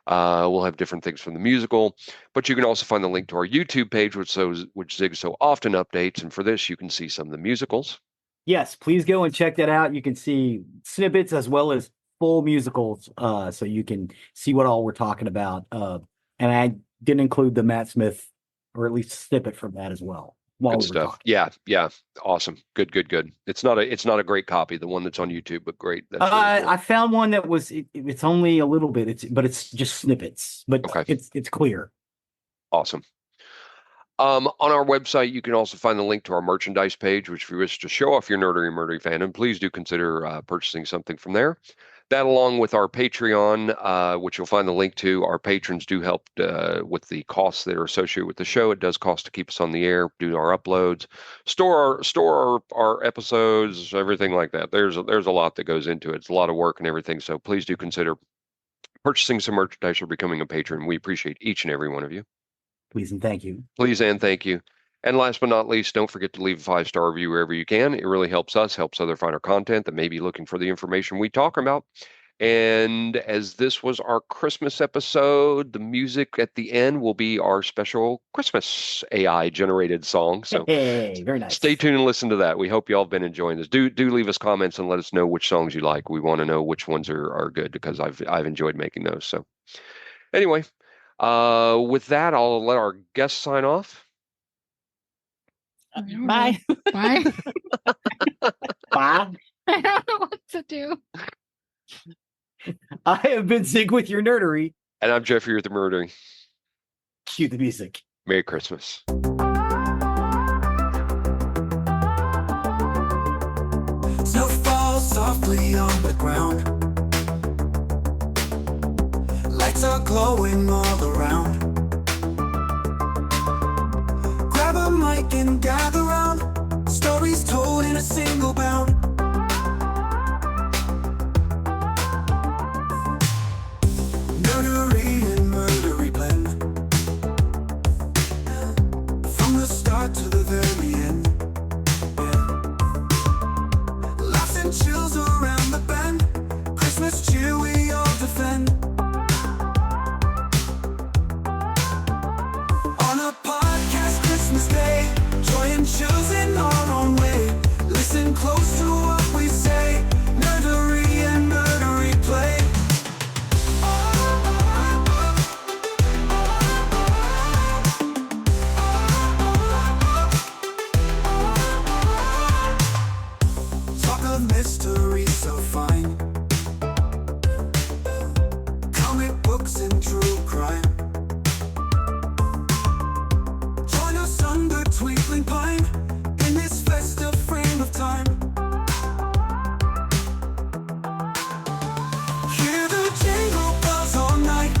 We'll have different things from the musical, but you can also find the link to our YouTube page, which Zig so often updates. And for this, you can see some of the musicals. Yes, please go and check that out. You can see snippets as well as full musicals, so you can see what all we're talking about. And I didn't include the Matt Smith, or at least a snippet from that as well. Good stuff. Yeah, awesome. Good. It's not a great copy, the one that's on YouTube, but great. That's really cool. I found one that was it's only a little bit. But it's just snippets, but okay. It's clear. Awesome. On our website, you can also find the link to our merchandise page, which if you wish to show off your Murdery fandom, please do consider purchasing something from there. That, along with our Patreon, which you'll find the link to. Our patrons do help with the costs that are associated with the show. It does cost to keep us on the air, do our uploads, store our episodes, everything like that. There's a lot that goes into it. It's a lot of work and everything. So please do consider purchasing some merchandise or becoming a patron. We appreciate each and every one of you. Please and thank you. Please and thank you. And last but not least, don't forget to leave a 5-star review wherever you can. It really helps us, helps other find our content that may be looking for the information we talk about. And as this was our Christmas episode, the music at the end will be our special Christmas AI generated song. So hey, very nice. Stay tuned and listen to that. We hope you all have been enjoying this. Do leave us comments and let us know which songs you like. We want to know which ones are good, because I've enjoyed making those. So anyway, with that, I'll let our guests sign off. Bye. Bye. Bye. I don't know what to do. I have been Zig with your nerdery. And I'm Geoffrey with the Murdery. Cue the music. Merry Christmas. Snow falls softly on the ground. Lights are glowing all around. Grab a mic and gather round. Stories told in a single bound. Nerdery and murdery blend. From the start to the very end. Laughs and chills around the bend. Christmas cheer we all defend. On a podcast Christmas Day, joy and chills in our own way. Listen close to what we say. Nerdery and murdery play. Talk of mystery so fine. Comic books and true crime. Join us under twinkling pine in this festive frame of time. Hear the jingle bells all night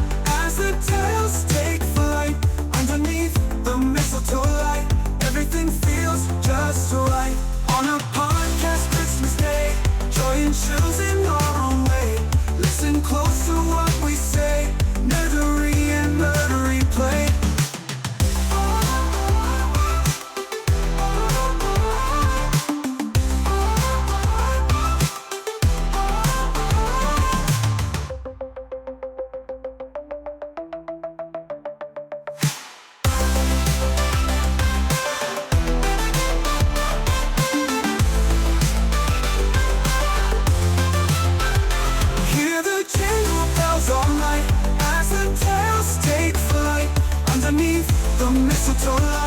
as the tales take flight. Underneath the mistletoe light, everything feels just right. On a podcast Christmas Day, joy and chills in our own way. Listen close to what we say. Nerdery and murdery play. Hear the jingle bells all night as the tales take flight. Underneath the mistletoe light,